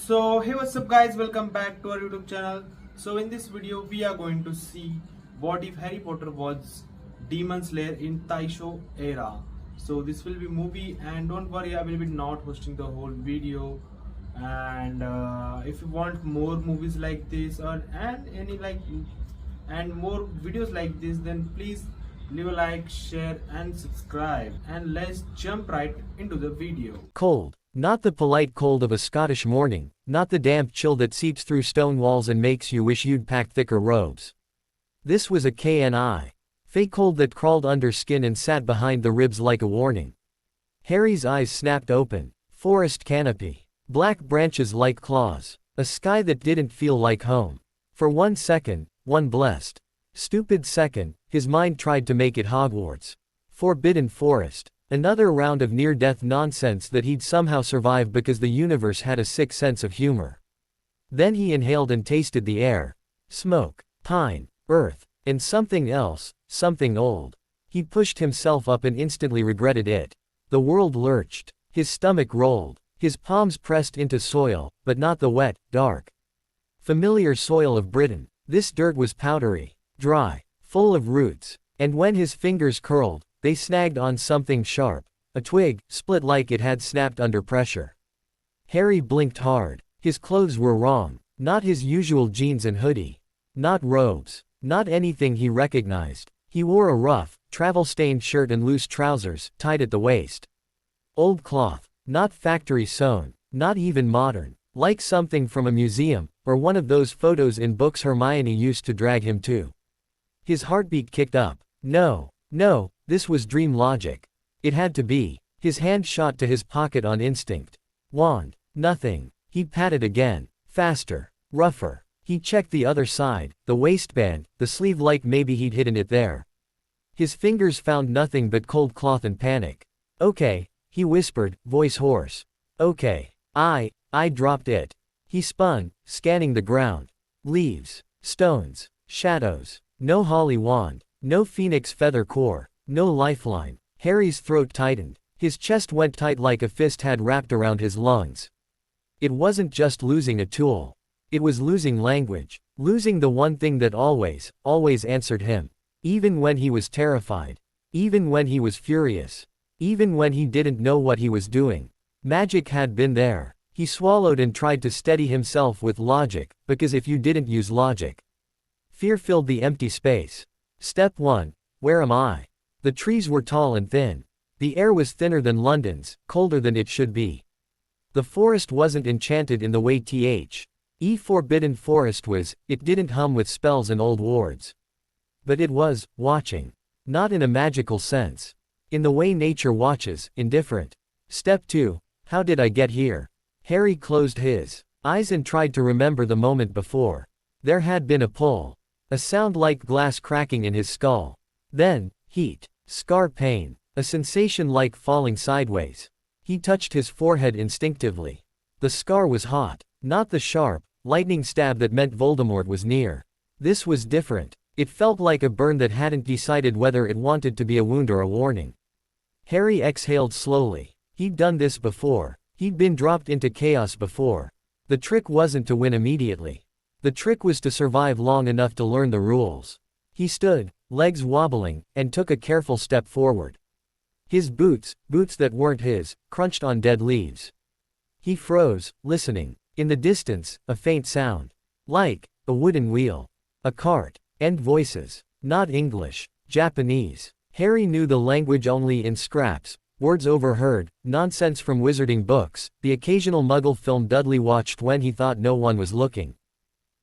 So hey, what's up guys, welcome back to our YouTube channel. So in this video we are going to see what if Harry Potter was Demon Slayer in Taisho-era. So this will be movie, and don't worry, I will be not hosting the whole video. And if you want more movies like this or and more videos like this, then please leave a like, share and subscribe, and let's jump right into the video. Cold. Not the polite cold of a Scottish morning, not the damp chill that seeps through stone walls and makes you wish you'd packed thicker robes. This was a fake cold that crawled under skin and sat behind the ribs like a warning. Harry's eyes snapped open. Forest canopy. Black branches like claws. A sky that didn't feel like home. For 1 second, one blessed, stupid second, his mind tried to make it Hogwarts. Forbidden forest. Another round of near-death nonsense that he'd somehow survive because the universe had a sick sense of humor. Then he inhaled and tasted the air. Smoke, pine, earth, and something else, something old. He pushed himself up and instantly regretted it. The world lurched. His stomach rolled. His palms pressed into soil, but not the wet, dark, familiar soil of Britain. This dirt was powdery, dry, full of roots, and when his fingers curled, they snagged on something sharp. A twig, split like it had snapped under pressure. Harry blinked hard. His clothes were wrong. Not his usual jeans and hoodie. Not robes. Not anything he recognized. He wore a rough, travel-stained shirt and loose trousers, tied at the waist. Old cloth. Not factory sewn. Not even modern. Like something from a museum, or one of those photos in books Hermione used to drag him to. His heartbeat kicked up. No, this was dream logic. It had to be. His hand shot to his pocket on instinct. Wand. Nothing. He patted again. Faster. Rougher. He checked the other side, the waistband, the sleeve, like maybe he'd hidden it there. His fingers found nothing but cold cloth and panic. Okay, he whispered, voice hoarse. Okay. I dropped it. He spun, scanning the ground. Leaves. Stones. Shadows. No holly wand. No phoenix feather core. No lifeline. Harry's throat tightened. His chest went tight like a fist had wrapped around his lungs. It wasn't just losing a tool. It was losing language. Losing the one thing that always answered him. Even when he was terrified. Even when he was furious. Even when he didn't know what he was doing. Magic had been there. He swallowed and tried to steady himself with logic, because if you didn't use logic, fear filled the empty space. Step 1. Where am I? The trees were tall and thin. The air was thinner than London's, colder than it should be. The forest wasn't enchanted in the way Forbidden Forest was. It didn't hum with spells and old wards. But it was watching. Not in a magical sense. In the way nature watches, indifferent. Step 2. How did I get here? Harry closed his eyes and tried to remember the moment before. There had been a pull. A sound like glass cracking in his skull. Then, heat. Scar pain. A sensation like falling sideways. He touched his forehead instinctively. The scar was hot. Not the sharp, lightning stab that meant Voldemort was near. This was different. It felt like a burn that hadn't decided whether it wanted to be a wound or a warning. Harry exhaled slowly. He'd done this before. He'd been dropped into chaos before. The trick wasn't to win immediately. The trick was to survive long enough to learn the rules. He stood, legs wobbling, and took a careful step forward. His boots that weren't his, crunched on dead leaves. He froze, listening. In the distance, a faint sound. Like a wooden wheel. A cart. And voices. Not English. Japanese. Harry knew the language only in scraps, words overheard, nonsense from wizarding books, the occasional Muggle film Dudley watched when he thought no one was looking.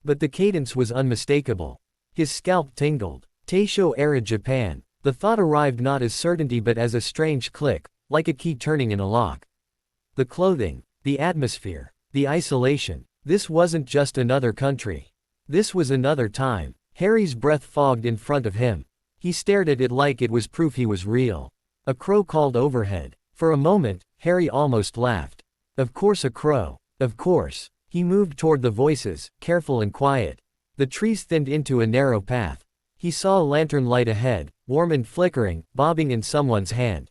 But the cadence was unmistakable. His scalp tingled. Taisho-era Japan. The thought arrived not as certainty but as a strange click, like a key turning in a lock. The clothing, the atmosphere, the isolation. This wasn't just another country. This was another time. Harry's breath fogged in front of him. He stared at it like it was proof he was real. A crow called overhead. For a moment, Harry almost laughed. Of course, a crow. Of course. He moved toward the voices, careful and quiet. The trees thinned into a narrow path. He saw a lantern light ahead, warm and flickering, bobbing in someone's hand.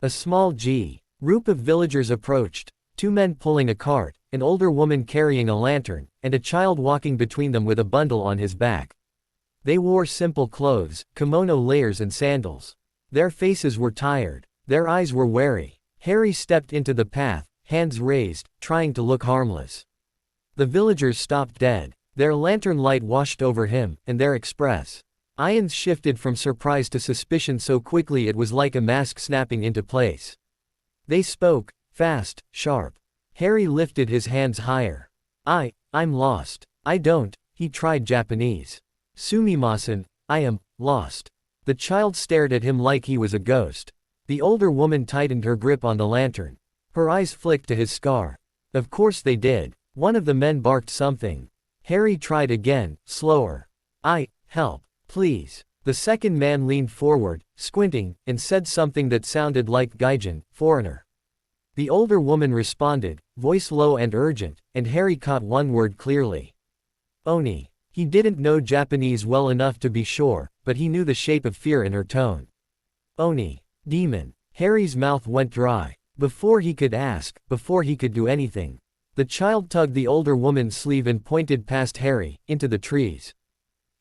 A small group of villagers approached, 2 men pulling a cart, an older woman carrying a lantern, and a child walking between them with a bundle on his back. They wore simple clothes, kimono layers and sandals. Their faces were tired. Their eyes were wary. Harry stepped into the path, hands raised, trying to look harmless. The villagers stopped dead. Their lantern light washed over him, and their eyes shifted from surprise to suspicion so quickly it was like a mask snapping into place. They spoke, fast, sharp. Harry lifted his hands higher. I'm lost. He tried Japanese. Sumimasen, I am lost. The child stared at him like he was a ghost. The older woman tightened her grip on the lantern. Her eyes flicked to his scar. Of course they did. One of the men barked something. Harry tried again, slower. Help, please. The second man leaned forward, squinting, and said something that sounded like Gaijin, foreigner. The older woman responded, voice low and urgent, and Harry caught one word clearly. Oni. He didn't know Japanese well enough to be sure, but he knew the shape of fear in her tone. Oni. Demon. Harry's mouth went dry. Before he could ask, before he could do anything, the child tugged the older woman's sleeve and pointed past Harry, into the trees.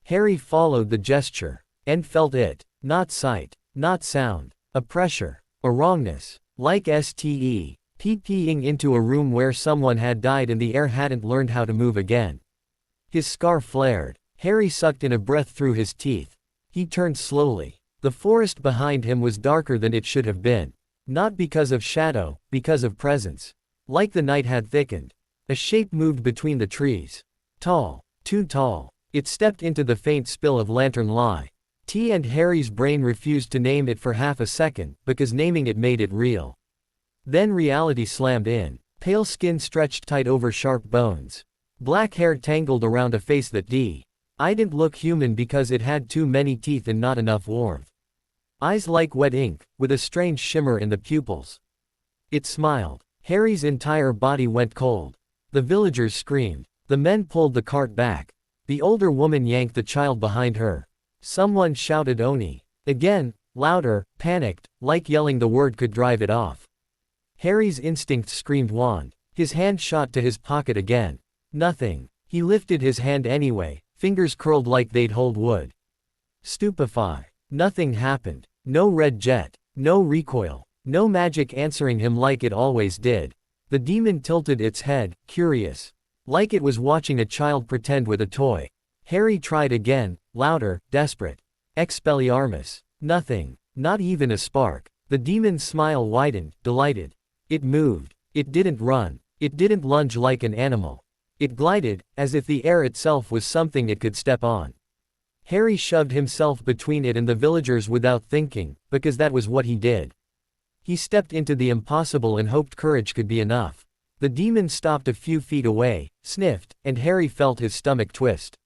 Harry followed the gesture, and felt it. Not sight, not sound, a pressure, a wrongness, like peeing into a room where someone had died and the air hadn't learned how to move again. His scar flared. Harry sucked in a breath through his teeth. He turned slowly. The forest behind him was darker than it should have been. Not because of shadow, because of presence. Like the night had thickened. A shape moved between the trees. Tall. Too tall. It stepped into the faint spill of lantern light. And Harry's brain refused to name it for half a second, because naming it made it real. Then reality slammed in. Pale skin stretched tight over sharp bones. Black hair tangled around a face that didn't look human because it had too many teeth and not enough warmth. Eyes like wet ink, with a strange shimmer in the pupils. It smiled. Harry's entire body went cold. The villagers screamed. The men pulled the cart back. The older woman yanked the child behind her. Someone shouted Oni. Again, louder, panicked, like yelling the word could drive it off. Harry's instinct screamed wand. His hand shot to his pocket again. Nothing. He lifted his hand anyway, fingers curled like they'd hold wood. Stupefy. Nothing happened. No red jet. No recoil. No magic answering him like it always did. The demon tilted its head, curious. Like it was watching a child pretend with a toy. Harry tried again, louder, desperate. Expelliarmus. Nothing. Not even a spark. The demon's smile widened, delighted. It moved. It didn't run. It didn't lunge like an animal. It glided, as if the air itself was something it could step on. Harry shoved himself between it and the villagers without thinking, because that was what he did. He stepped into the impossible and hoped courage could be enough. The demon stopped a few feet away, sniffed, and Harry felt his stomach twist.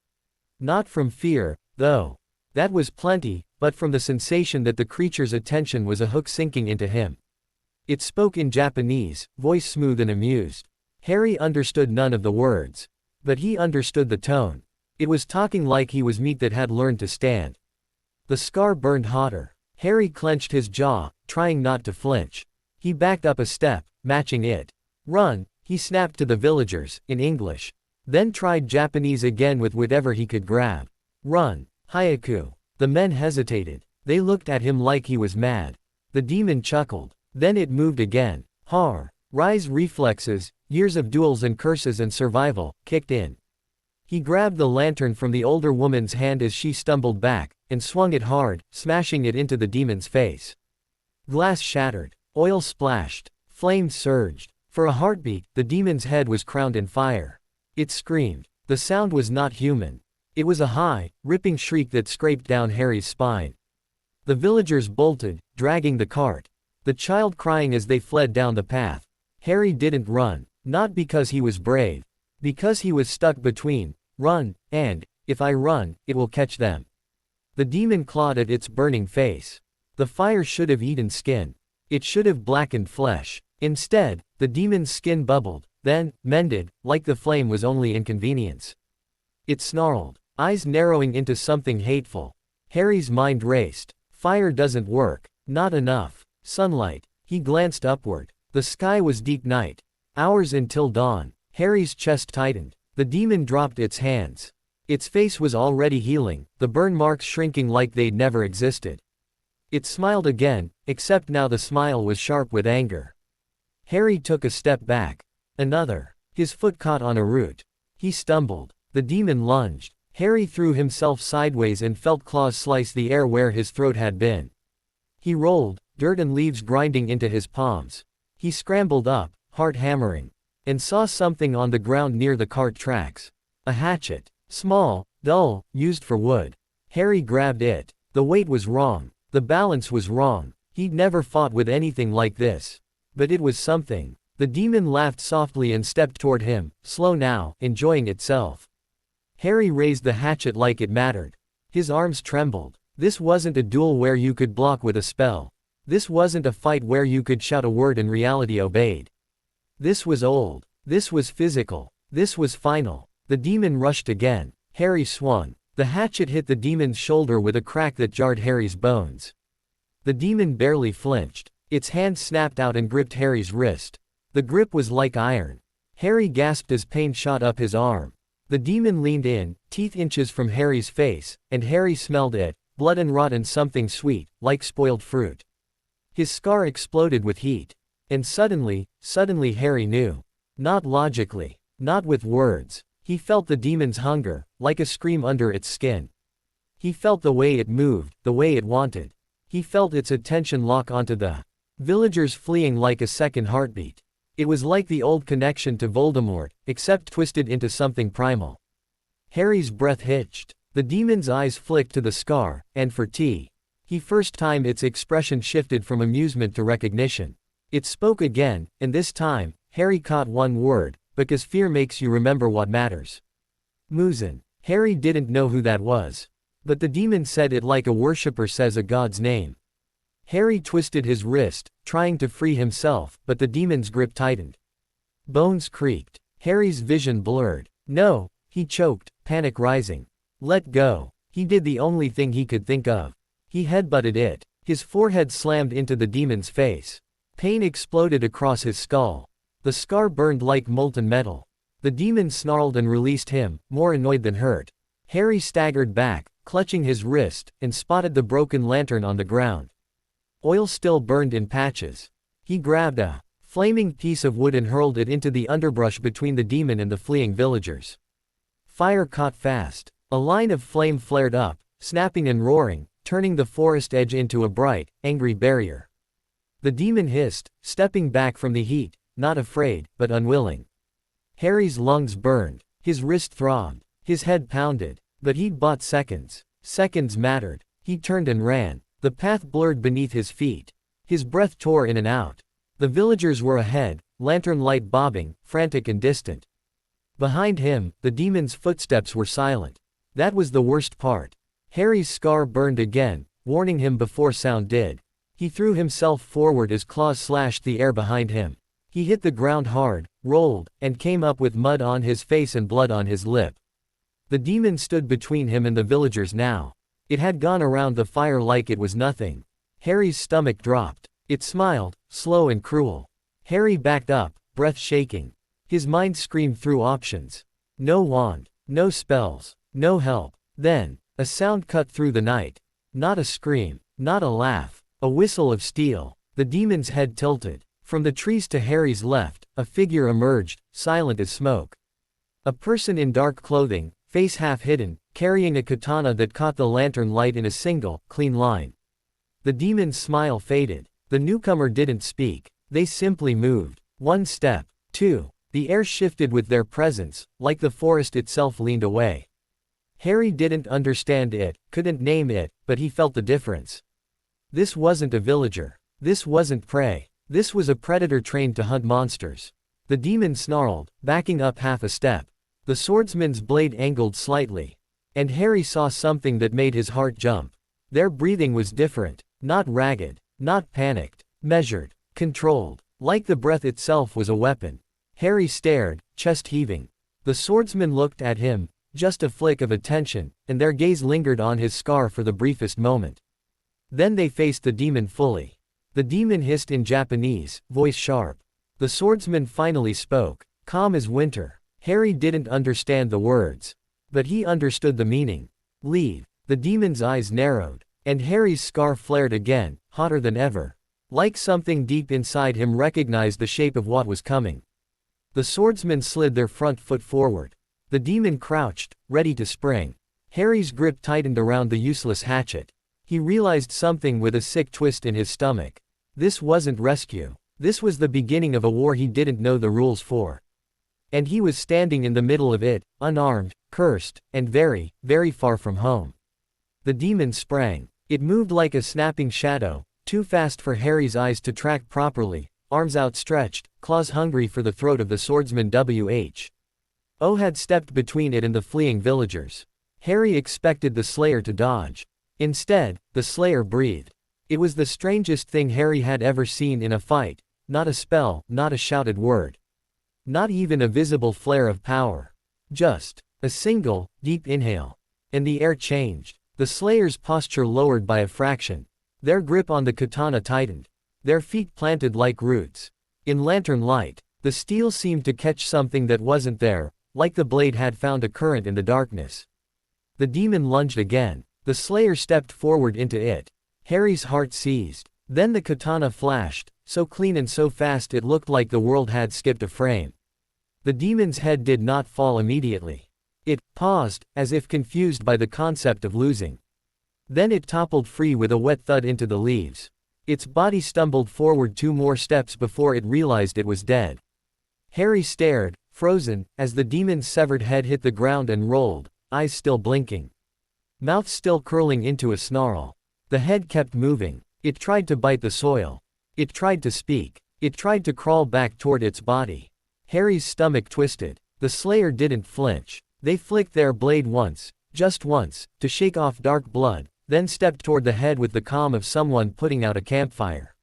Not from fear, though. That was plenty, but from the sensation that the creature's attention was a hook sinking into him. It spoke in Japanese, voice smooth and amused. Harry understood none of the words. But he understood the tone. It was talking like he was meat that had learned to stand. The scar burned hotter. Harry clenched his jaw, trying not to flinch. He backed up a step, matching it. Run, he snapped to the villagers, in English. Then tried Japanese again with whatever he could grab. Run, Hyaku. The men hesitated. They looked at him like he was mad. The demon chuckled. Then it moved again. Har. Rise reflexes, years of duels and curses and survival, kicked in. He grabbed the lantern from the older woman's hand as she stumbled back, and swung it hard, smashing it into the demon's face. Glass shattered. Oil splashed. Flames surged. For a heartbeat, the demon's head was crowned in fire. It screamed. The sound was not human. It was a high, ripping shriek that scraped down Harry's spine. The villagers bolted, dragging the cart. The child crying as they fled down the path. Harry didn't run, not because he was brave. Because he was stuck between, run, and, if I run, it will catch them. The demon clawed at its burning face. The fire should have eaten skin. It should have blackened flesh. Instead, the demon's skin bubbled, then, mended, like the flame was only inconvenience. It snarled, eyes narrowing into something hateful. Harry's mind raced. Fire doesn't work. Not enough. Sunlight. He glanced upward. The sky was deep night. Hours until dawn. Harry's chest tightened. The demon dropped its hands. Its face was already healing, the burn marks shrinking like they'd never existed. It smiled again, except now the smile was sharp with anger. Harry took a step back. Another. His foot caught on a root. He stumbled. The demon lunged. Harry threw himself sideways and felt claws slice the air where his throat had been. He rolled, dirt and leaves grinding into his palms. He scrambled up, heart hammering, and saw something on the ground near the cart tracks. A hatchet. Small, dull, used for wood. Harry grabbed it. The weight was wrong. The balance was wrong. He'd never fought with anything like this. But it was something. The demon laughed softly and stepped toward him, slow now, enjoying itself. Harry raised the hatchet like it mattered. His arms trembled. This wasn't a duel where you could block with a spell. This wasn't a fight where you could shout a word and reality obeyed. This was old. This was physical. This was final. The demon rushed again. Harry swung. The hatchet hit the demon's shoulder with a crack that jarred Harry's bones. The demon barely flinched. Its hand snapped out and gripped Harry's wrist. The grip was like iron. Harry gasped as pain shot up his arm. The demon leaned in, teeth inches from Harry's face, and Harry smelled it, blood and rot and something sweet, like spoiled fruit. His scar exploded with heat. And suddenly Harry knew. Not logically. Not with words. He felt the demon's hunger, like a scream under its skin. He felt the way it moved, the way it wanted. He felt its attention lock onto the villagers fleeing like a second heartbeat. It was like the old connection to Voldemort, except twisted into something primal. Harry's breath hitched. The demon's eyes flicked to the scar, and for first time its expression shifted from amusement to recognition. It spoke again, and this time, Harry caught one word, because fear makes you remember what matters. Muzin. Harry didn't know who that was. But the demon said it like a worshipper says a god's name. Harry twisted his wrist, trying to free himself, but the demon's grip tightened. Bones creaked. Harry's vision blurred. No, he choked, panic rising. Let go. He did the only thing he could think of. He headbutted it. His forehead slammed into the demon's face. Pain exploded across his skull. The scar burned like molten metal. The demon snarled and released him, more annoyed than hurt. Harry staggered back, clutching his wrist, and spotted the broken lantern on the ground. Oil still burned in patches. He grabbed a flaming piece of wood and hurled it into the underbrush between the demon and the fleeing villagers. Fire caught fast. A line of flame flared up, snapping and roaring, turning the forest edge into a bright, angry barrier. The demon hissed, stepping back from the heat, not afraid, but unwilling. Harry's lungs burned. His wrist throbbed. His head pounded. But he'd bought seconds. Seconds mattered. He turned and ran. The path blurred beneath his feet. His breath tore in and out. The villagers were ahead, lantern light bobbing, frantic and distant. Behind him, the demon's footsteps were silent. That was the worst part. Harry's scar burned again, warning him before sound did. He threw himself forward as claws slashed the air behind him. He hit the ground hard, rolled, and came up with mud on his face and blood on his lip. The demon stood between him and the villagers now. It had gone around the fire like it was nothing. Harry's stomach dropped. It smiled, slow and cruel. Harry backed up, breath shaking. His mind screamed through options. No wand, no spells, no help. Then, a sound cut through the night. Not a scream, not a laugh, a whistle of steel. The demon's head tilted. From the trees to Harry's left, a figure emerged, silent as smoke. A person in dark clothing, face half hidden, carrying a katana that caught the lantern light in a single, clean line. The demon's smile faded. The newcomer didn't speak. They simply moved. One step. Two. The air shifted with their presence, like the forest itself leaned away. Harry didn't understand it, couldn't name it, but he felt the difference. This wasn't a villager. This wasn't prey. This was a predator trained to hunt monsters. The demon snarled, backing up half a step. The swordsman's blade angled slightly. And Harry saw something that made his heart jump. Their breathing was different, not ragged, not panicked, measured, controlled, like the breath itself was a weapon. Harry stared, chest heaving. The swordsman looked at him, just a flick of attention, and their gaze lingered on his scar for the briefest moment. Then they faced the demon fully. The demon hissed in Japanese, voice sharp. The swordsman finally spoke. Calm as winter. Harry didn't understand the words. But he understood the meaning. Leave. The demon's eyes narrowed. And Harry's scar flared again, hotter than ever. Like something deep inside him recognized the shape of what was coming. The swordsmen slid their front foot forward. The demon crouched, ready to spring. Harry's grip tightened around the useless hatchet. He realized something with a sick twist in his stomach. This wasn't rescue. This was the beginning of a war he didn't know the rules for. And he was standing in the middle of it, unarmed, cursed, and very, very far from home. The demon sprang. It moved like a snapping shadow, too fast for Harry's eyes to track properly, arms outstretched, claws hungry for the throat of the swordsman Who had stepped between it and the fleeing villagers. Harry expected the Slayer to dodge. Instead, the Slayer breathed. It was the strangest thing Harry had ever seen in a fight, not a spell, not a shouted word. Not even a visible flare of power. Just a single, deep inhale. And the air changed. The Slayer's posture lowered by a fraction. Their grip on the katana tightened. Their feet planted like roots. In lantern light, the steel seemed to catch something that wasn't there, like the blade had found a current in the darkness. The demon lunged again. The Slayer stepped forward into it. Harry's heart seized. Then the katana flashed, so clean and so fast it looked like the world had skipped a frame. The demon's head did not fall immediately. It paused, as if confused by the concept of losing. Then it toppled free with a wet thud into the leaves. Its body stumbled forward 2 more steps before it realized it was dead. Harry stared, frozen, as the demon's severed head hit the ground and rolled, eyes still blinking. Mouth still curling into a snarl. The head kept moving. It tried to bite the soil. It tried to speak. It tried to crawl back toward its body. Harry's stomach twisted. The Slayer didn't flinch. They flicked their blade once, just once, to shake off dark blood, then stepped toward the head with the calm of someone putting out a campfire.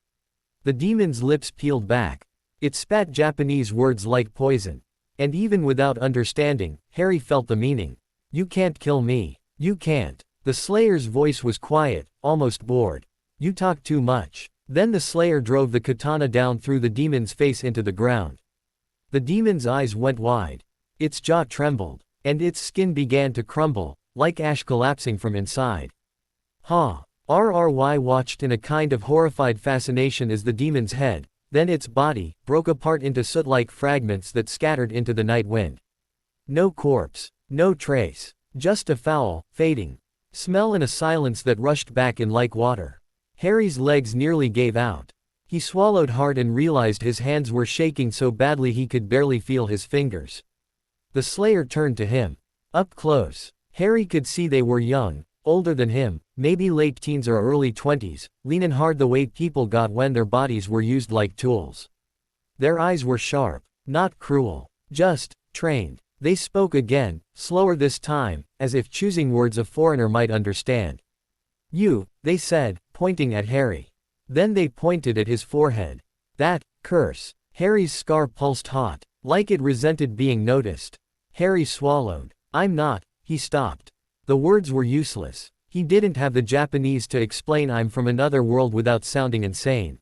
The demon's lips peeled back. It spat Japanese words like poison. And even without understanding, Harry felt the meaning. You can't kill me. You can't. The Slayer's voice was quiet, almost bored. You talk too much. Then the Slayer drove the katana down through the demon's face into the ground. The demon's eyes went wide. Its jaw trembled. And its skin began to crumble, like ash collapsing from inside. RRY watched in a kind of horrified fascination as the demon's head, then its body, broke apart into soot-like fragments that scattered into the night wind. No corpse. No trace. Just a foul, fading smell and a silence that rushed back in like water. Harry's legs nearly gave out. He swallowed hard and realized his hands were shaking so badly he could barely feel his fingers. The Slayer turned to him. Up close. Harry could see they were young, older than him, maybe late teens or early 20s, leaning hard the way people got when their bodies were used like tools. Their eyes were sharp, not cruel, just trained. They spoke again, slower this time, as if choosing words a foreigner might understand. You, they said, pointing at Harry. Then they pointed at his forehead. That curse. Harry's scar pulsed hot, like it resented being noticed. Harry swallowed. I'm not. He stopped. The words were useless. He didn't have the Japanese to explain I'm from another world without sounding insane.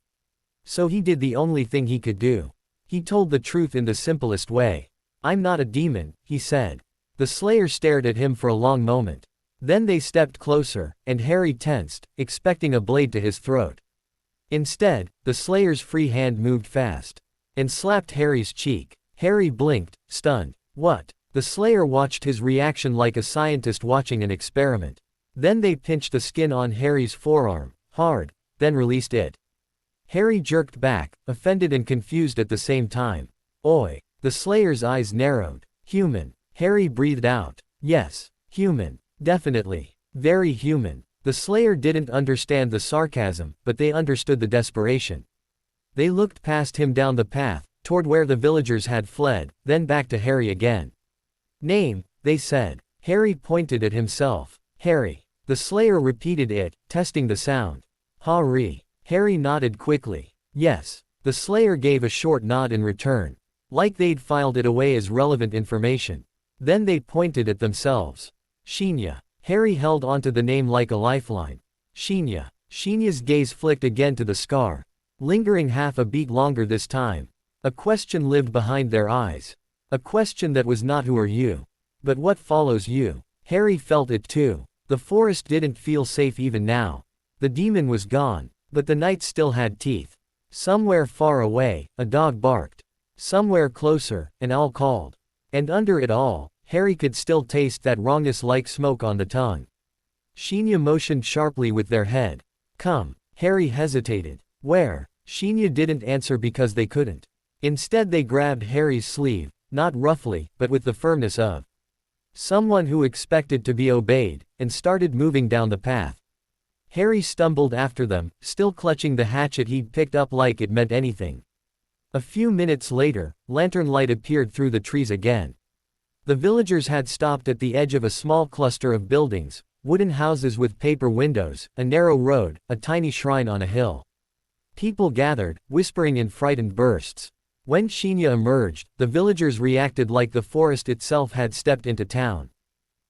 So he did the only thing he could do. He told the truth in the simplest way. I'm not a demon, he said. The Slayer stared at him for a long moment. Then they stepped closer, and Harry tensed, expecting a blade to his throat. Instead, the Slayer's free hand moved fast and slapped Harry's cheek. Harry blinked, stunned. What? The Slayer watched his reaction like a scientist watching an experiment. Then they pinched the skin on Harry's forearm, hard, then released it. Harry jerked back, offended and confused at the same time. Oi! The Slayer's eyes narrowed. Human. Harry breathed out. Yes, human. Definitely. Very human. The Slayer didn't understand the sarcasm, but they understood the desperation. They looked past him down the path, toward where the villagers had fled, then back to Harry again. Name, they said. Harry pointed at himself. Harry. The Slayer repeated it, testing the sound. Harry. Harry nodded quickly. Yes. The Slayer gave a short nod in return. Like they'd filed it away as relevant information. Then they pointed at themselves. Shinya. Harry held onto the name like a lifeline. Shinya. Shinya's gaze flicked again to the scar. Lingering half a beat longer this time. A question lived behind their eyes. A question that was not who are you, but what follows you. Harry felt it too. The forest didn't feel safe even now. The demon was gone, but the night still had teeth. Somewhere far away, a dog barked. Somewhere closer, an owl called. And under it all, Harry could still taste that wrongness like smoke on the tongue. Shinya motioned sharply with their head. Come. Harry hesitated. Where? Shinya didn't answer because they couldn't. Instead they grabbed Harry's sleeve, not roughly, but with the firmness of someone who expected to be obeyed, and started moving down the path. Harry stumbled after them, still clutching the hatchet he'd picked up like it meant anything. A few minutes later, lantern light appeared through the trees again. The villagers had stopped at the edge of a small cluster of buildings, wooden houses with paper windows, a narrow road, a tiny shrine on a hill. People gathered, whispering in frightened bursts. When Shinya emerged, the villagers reacted like the forest itself had stepped into town.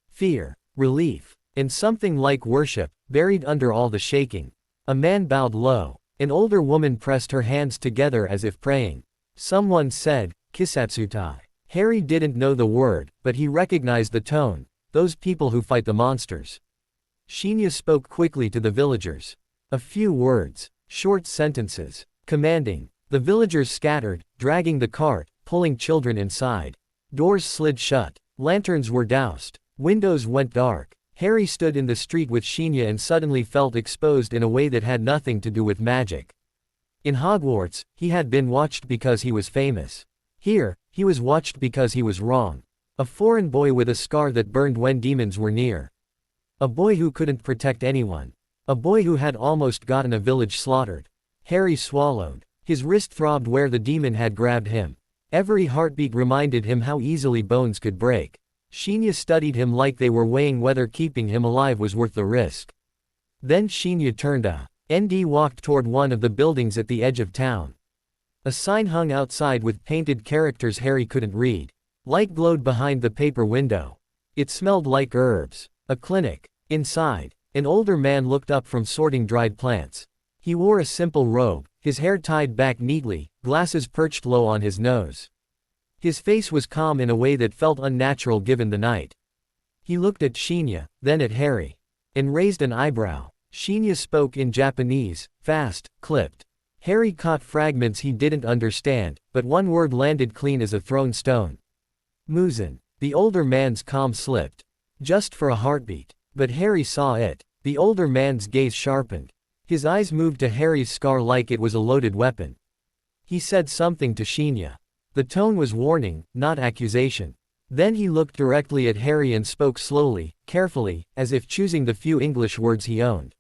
Fear, relief, and something like worship, buried under all the shaking. A man bowed low. An older woman pressed her hands together as if praying. Someone said, Kisatsutai. Harry didn't know the word, but he recognized the tone. Those people who fight the monsters. Shinya spoke quickly to the villagers. A few words, short sentences, commanding. The villagers scattered, dragging the cart, pulling children inside. Doors slid shut. Lanterns were doused. Windows went dark. Harry stood in the street with Shinya and suddenly felt exposed in a way that had nothing to do with magic. In Hogwarts, he had been watched because he was famous. Here, he was watched because he was wrong. A foreign boy with a scar that burned when demons were near. A boy who couldn't protect anyone. A boy who had almost gotten a village slaughtered. Harry swallowed. His wrist throbbed where the demon had grabbed him. Every heartbeat reminded him how easily bones could break. Shinya studied him like they were weighing whether keeping him alive was worth the risk. Then Shinya turned and walked toward one of the buildings at the edge of town. A sign hung outside with painted characters Harry couldn't read. Light glowed behind the paper window. It smelled like herbs. A clinic. Inside, an older man looked up from sorting dried plants. He wore a simple robe, his hair tied back neatly, glasses perched low on his nose. His face was calm in a way that felt unnatural given the night. He looked at Shinya, then at Harry, and raised an eyebrow. Shinya spoke in Japanese, fast, clipped. Harry caught fragments he didn't understand, but one word landed clean as a thrown stone. Muzan. The older man's calm slipped. Just for a heartbeat. But Harry saw it. The older man's gaze sharpened. His eyes moved to Harry's scar like it was a loaded weapon. He said something to Shinya. The tone was warning, not accusation. Then he looked directly at Harry and spoke slowly, carefully, as if choosing the few English words he owned.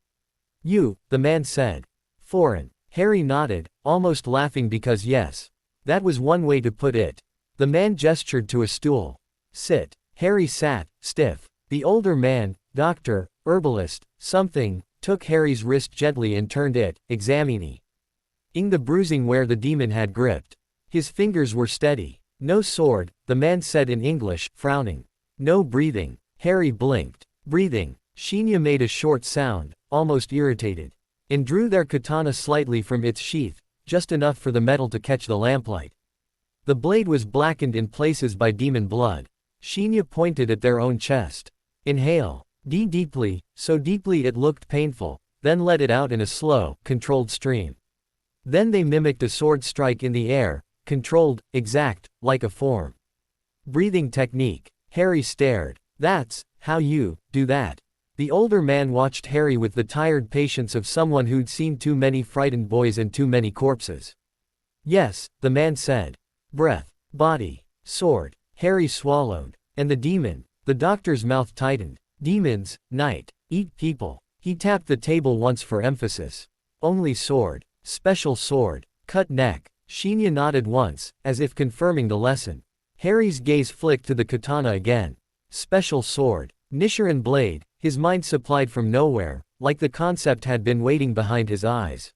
You, the man said. Foreign. Harry nodded, almost laughing because yes. That was one way to put it. The man gestured to a stool. Sit. Harry sat, stiff. The older man, doctor, herbalist, something, took Harry's wrist gently and turned it, examining the bruising where the demon had gripped. His fingers were steady. No sword, the man said in English, frowning. No breathing. Harry blinked. Breathing. Shinya made a short sound, almost irritated, and drew their katana slightly from its sheath, just enough for the metal to catch the lamplight. The blade was blackened in places by demon blood. Shinya pointed at their own chest. Inhale. Deeply, so deeply it looked painful, then let it out in a slow, controlled stream. Then they mimicked a sword strike in the air, controlled, exact, like a form. Breathing technique. Harry stared. That's how you do that. The older man watched Harry with the tired patience of someone who'd seen too many frightened boys and too many corpses. Yes, the man said. Breath, body, sword. Harry swallowed. And the demon. The doctor's mouth tightened. Demons, night, eat people. He tapped the table once for emphasis. Only sword. Special sword. Cut neck. Shinya nodded once, as if confirming the lesson. Harry's gaze flicked to the katana again. Special sword. Nichiren blade. His mind supplied from nowhere, like the concept had been waiting behind his eyes.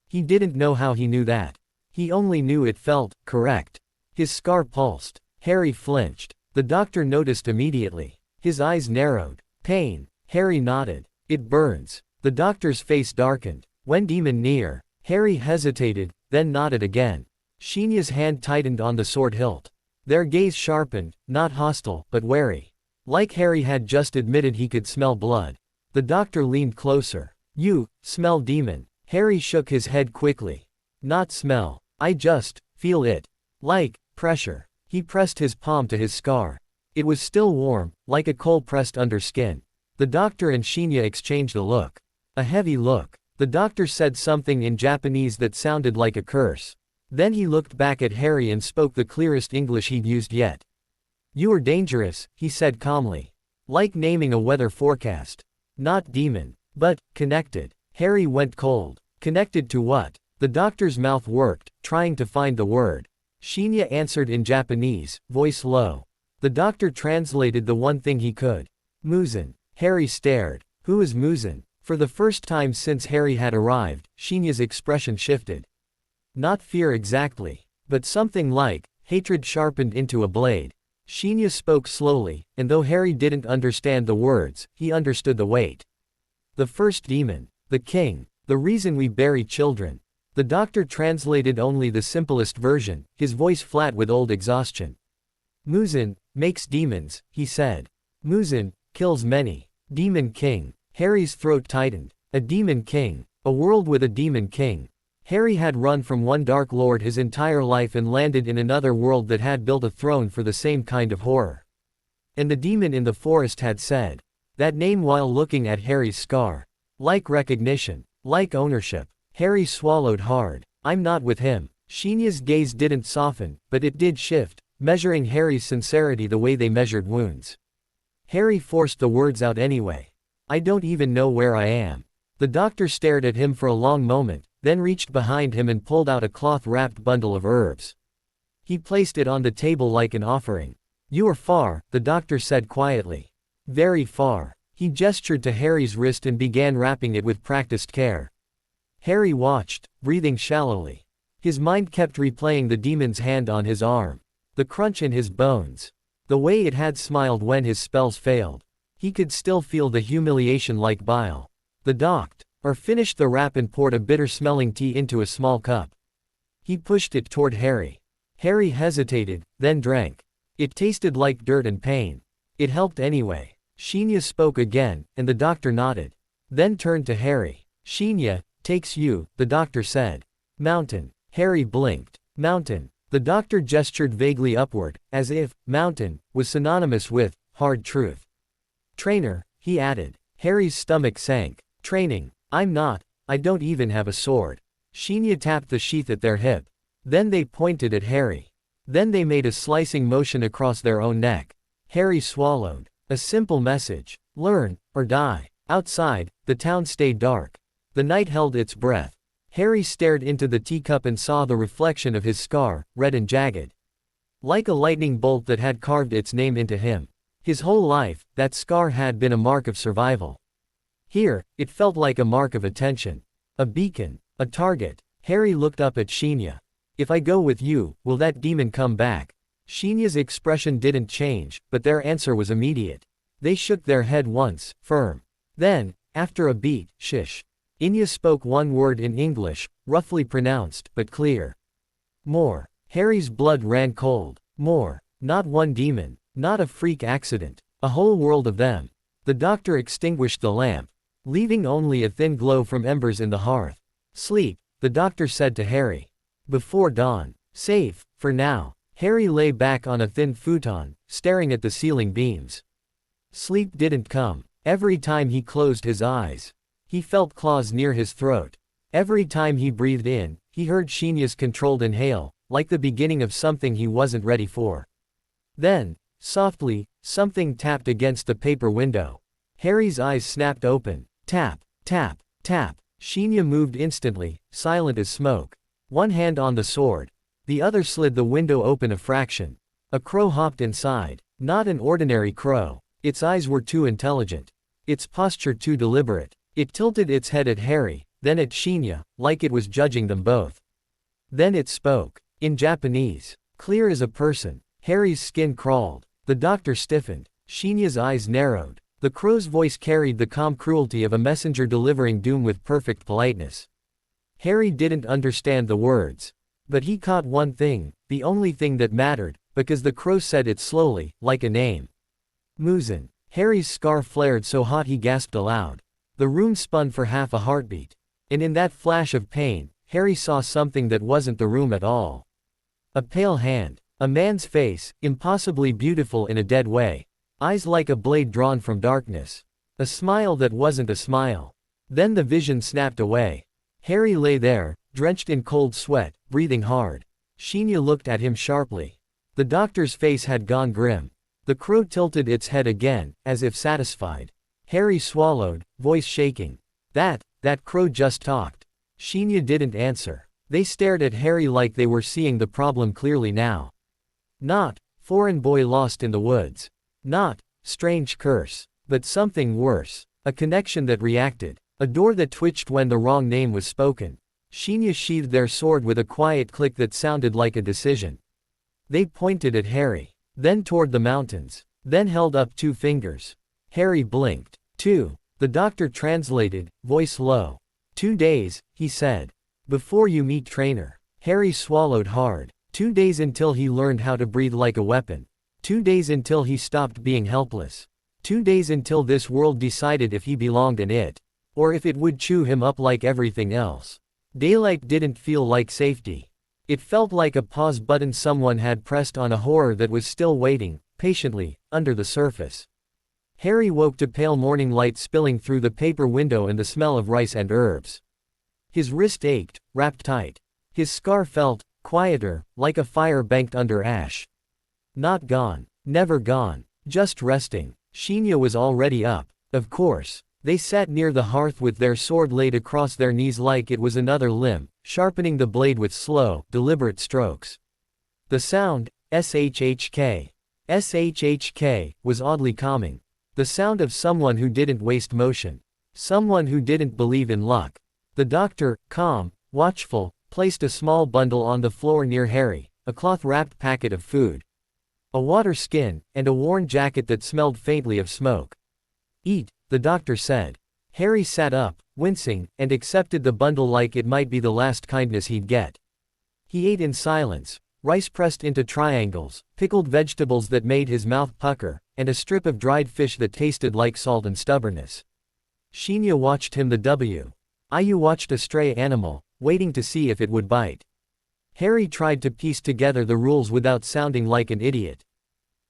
He didn't know how he knew that. He only knew it felt correct. His scar pulsed. Harry flinched. The doctor noticed immediately. His eyes narrowed. Pain. Harry nodded. It burns. The doctor's face darkened. When demon near. Harry hesitated, then nodded again. Shinya's hand tightened on the sword hilt. Their gaze sharpened, not hostile, but wary. Like Harry had just admitted he could smell blood. The doctor leaned closer. You smell demon. Harry shook his head quickly. Not smell. I just feel it. Like pressure. He pressed his palm to his scar. It was still warm, like a coal pressed under skin. The doctor and Shinya exchanged a look. A heavy look. The doctor said something in Japanese that sounded like a curse. Then he looked back at Harry and spoke the clearest English he'd used yet. You are dangerous, he said calmly. Like naming a weather forecast. Not demon, but connected. Harry went cold. Connected to what? The doctor's mouth worked, trying to find the word. Shinya answered in Japanese, voice low. The doctor translated the one thing he could. Muzan. Harry stared. Who is Muzan? For the first time since Harry had arrived, Shinya's expression shifted. Not fear exactly, but something like hatred sharpened into a blade. Shinya spoke slowly, and though Harry didn't understand the words, he understood the weight. The first demon. The king. The reason we bury children. The doctor translated only the simplest version, his voice flat with old exhaustion. Muzan makes demons, he said. Muzan kills many. Demon king. Harry's throat tightened. A demon king. A world with a demon king. Harry had run from one dark lord his entire life and landed in another world that had built a throne for the same kind of horror. And the demon in the forest had said that name while looking at Harry's scar. Like recognition. Like ownership. Harry swallowed hard. I'm not with him. Shinya's gaze didn't soften, but it did shift, measuring Harry's sincerity the way they measured wounds. Harry forced the words out anyway. I don't even know where I am. The doctor stared at him for a long moment, then reached behind him and pulled out a cloth-wrapped bundle of herbs. He placed it on the table like an offering. You are far, the doctor said quietly. Very far. He gestured to Harry's wrist and began wrapping it with practiced care. Harry watched, breathing shallowly. His mind kept replaying the demon's hand on his arm. The crunch in his bones. The way it had smiled when his spells failed. He could still feel the humiliation like bile. The doctor finished the wrap and poured a bitter-smelling tea into a small cup. He pushed it toward Harry. Harry hesitated, then drank. It tasted like dirt and pain. It helped anyway. Shinya spoke again, and the doctor nodded. Then turned to Harry. Shinya takes you, the doctor said. Mountain. Harry blinked. Mountain. The doctor gestured vaguely upward, as if mountain was synonymous with hard truth. Trainer, he added. Harry's stomach sank. Training. I'm not. I don't even have a sword. Shinya tapped the sheath at their hip. Then they pointed at Harry. Then they made a slicing motion across their own neck. Harry swallowed. A simple message. Learn, or die. Outside, the town stayed dark. The night held its breath. Harry stared into the teacup and saw the reflection of his scar, red and jagged. Like a lightning bolt that had carved its name into him. His whole life, that scar had been a mark of survival. Here, it felt like a mark of attention. A beacon. A target. Harry looked up at Shinya. If I go with you, will that demon come back? Shinya's expression didn't change, but their answer was immediate. They shook their head once, firm. Then, after a beat, shish. Inya spoke one word in English, roughly pronounced, but clear. More. Harry's blood ran cold. More. Not one demon. Not a freak accident. A whole world of them. The doctor extinguished the lamp, leaving only a thin glow from embers in the hearth. Sleep, the doctor said to Harry. Before dawn. Safe, for now. Harry lay back on a thin futon, staring at the ceiling beams. Sleep didn't come. Every time he closed his eyes, he felt claws near his throat. Every time he breathed in, he heard Shinya's controlled inhale, like the beginning of something he wasn't ready for. Then, softly, something tapped against the paper window. Harry's eyes snapped open. Tap, tap, tap. Shinya moved instantly, silent as smoke. One hand on the sword. The other slid the window open a fraction. A crow hopped inside. Not an ordinary crow. Its eyes were too intelligent. Its posture too deliberate. It tilted its head at Harry, then at Shinya, like it was judging them both. Then it spoke. In Japanese. Clear as a person. Harry's skin crawled. The doctor stiffened. Shinya's eyes narrowed. The crow's voice carried the calm cruelty of a messenger delivering doom with perfect politeness. Harry didn't understand the words. But he caught one thing, the only thing that mattered, because the crow said it slowly, like a name. Muzin. Harry's scar flared so hot he gasped aloud. The room spun for half a heartbeat. And in that flash of pain, Harry saw something that wasn't the room at all. A pale hand. A man's face, impossibly beautiful in a dead way. Eyes like a blade drawn from darkness. A smile that wasn't a smile. Then the vision snapped away. Harry lay there, drenched in cold sweat, breathing hard. Shinya looked at him sharply. The doctor's face had gone grim. The crow tilted its head again, as if satisfied. Harry swallowed, voice shaking. That crow just talked. Shinya didn't answer. They stared at Harry like they were seeing the problem clearly now. Not, foreign boy lost in the woods. Not, strange curse. But something worse. A connection that reacted. A door that twitched when the wrong name was spoken. Shinya sheathed their sword with a quiet click that sounded like a decision. They pointed at Harry. Then toward the mountains. Then held up 2 fingers. Harry blinked. 2. The doctor translated, voice low. 2 days, he said. Before you meet trainer. Harry swallowed hard. 2 days until he learned how to breathe like a weapon. 2 days until he stopped being helpless. 2 days until this world decided if he belonged in it. Or if it would chew him up like everything else. Daylight didn't feel like safety. It felt like a pause button someone had pressed on a horror that was still waiting, patiently, under the surface. Harry woke to pale morning light spilling through the paper window and the smell of rice and herbs. His wrist ached, wrapped tight. His scar felt quieter, like a fire banked under ash. Not gone. Never gone. Just resting. Shinya was already up. Of course. They sat near the hearth with their sword laid across their knees like it was another limb, sharpening the blade with slow, deliberate strokes. The sound, shhk. Shhk, was oddly calming. The sound of someone who didn't waste motion. Someone who didn't believe in luck. The doctor, calm, watchful, placed a small bundle on the floor near Harry, a cloth-wrapped packet of food. A water skin, and a worn jacket that smelled faintly of smoke. Eat, the doctor said. Harry sat up, wincing, and accepted the bundle like it might be the last kindness he'd get. He ate in silence, rice pressed into triangles, pickled vegetables that made his mouth pucker, and a strip of dried fish that tasted like salt and stubbornness. Shinya watched him. You watched a stray animal, waiting to see if it would bite. Harry tried to piece together the rules without sounding like an idiot.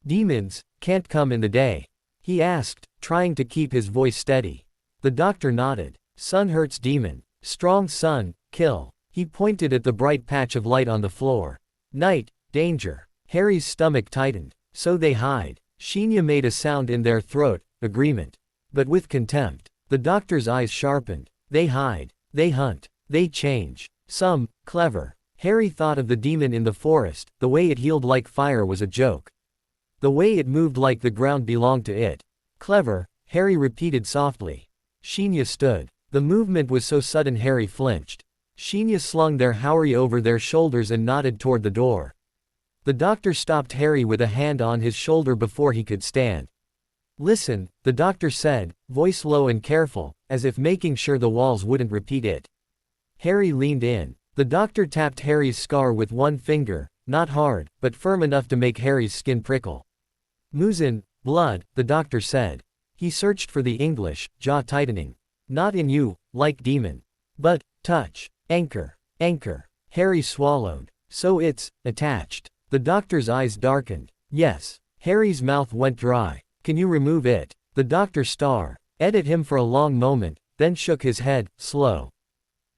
Demons can't come in the day, he asked, trying to keep his voice steady. The doctor nodded. Sun hurts demon. Strong sun, kill. He pointed at the bright patch of light on the floor. Night, danger. Harry's stomach tightened. So they hide. Shinya made a sound in their throat, agreement. But with contempt. The doctor's eyes sharpened. They hide. They hunt. They change. Some, clever. Harry thought of the demon in the forest. The way it healed like fire was a joke. The way it moved like the ground belonged to it. Clever, Harry repeated softly. Shinya stood. The movement was so sudden Harry flinched. Shinya slung their haori over their shoulders and nodded toward the door. The doctor stopped Harry with a hand on his shoulder before he could stand. Listen, the doctor said, voice low and careful, as if making sure the walls wouldn't repeat it. Harry leaned in. The doctor tapped Harry's scar with one finger, not hard, but firm enough to make Harry's skin prickle. Muzin, blood, the doctor said. He searched for the English, jaw tightening. Not in you, like demon. But, touch. Anchor. Anchor. Harry swallowed. So it's attached. The doctor's eyes darkened. Yes. Harry's mouth went dry. Can you remove it? The doctor stared at him for a long moment, then shook his head, slow.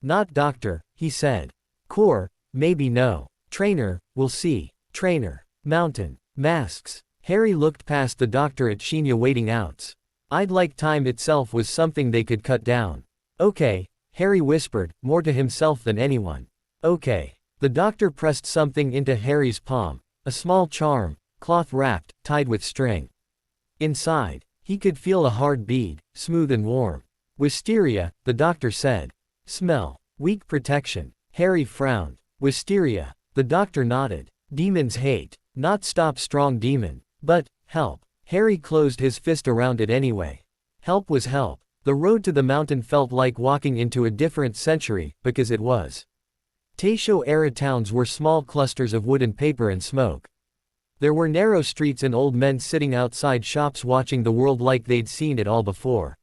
Not doctor, he said. Core, maybe no. Trainer, we'll see. Trainer. Mountain. Masks. Harry looked past the doctor at Shinya waiting outs. I'd like time itself was something they could cut down. Okay, Harry whispered, more to himself than anyone. Okay. The doctor pressed something into Harry's palm, a small charm, cloth-wrapped, tied with string. Inside, he could feel a hard bead, smooth and warm. Wisteria, the doctor said. Smell. Weak protection. Harry frowned. Wisteria. The doctor nodded. Demons hate. Not stop strong demon. But, help. Harry closed his fist around it anyway. Help was help. The road to the mountain felt like walking into a different century, because it was. Taisho-era towns were small clusters of wood and paper and smoke. There were narrow streets and old men sitting outside shops watching the world like they'd seen it all before.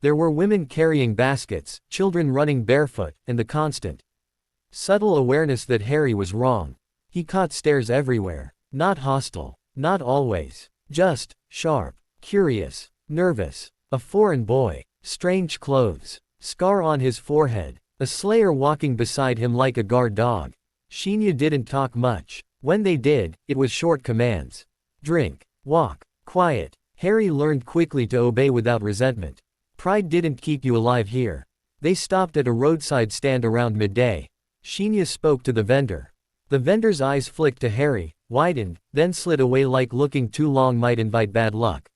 There were women carrying baskets, children running barefoot, and the constant, subtle awareness that Harry was wrong. He caught stares everywhere. Not hostile. Not always. Just, sharp. Curious. Nervous. A foreign boy. Strange clothes. Scar on his forehead. A slayer walking beside him like a guard dog. Shinya didn't talk much. When they did, it was short commands. Drink. Walk. Quiet. Harry learned quickly to obey without resentment. Pride didn't keep you alive here. They stopped at a roadside stand around midday. Shinya spoke to the vendor. The vendor's eyes flicked to Harry, widened, then slid away like looking too long might invite bad luck.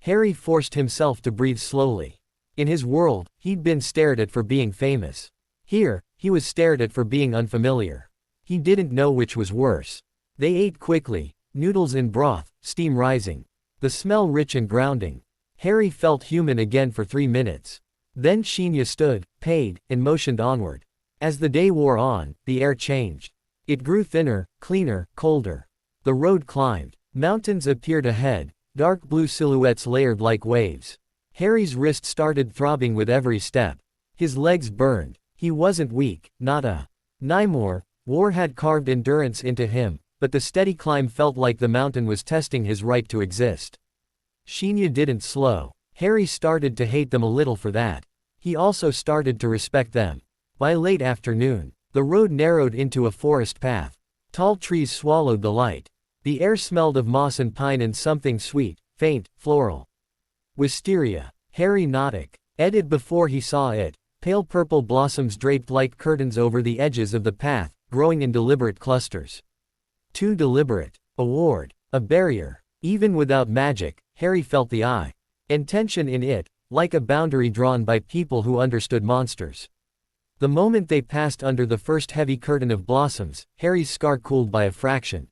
Harry forced himself to breathe slowly. In his world, he'd been stared at for being famous. Here, he was stared at for being unfamiliar. He didn't know which was worse. They ate quickly, noodles in broth, steam rising. The smell rich and grounding. Harry felt human again for 3 minutes. Then Shinya stood, paid, and motioned onward. As the day wore on, the air changed. It grew thinner, cleaner, colder. The road climbed. Mountains appeared ahead, dark blue silhouettes layered like waves. Harry's wrist started throbbing with every step. His legs burned. He wasn't weak, not a Nymore. War had carved endurance into him, but the steady climb felt like the mountain was testing his right to exist. Shinya didn't slow. Harry started to hate them a little for that. He also started to respect them. By late afternoon, the road narrowed into a forest path. Tall trees swallowed the light. The air smelled of moss and pine and something sweet, faint, floral. Wisteria. Harry nodded. Edit before he saw it. Pale purple blossoms draped like curtains over the edges of the path, growing in deliberate clusters. Too deliberate. A ward. A barrier. Even without magic, Harry felt the intention in it, like a boundary drawn by people who understood monsters. The moment they passed under the first heavy curtain of blossoms, Harry's scar cooled by a fraction.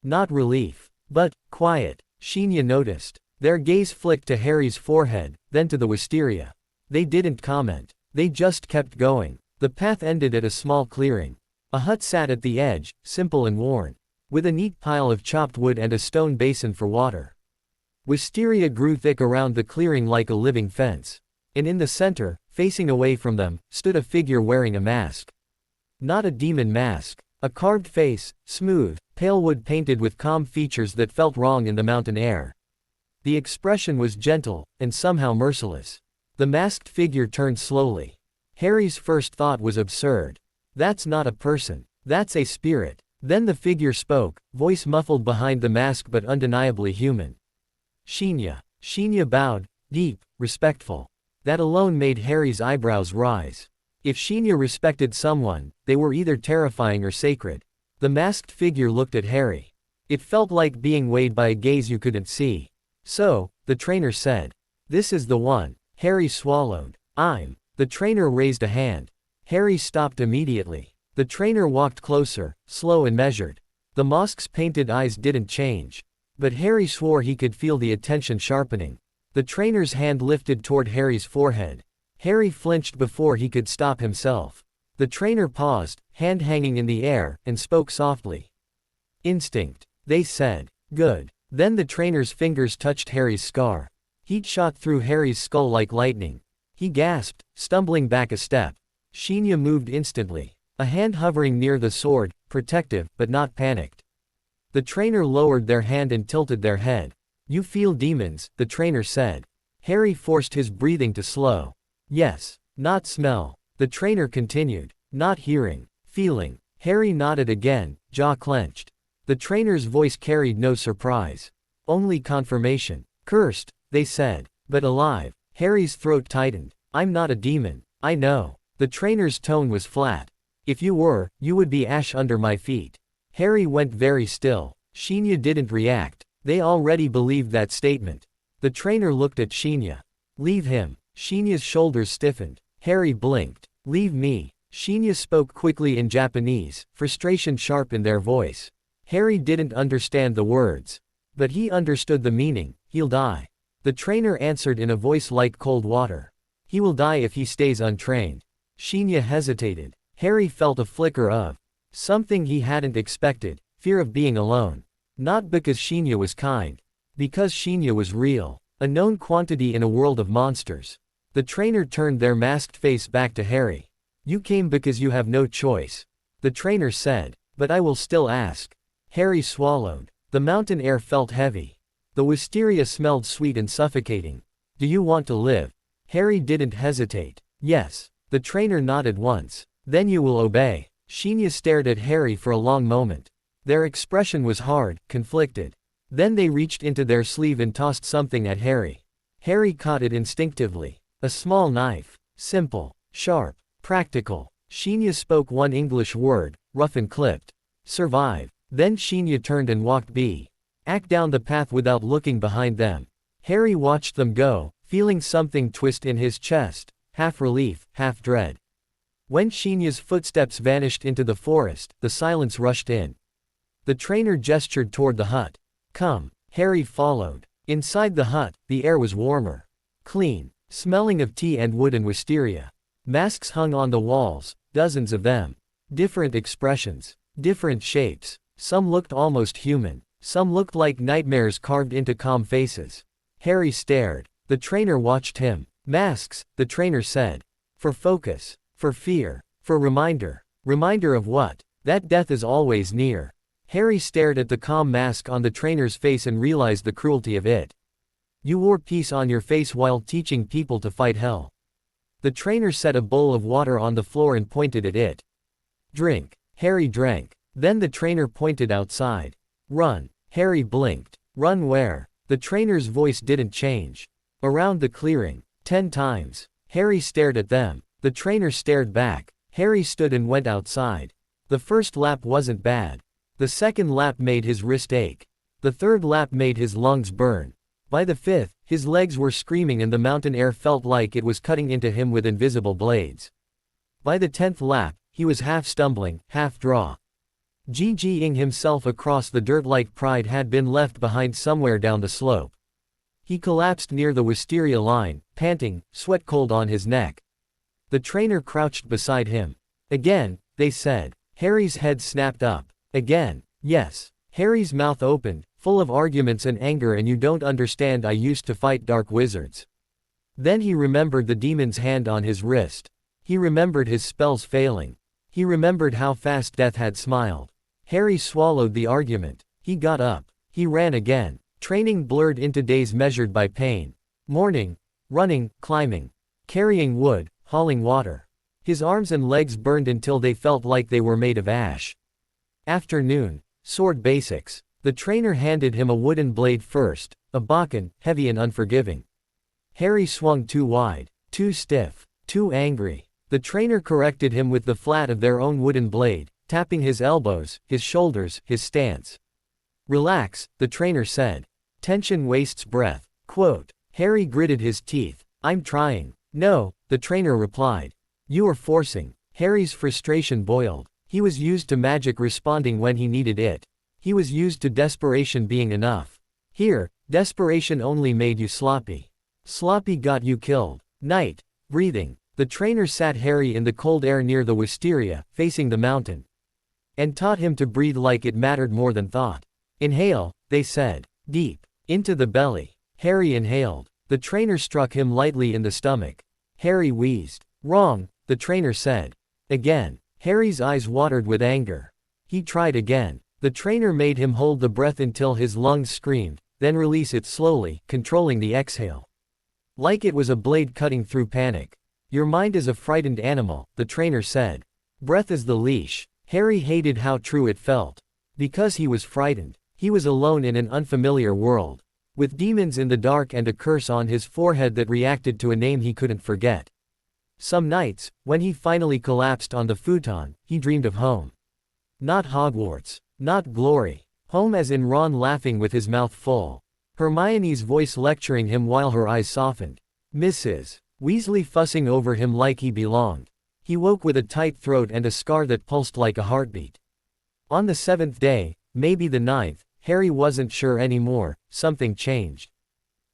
Not relief, but quiet. Shinya noticed. Their gaze flicked to Harry's forehead, then to the wisteria. They didn't comment. They just kept going. The path ended at a small clearing. A hut sat at the edge, simple and worn, with a neat pile of chopped wood and a stone basin for water. Wisteria grew thick around the clearing like a living fence. And in the center, facing away from them, stood a figure wearing a mask. Not a demon mask. A carved face, smooth, pale wood painted with calm features that felt wrong in the mountain air. The expression was gentle, and somehow merciless. The masked figure turned slowly. Harry's first thought was absurd. That's not a person. That's a spirit. Then the figure spoke, voice muffled behind the mask but undeniably human. Shinya. Shinya bowed, deep, respectful. That alone made Harry's eyebrows rise. If Shinya respected someone, they were either terrifying or sacred. The masked figure looked at Harry. It felt like being weighed by a gaze you couldn't see. So, the trainer said. This is the one. Harry swallowed. I'm. The trainer raised a hand. Harry stopped immediately. The trainer walked closer, slow and measured. The mask's painted eyes didn't change. But Harry swore he could feel the attention sharpening. The trainer's hand lifted toward Harry's forehead. Harry flinched before he could stop himself. The trainer paused, hand hanging in the air, and spoke softly. Instinct. They said. Good. Then the trainer's fingers touched Harry's scar. Heat shot through Harry's skull like lightning. He gasped, stumbling back a step. Shinya moved instantly. A hand hovering near the sword, protective, but not panicked. The trainer lowered their hand and tilted their head. You feel demons, the trainer said. Harry forced his breathing to slow. Yes. Not smell. The trainer continued. Not hearing. Feeling. Harry nodded again, jaw clenched. The trainer's voice carried no surprise. Only confirmation. Cursed, they said. But alive. Harry's throat tightened. I'm not a demon. I know. The trainer's tone was flat. If you were, you would be ash under my feet. Harry went very still. Shinya didn't react. They already believed that statement. The trainer looked at Shinya. Leave him. Shinya's shoulders stiffened. Harry blinked. Leave me. Shinya spoke quickly in Japanese, frustration sharp in their voice. Harry didn't understand the words. But he understood the meaning. He'll die. The trainer answered in a voice like cold water. He will die if he stays untrained. Shinya hesitated. Harry felt a flicker of something he hadn't expected, fear of being alone. Not because Shinya was kind. Because Shinya was real. A known quantity in a world of monsters. The trainer turned their masked face back to Harry. You came because you have no choice. The trainer said. But I will still ask. Harry swallowed. The mountain air felt heavy. The wisteria smelled sweet and suffocating. Do you want to live? Harry didn't hesitate. Yes. The trainer nodded once. Then you will obey. Shinya stared at Harry for a long moment. Their expression was hard, conflicted. Then they reached into their sleeve and tossed something at Harry. Harry caught it instinctively. A small knife. Simple. Sharp. Practical. Shinya spoke one English word, rough and clipped. Survive. Then Shinya turned and walked back down the path without looking behind them. Harry watched them go, feeling something twist in his chest, half relief, half dread. When Shinya's footsteps vanished into the forest, the silence rushed in. The trainer gestured toward the hut. Come. Harry followed. Inside the hut, the air was warmer. Clean. Smelling of tea and wood and wisteria. Masks hung on the walls, dozens of them. Different expressions. Different shapes. Some looked almost human. Some looked like nightmares carved into calm faces. Harry stared. The trainer watched him. Masks, the trainer said. For focus. For fear. For reminder. Reminder of what? That death is always near. Harry stared at the calm mask on the trainer's face and realized the cruelty of it. You wore peace on your face while teaching people to fight hell. The trainer set a bowl of water on the floor and pointed at it. Drink. Harry drank. Then the trainer pointed outside. Run. Harry blinked. Run where? The trainer's voice didn't change. Around the clearing. 10 times. Harry stared at them. The trainer stared back. Harry stood and went outside. The first lap wasn't bad. The second lap made his wrist ache. The third lap made his lungs burn. By the fifth, his legs were screaming and the mountain air felt like it was cutting into him with invisible blades. By the 10th lap, he was half stumbling, half GGing himself across the dirt like pride had been left behind somewhere down the slope. He collapsed near the wisteria line, panting, sweat cold on his neck. The trainer crouched beside him. Again, they said. Harry's head snapped up. Again. Yes. Harry's mouth opened, full of arguments and anger. And you don't understand, I used to fight dark wizards. Then he remembered the demon's hand on his wrist. He remembered his spells failing. He remembered how fast death had smiled. Harry swallowed the argument. He got up. He ran again. Training blurred into days measured by pain. Morning. Running, climbing. Carrying wood, hauling water. His arms and legs burned until they felt like they were made of ash. Afternoon. Sword basics. The trainer handed him a wooden blade first, a bakken, heavy and unforgiving. Harry swung too wide, too stiff, too angry. The trainer corrected him with the flat of their own wooden blade, tapping his elbows, his shoulders, his stance. Relax, the trainer said. Tension wastes breath. Quote. Harry gritted his teeth. I'm trying. No, the trainer replied. You are forcing. Harry's frustration boiled. He was used to magic responding when he needed it. He was used to desperation being enough. Here, desperation only made you sloppy. Sloppy got you killed. Night. Breathing. The trainer sat Harry in the cold air near the wisteria, facing the mountain. And taught him to breathe like it mattered more than thought. Inhale, they said. Deep. Into the belly. Harry inhaled. The trainer struck him lightly in the stomach. Harry wheezed. Wrong, the trainer said. Again. Harry's eyes watered with anger. He tried again. The trainer made him hold the breath until his lungs screamed, then release it slowly, controlling the exhale. Like it was a blade cutting through panic. Your mind is a frightened animal, the trainer said. Breath is the leash. Harry hated how true it felt. Because he was frightened. He was alone in an unfamiliar world. With demons in the dark and a curse on his forehead that reacted to a name he couldn't forget. Some nights, when he finally collapsed on the futon, he dreamed of home. Not Hogwarts. Not glory. Home as in Ron laughing with his mouth full. Hermione's voice lecturing him while her eyes softened. Mrs. Weasley fussing over him like he belonged. He woke with a tight throat and a scar that pulsed like a heartbeat. On the 7th day, maybe the 9th, Harry wasn't sure anymore, something changed.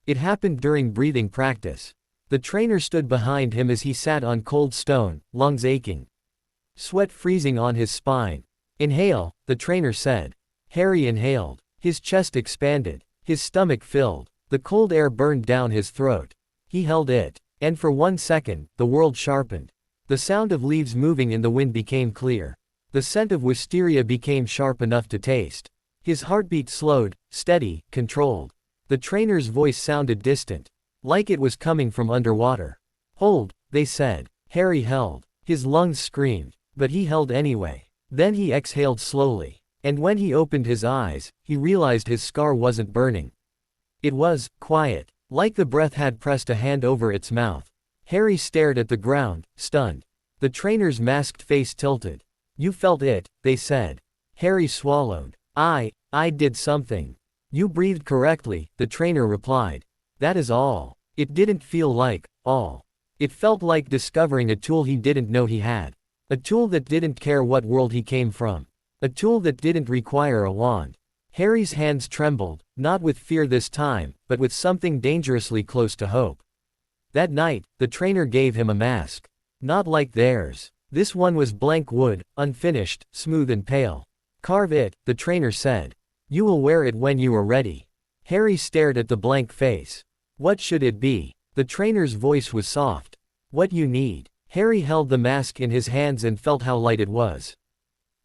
It happened during breathing practice. The trainer stood behind him as he sat on cold stone, lungs aching. Sweat freezing on his spine. Inhale, the trainer said. Harry inhaled. His chest expanded. His stomach filled. The cold air burned down his throat. He held it. And for 1 second, the world sharpened. The sound of leaves moving in the wind became clear. The scent of wisteria became sharp enough to taste. His heartbeat slowed, steady, controlled. The trainer's voice sounded distant. Like it was coming from underwater. Hold, they said. Harry held. His lungs screamed. But he held anyway. Then he exhaled slowly. And when he opened his eyes, he realized his scar wasn't burning. It was quiet. Like the breath had pressed a hand over its mouth. Harry stared at the ground, stunned. The trainer's masked face tilted. You felt it, they said. Harry swallowed. I did something. You breathed correctly, the trainer replied. That is all. It didn't feel like all. It felt like discovering a tool he didn't know he had. A tool that didn't care what world he came from. A tool that didn't require a wand. Harry's hands trembled, not with fear this time, but with something dangerously close to hope. That night, the trainer gave him a mask. Not like theirs. This one was blank wood, unfinished, smooth and pale. Carve it, the trainer said. You will wear it when you are ready. Harry stared at the blank face. What should it be? The trainer's voice was soft. What you need. Harry held the mask in his hands and felt how light it was.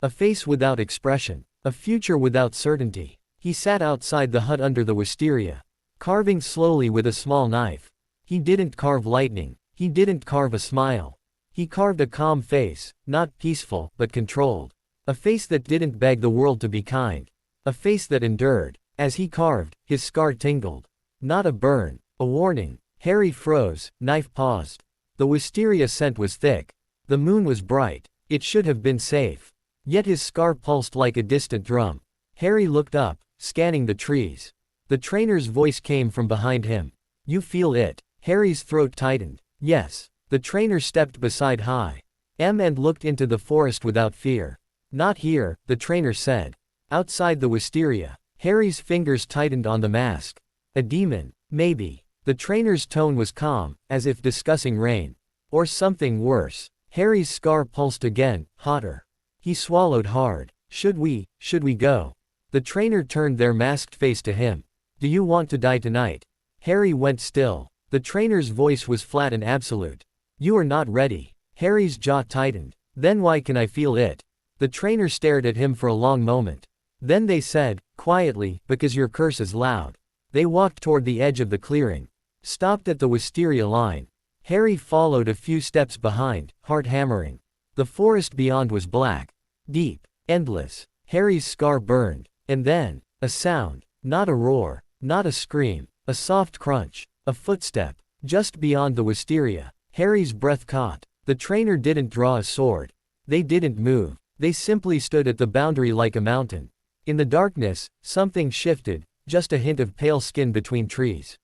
A face without expression. A future without certainty. He sat outside the hut under the wisteria, carving slowly with a small knife. He didn't carve lightning. He didn't carve a smile. He carved a calm face, not peaceful, but controlled. A face that didn't beg the world to be kind. A face that endured. As he carved, his scar tingled. Not a burn, a warning. Harry froze, knife paused. The wisteria scent was thick. The moon was bright. It should have been safe. Yet his scar pulsed like a distant drum. Harry looked up, scanning the trees. The trainer's voice came from behind him. You feel it. Harry's throat tightened. Yes. The trainer stepped beside Hi. M and looked into the forest without fear. Not here, the trainer said. Outside the wisteria. Harry's fingers tightened on the mask. A demon, maybe. The trainer's tone was calm, as if discussing rain. Or something worse. Harry's scar pulsed again, hotter. He swallowed hard. Should we go? The trainer turned their masked face to him. Do you want to die tonight? Harry went still. The trainer's voice was flat and absolute. You are not ready. Harry's jaw tightened. Then why can I feel it? The trainer stared at him for a long moment. Then they said, quietly, because your curse is loud. They walked toward the edge of the clearing. Stopped at the wisteria line. Harry followed a few steps behind, heart hammering. The forest beyond was black. Deep. Endless. Harry's scar burned. And then, a sound. Not a roar. Not a scream. A soft crunch. A footstep. Just beyond the wisteria. Harry's breath caught. The trainer didn't draw a sword. They didn't move. They simply stood at the boundary like a mountain. In the darkness, something shifted, just a hint of pale skin between trees.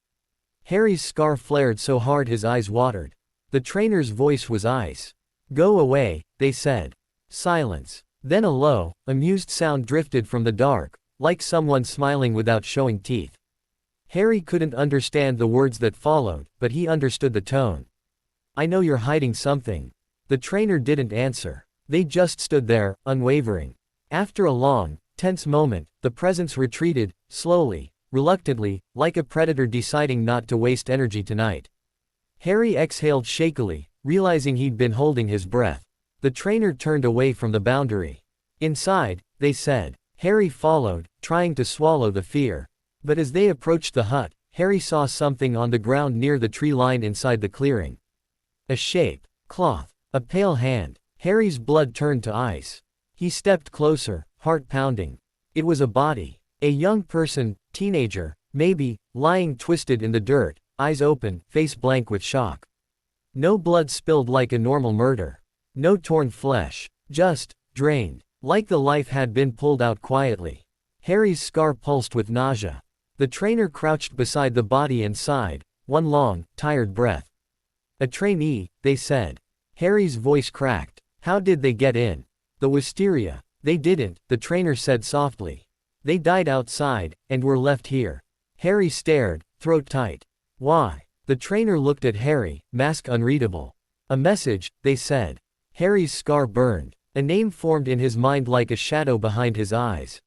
Harry's scar flared so hard his eyes watered. The trainer's voice was ice. Go away, they said. Silence. Then a low, amused sound drifted from the dark, like someone smiling without showing teeth. Harry couldn't understand the words that followed, but he understood the tone. I know you're hiding something. The trainer didn't answer. They just stood there, unwavering. After a long, tense moment, the presence retreated, slowly, reluctantly, like a predator deciding not to waste energy tonight. Harry exhaled shakily, realizing he'd been holding his breath. The trainer turned away from the boundary. Inside, they said. Harry followed, trying to swallow the fear. But as they approached the hut, Harry saw something on the ground near the tree line inside the clearing. A shape. Cloth. A pale hand. Harry's blood turned to ice. He stepped closer, heart pounding. It was a body. A young person, teenager, maybe, lying twisted in the dirt, eyes open, face blank with shock. No blood spilled like a normal murder. No torn flesh. Just, drained. Like the life had been pulled out quietly. Harry's scar pulsed with nausea. The trainer crouched beside the body and sighed, one long, tired breath. A trainee, they said. Harry's voice cracked. How did they get in? The wisteria. They didn't, the trainer said softly. They died outside, and were left here. Harry stared, throat tight. Why? The trainer looked at Harry, mask unreadable. A message, they said. Harry's scar burned. A name formed in his mind like a shadow behind his eyes.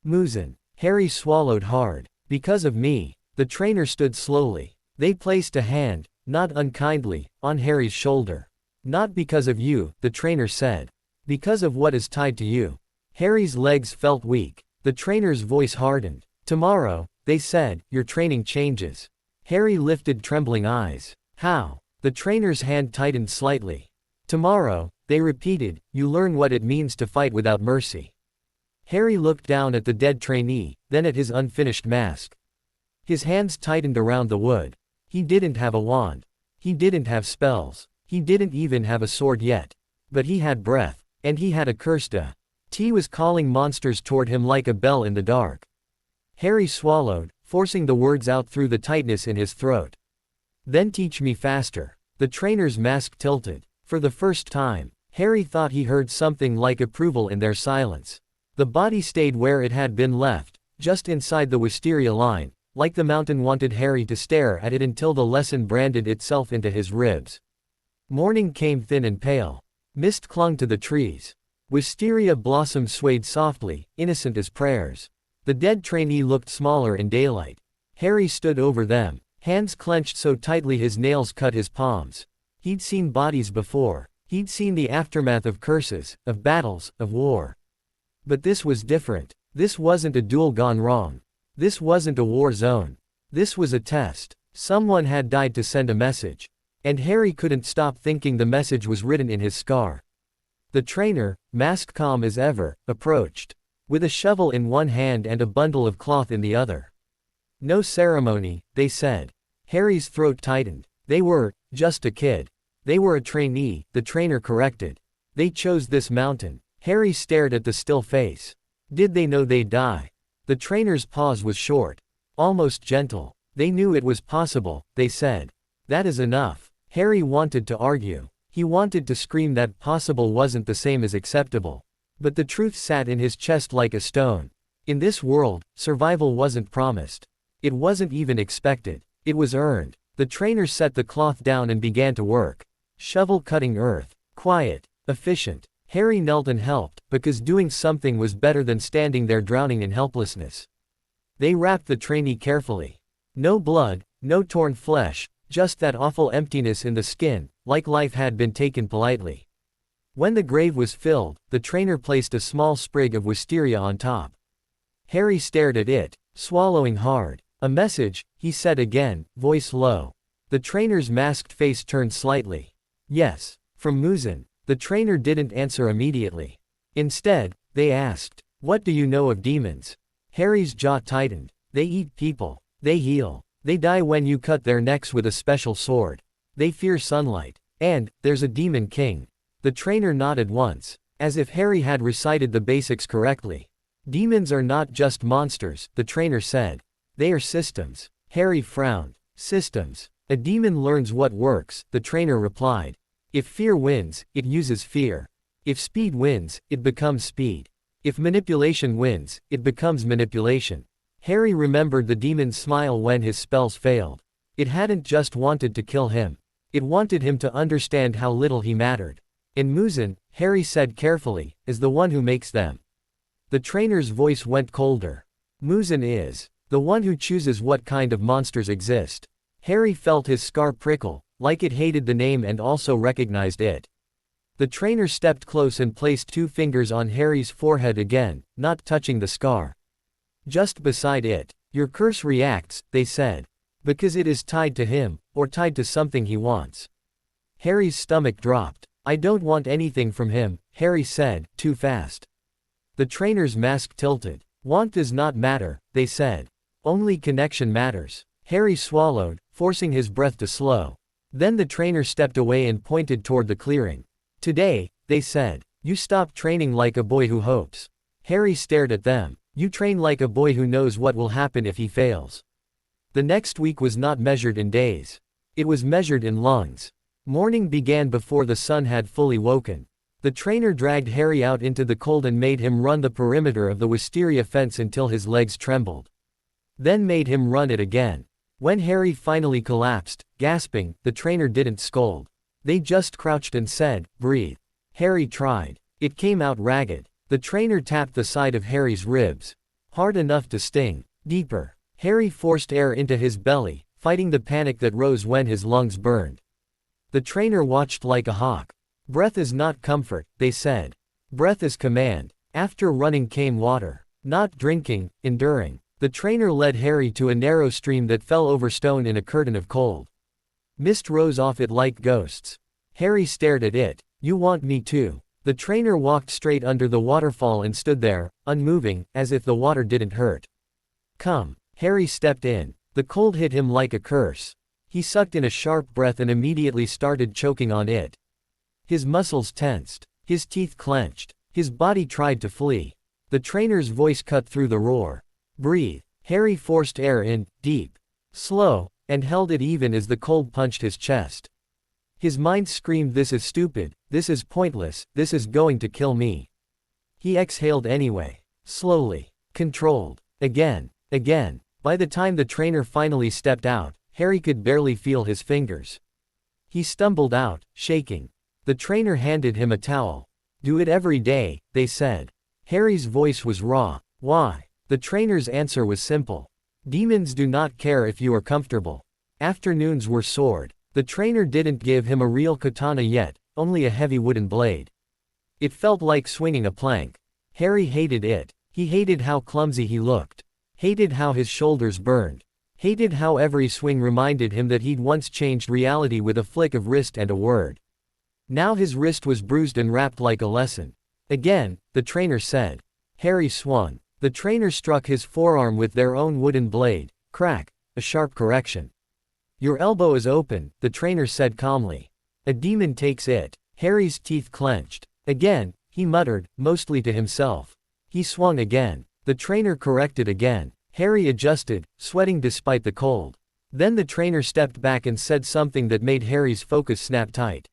Muzan. Harry swallowed hard. Because of me. The trainer stood slowly. They placed a hand, not unkindly, on Harry's shoulder. Not because of you, the trainer said. Because of what is tied to you. Harry's legs felt weak. The trainer's voice hardened. Tomorrow, they said, your training changes. Harry lifted trembling eyes. How? The trainer's hand tightened slightly. Tomorrow, they repeated, you learn what it means to fight without mercy. Harry looked down at the dead trainee, then at his unfinished mask. His hands tightened around the wood. He didn't have a wand. He didn't have spells. He didn't even have a sword yet. But he had breath. And he had a cursed T was calling monsters toward him like a bell in the dark. Harry swallowed, forcing the words out through the tightness in his throat. Then teach me faster. The trainer's mask tilted. For the first time, Harry thought he heard something like approval in their silence. The body stayed where it had been left, just inside the wisteria line, like the mountain wanted Harry to stare at it until the lesson branded itself into his ribs. Morning came thin and pale. Mist clung to the trees. Wisteria blossoms swayed softly, innocent as prayers. The dead trainee looked smaller in daylight. Harry stood over them, hands clenched so tightly his nails cut his palms. He'd seen bodies before. He'd seen the aftermath of curses, of battles, of war. But this was different. This wasn't a duel gone wrong. This wasn't a war zone. This was a test. Someone had died to send a message. And Harry couldn't stop thinking the message was written in his scar. The trainer, mask calm as ever, approached. With a shovel in one hand and a bundle of cloth in the other. No ceremony, they said. Harry's throat tightened. They were, just a kid. They were a trainee, the trainer corrected. They chose this mountain. Harry stared at the still face. Did they know they'd die? The trainer's pause was short. Almost gentle. They knew it was possible, they said. That is enough. Harry wanted to argue. He wanted to scream that possible wasn't the same as acceptable. But the truth sat in his chest like a stone. In this world, survival wasn't promised. It wasn't even expected. It was earned. The trainer set the cloth down and began to work. Shovel cutting earth. Quiet. Efficient. Harry knelt and helped, because doing something was better than standing there drowning in helplessness. They wrapped the trainee carefully. No blood, no torn flesh, just that awful emptiness in the skin, like life had been taken politely. When the grave was filled, the trainer placed a small sprig of wisteria on top. Harry stared at it, swallowing hard. A message, he said again, voice low. The trainer's masked face turned slightly. Yes, from Muzan. The trainer didn't answer immediately. Instead, they asked, what do you know of demons? Harry's jaw tightened. They eat people. They heal. They die when you cut their necks with a special sword. They fear sunlight. And, there's a demon king. The trainer nodded once, as if Harry had recited the basics correctly. Demons are not just monsters, the trainer said. They are systems. Harry frowned. Systems. A demon learns what works, the trainer replied. If fear wins, it uses fear. If speed wins, it becomes speed. If manipulation wins, it becomes manipulation. Harry remembered the demon's smile when his spells failed. It hadn't just wanted to kill him. It wanted him to understand how little he mattered. In Muzan, Harry said carefully, is the one who makes them. The trainer's voice went colder. Muzan is the one who chooses what kind of monsters exist. Harry felt his scar prickle, like it hated the name and also recognized it. The trainer stepped close and placed 2 fingers on Harry's forehead again, not touching the scar. Just beside it. Your curse reacts, they said. Because it is tied to him, or tied to something he wants. Harry's stomach dropped. I don't want anything from him, Harry said, too fast. The trainer's mask tilted. Want does not matter, they said. Only connection matters. Harry swallowed, forcing his breath to slow. Then the trainer stepped away and pointed toward the clearing. Today, they said, you stop training like a boy who hopes. Harry stared at them. You train like a boy who knows what will happen if he fails. The next week was not measured in days. It was measured in lungs. Morning began before the sun had fully woken. The trainer dragged Harry out into the cold and made him run the perimeter of the wisteria fence until his legs trembled. Then made him run it again. When Harry finally collapsed, gasping, the trainer didn't scold. They just crouched and said, breathe. Harry tried. It came out ragged. The trainer tapped the side of Harry's ribs. Hard enough to sting. Deeper. Harry forced air into his belly, fighting the panic that rose when his lungs burned. The trainer watched like a hawk. Breath is not comfort, they said. Breath is command. After running came water. Not drinking, enduring. The trainer led Harry to a narrow stream that fell over stone in a curtain of cold. Mist rose off it like ghosts. Harry stared at it. You want me to? The trainer walked straight under the waterfall and stood there, unmoving, as if the water didn't hurt. Come. Harry stepped in. The cold hit him like a curse. He sucked in a sharp breath and immediately started choking on it. His muscles tensed. His teeth clenched. His body tried to flee. The trainer's voice cut through the roar. Breathe. Harry forced air in, deep, slow, and held it even as the cold punched his chest. His mind screamed, this is stupid, this is pointless, this is going to kill me. He exhaled anyway. Slowly. Controlled. Again. Again. By the time the trainer finally stepped out, Harry could barely feel his fingers. He stumbled out, shaking. The trainer handed him a towel. Do it every day, they said. Harry's voice was raw. Why? The trainer's answer was simple. Demons do not care if you are comfortable. Afternoons were sword. The trainer didn't give him a real katana yet, only a heavy wooden blade. It felt like swinging a plank. Harry hated it. He hated how clumsy he looked. Hated how his shoulders burned. Hated how every swing reminded him that he'd once changed reality with a flick of wrist and a word. Now his wrist was bruised and wrapped like a lesson. Again, the trainer said. Harry swung. The trainer struck his forearm with their own wooden blade. Crack. A sharp correction. Your elbow is open, the trainer said calmly. A demon takes it. Harry's teeth clenched. Again, he muttered, mostly to himself. He swung again. The trainer corrected again. Harry adjusted, sweating despite the cold. Then the trainer stepped back and said something that made Harry's focus snap tight.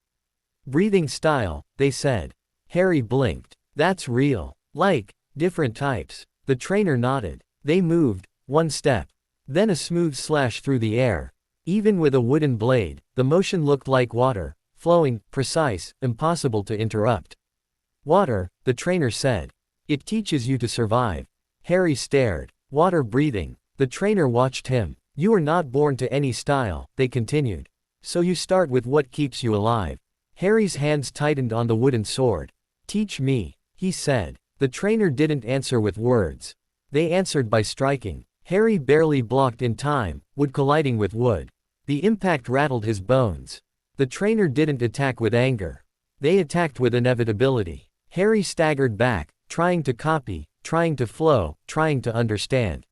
Breathing style, they said. Harry blinked. That's real. Like, different types. The trainer nodded. They moved, one step. Then a smooth slash through the air. Even with a wooden blade, the motion looked like water, flowing, precise, impossible to interrupt. Water, the trainer said. It teaches you to survive. Harry stared. Water breathing. The trainer watched him. You are not born to any style, they continued. So you start with what keeps you alive. Harry's hands tightened on the wooden sword. Teach me, he said. The trainer didn't answer with words. They answered by striking. Harry barely blocked in time, wood colliding with wood. The impact rattled his bones. The trainer didn't attack with anger. They attacked with inevitability. Harry staggered back, trying to copy, trying to flow, trying to understand.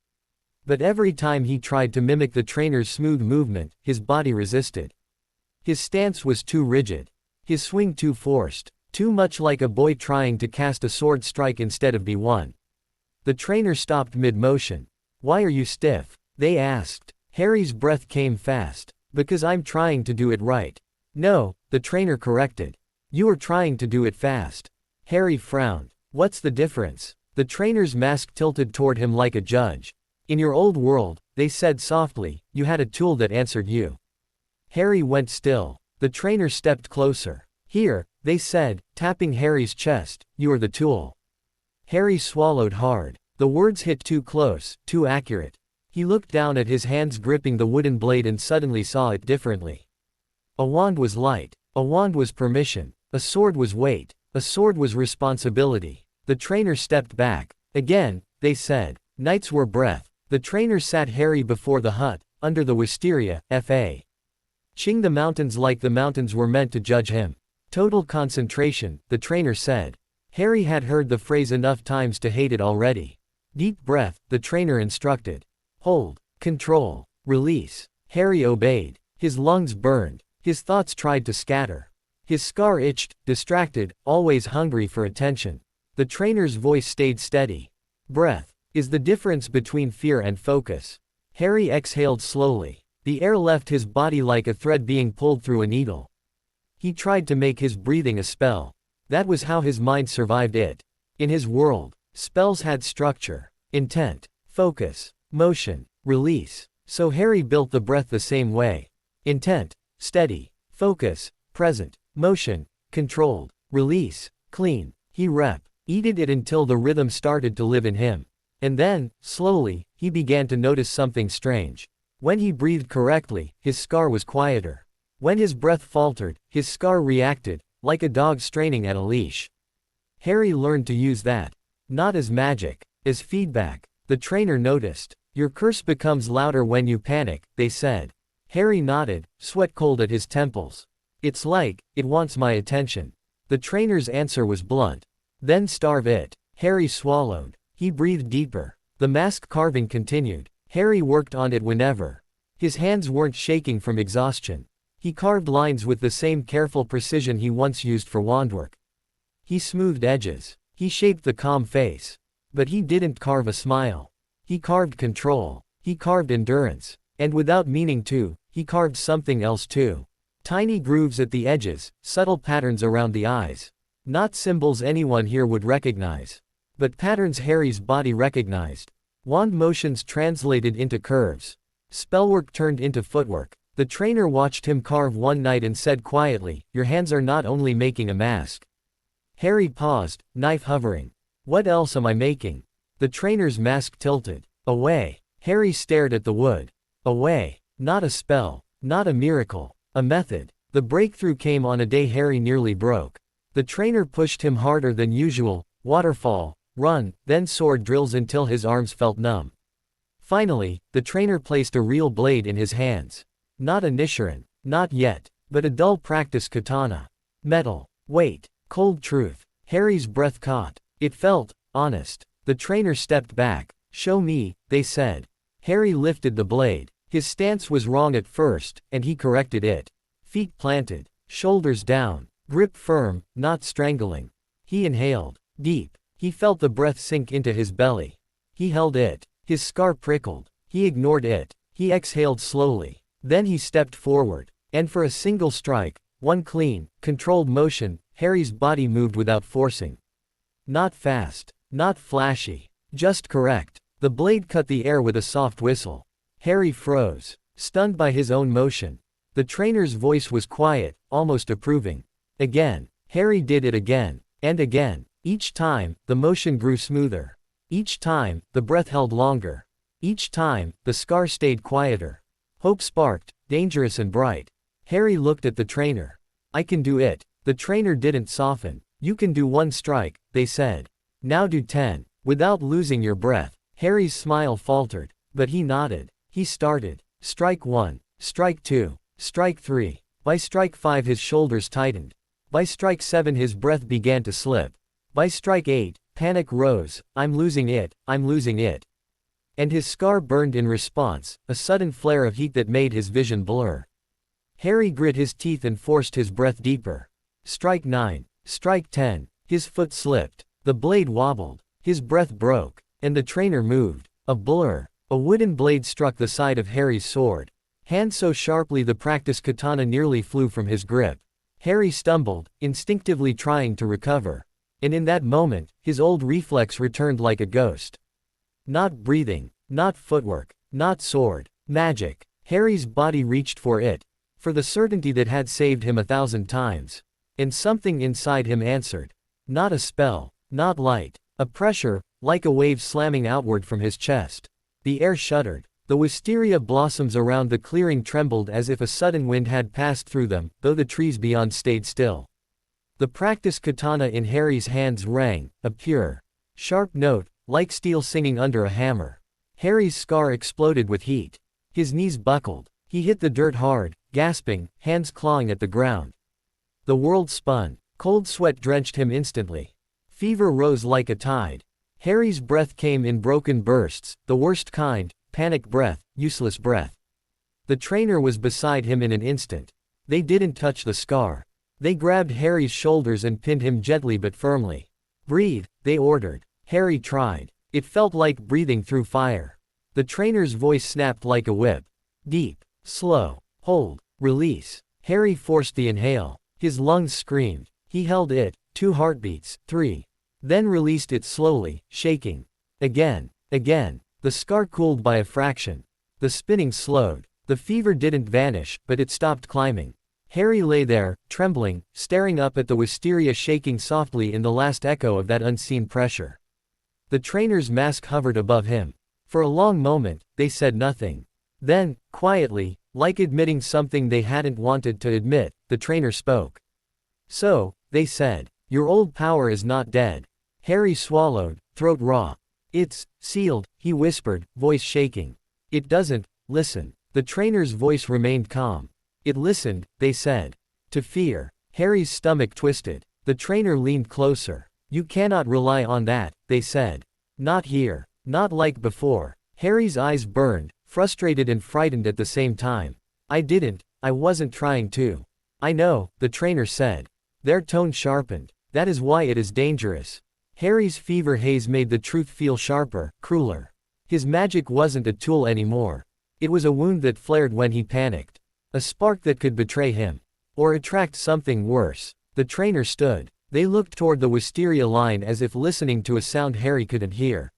But every time he tried to mimic the trainer's smooth movement, his body resisted. His stance was too rigid. His swing too forced. Too much like a boy trying to cast a sword strike instead of B1. The trainer stopped mid-motion. Why are you stiff? They asked. Harry's breath came fast. Because I'm trying to do it right. No, the trainer corrected. You are trying to do it fast. Harry frowned. What's the difference? The trainer's mask tilted toward him like a judge. In your old world, they said softly, you had a tool that answered you. Harry went still. The trainer stepped closer. Here, they said, tapping Harry's chest, you are the tool. Harry swallowed hard. The words hit too close, too accurate. He looked down at his hands gripping the wooden blade and suddenly saw it differently. A wand was light. A wand was permission. A sword was weight. A sword was responsibility. The trainer stepped back. Again, they said. Knights were breath. The trainer sat Harry before the hut, under the wisteria, F.A. Ching the mountains like the mountains were meant to judge him. Total concentration, the trainer said. Harry had heard the phrase enough times to hate it already. Deep breath, the trainer instructed. Hold. Control. Release. Harry obeyed. His lungs burned. His thoughts tried to scatter. His scar itched, distracted, always hungry for attention. The trainer's voice stayed steady. Breath is the difference between fear and focus. Harry exhaled slowly. The air left his body like a thread being pulled through a needle. He tried to make his breathing a spell. That was how his mind survived it. In his world, spells had structure, intent, focus, motion, release. So Harry built the breath the same way. Intent, steady, focus, present, motion, controlled, release, clean. He repeated it until the rhythm started to live in him. And then, slowly, he began to notice something strange. When he breathed correctly, his scar was quieter. When his breath faltered, his scar reacted, like a dog straining at a leash. Harry learned to use that. Not as magic, as feedback. The trainer noticed. Your curse becomes louder when you panic, they said. Harry nodded, sweat cold at his temples. It's like, it wants my attention. The trainer's answer was blunt. Then starve it. Harry swallowed. He breathed deeper. The mask carving continued. Harry worked on it whenever. His hands weren't shaking from exhaustion. He carved lines with the same careful precision he once used for wandwork. He smoothed edges. He shaped the calm face. But he didn't carve a smile. He carved control. He carved endurance. And without meaning to, he carved something else too. Tiny grooves at the edges, subtle patterns around the eyes. Not symbols anyone here would recognize. But patterns Harry's body recognized. Wand motions translated into curves. Spellwork turned into footwork. The trainer watched him carve one night and said quietly, "Your hands are not only making a mask." Harry paused, knife hovering. "What else am I making?" The trainer's mask tilted. Away. Harry stared at the wood. Away. Not a spell. Not a miracle. A method. The breakthrough came on a day Harry nearly broke. The trainer pushed him harder than usual. Waterfall. Run, then sword drills until his arms felt numb. Finally, the trainer placed a real blade in his hands. Not a Nichiren. Not yet. But a dull practice katana. Metal. Weight. Cold truth. Harry's breath caught. It felt honest. The trainer stepped back. "Show me," they said. Harry lifted the blade. His stance was wrong at first, and he corrected it. Feet planted. Shoulders down. Grip firm, not strangling. He inhaled. Deep. He felt the breath sink into his belly. He held it. His scar prickled. He ignored it. He exhaled slowly. Then he stepped forward. And for a single strike, one clean, controlled motion, Harry's body moved without forcing. Not fast. Not flashy. Just correct. The blade cut the air with a soft whistle. Harry froze, stunned by his own motion. The trainer's voice was quiet, almost approving. Again. Harry did it again. And again. Each time, the motion grew smoother. Each time, the breath held longer. Each time, the scar stayed quieter. Hope sparked, dangerous and bright. Harry looked at the trainer. "I can do it." The trainer didn't soften. "You can do one strike," they said. "Now do 10. Without losing your breath. Harry's smile faltered. But he nodded. He started. Strike 1. Strike 2. Strike 3. By strike 5 his shoulders tightened. By strike 7 his breath began to slip. By strike 8, panic rose. "I'm losing it, I'm losing it." And his scar burned in response, a sudden flare of heat that made his vision blur. Harry grit his teeth and forced his breath deeper. Strike 9. Strike 10. His foot slipped. The blade wobbled. His breath broke. And the trainer moved. A blur. A wooden blade struck the side of Harry's sword. Hand so sharply the practice katana nearly flew from his grip. Harry stumbled, instinctively trying to recover. And in that moment, his old reflex returned like a ghost. Not breathing. Not footwork. Not sword. Magic. Harry's body reached for it. For the certainty that had saved him 1,000 times. And something inside him answered. Not a spell. Not light. A pressure, like a wave slamming outward from his chest. The air shuddered. The wisteria blossoms around the clearing trembled as if a sudden wind had passed through them, though the trees beyond stayed still. The practice katana in Harry's hands rang, a pure, sharp note, like steel singing under a hammer. Harry's scar exploded with heat. His knees buckled. He hit the dirt hard, gasping, hands clawing at the ground. The world spun. Cold sweat drenched him instantly. Fever rose like a tide. Harry's breath came in broken bursts, the worst kind, panic breath, useless breath. The trainer was beside him in an instant. They didn't touch the scar. They grabbed Harry's shoulders and pinned him gently but firmly. "Breathe," they ordered. Harry tried. It felt like breathing through fire. The trainer's voice snapped like a whip. Deep, slow, hold, release. Harry forced the inhale. His lungs screamed. He held it, 2 heartbeats, 3. Then released it slowly, shaking. Again. The scar cooled by a fraction. The spinning slowed. The fever didn't vanish, but it stopped climbing. Harry lay there, trembling, staring up at the wisteria shaking softly in the last echo of that unseen pressure. The trainer's mask hovered above him. For a long moment, they said nothing. Then, quietly, like admitting something they hadn't wanted to admit, the trainer spoke. "So," they said, "your old power is not dead." Harry swallowed, throat raw. "It's sealed," he whispered, voice shaking. "It doesn't listen." The trainer's voice remained calm. "It listened," they said. "To fear." Harry's stomach twisted. The trainer leaned closer. "You cannot rely on that," they said. "Not here. Not like before." Harry's eyes burned, frustrated and frightened at the same time. I wasn't trying to." "I know," the trainer said. Their tone sharpened. "That is why it is dangerous." Harry's fever haze made the truth feel sharper, crueler. His magic wasn't a tool anymore. It was a wound that flared when he panicked. A spark that could betray him. Or attract something worse. The trainer stood. They looked toward the wisteria line as if listening to a sound Harry couldn't hear.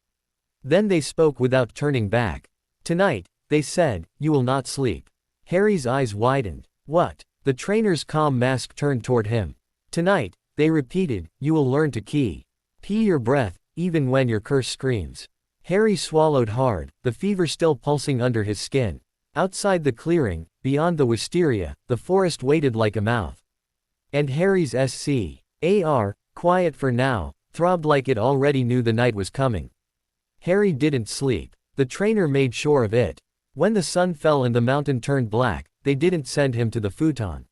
Then they spoke without turning back. "Tonight," they said, "you will not sleep." Harry's eyes widened. "What?" The trainer's calm mask turned toward him. "Tonight," they repeated, "you will learn to key your breath, even when your curse screams." Harry swallowed hard, the fever still pulsing under his skin. Outside the clearing, beyond the wisteria, the forest waited like a mouth. And Harry's SCAR, quiet for now, throbbed like it already knew the night was coming. Harry didn't sleep. The trainer made sure of it. When the sun fell and the mountain turned black, they didn't send him to the futon.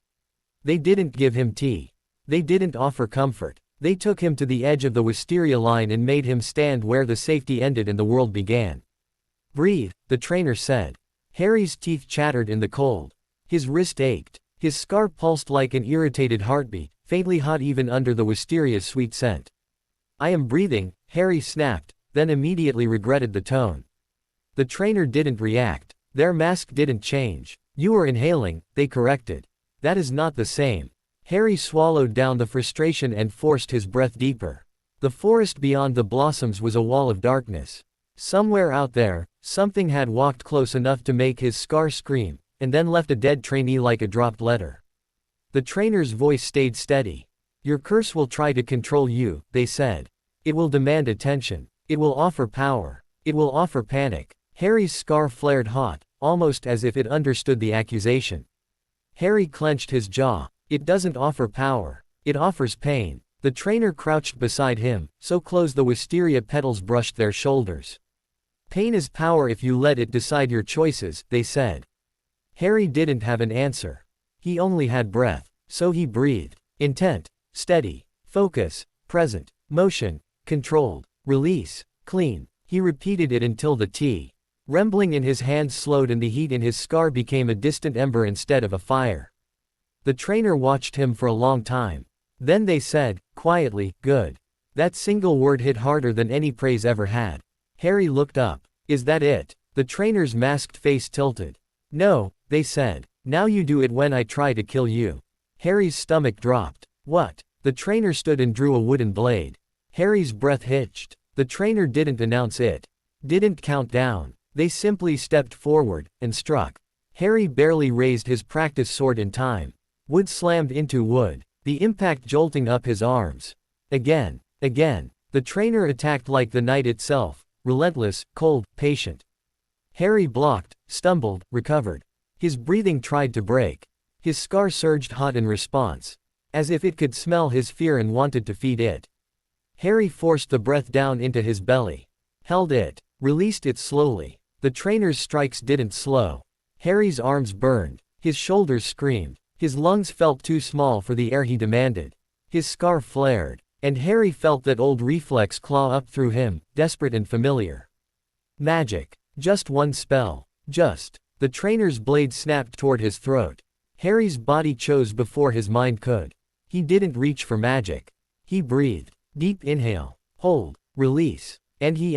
They didn't give him tea. They didn't offer comfort. They took him to the edge of the wisteria line and made him stand where the safety ended and the world began. "Breathe," the trainer said. Harry's teeth chattered in the cold. His wrist ached. His scar pulsed like an irritated heartbeat, faintly hot even under the wisteria's sweet scent. "I am breathing," Harry snapped, then immediately regretted the tone. The trainer didn't react. Their mask didn't change. "You are inhaling," they corrected. "That is not the same." Harry swallowed down the frustration and forced his breath deeper. The forest beyond the blossoms was a wall of darkness. Somewhere out there, something had walked close enough to make his scar scream, and then left a dead trainee like a dropped letter. The trainer's voice stayed steady. "Your curse will try to control you," they said. "It will demand attention. It will offer power. It will offer panic." Harry's scar flared hot, almost as if it understood the accusation. Harry clenched his jaw. "It doesn't offer power. It offers pain." The trainer crouched beside him, so close the wisteria petals brushed their shoulders. "Pain is power if you let it decide your choices," they said. Harry didn't have an answer. He only had breath. So he breathed. Intent. Steady. Focus. Present. Motion. Controlled. Release. Clean. He repeated it until the tea rumbling in his hands slowed and the heat in his scar became a distant ember instead of a fire. The trainer watched him for a long time. Then they said, quietly, "Good." That single word hit harder than any praise ever had. Harry looked up. "Is that it?" The trainer's masked face tilted. "No," they said. "Now you do it when I try to kill you." Harry's stomach dropped. "What?" The trainer stood and drew a wooden blade. Harry's breath hitched. The trainer didn't announce it. Didn't count down. They simply stepped forward, and struck. Harry barely raised his practice sword in time. Wood slammed into wood, the impact jolting up his arms. Again. Again. The trainer attacked like the night itself, relentless, cold, patient. Harry blocked, stumbled, recovered. His breathing tried to break. His scar surged hot in response, as if it could smell his fear and wanted to feed it. Harry forced the breath down into his belly. Held it. Released it slowly. The trainer's strikes didn't slow. Harry's arms burned. His shoulders screamed. His lungs felt too small for the air he demanded. His scar flared. And Harry felt that old reflex claw up through him, desperate and familiar. Magic. Just one spell. Just. The trainer's blade snapped toward his throat. Harry's body chose before his mind could. He didn't reach for magic. He breathed. Deep inhale. Hold. Release. And he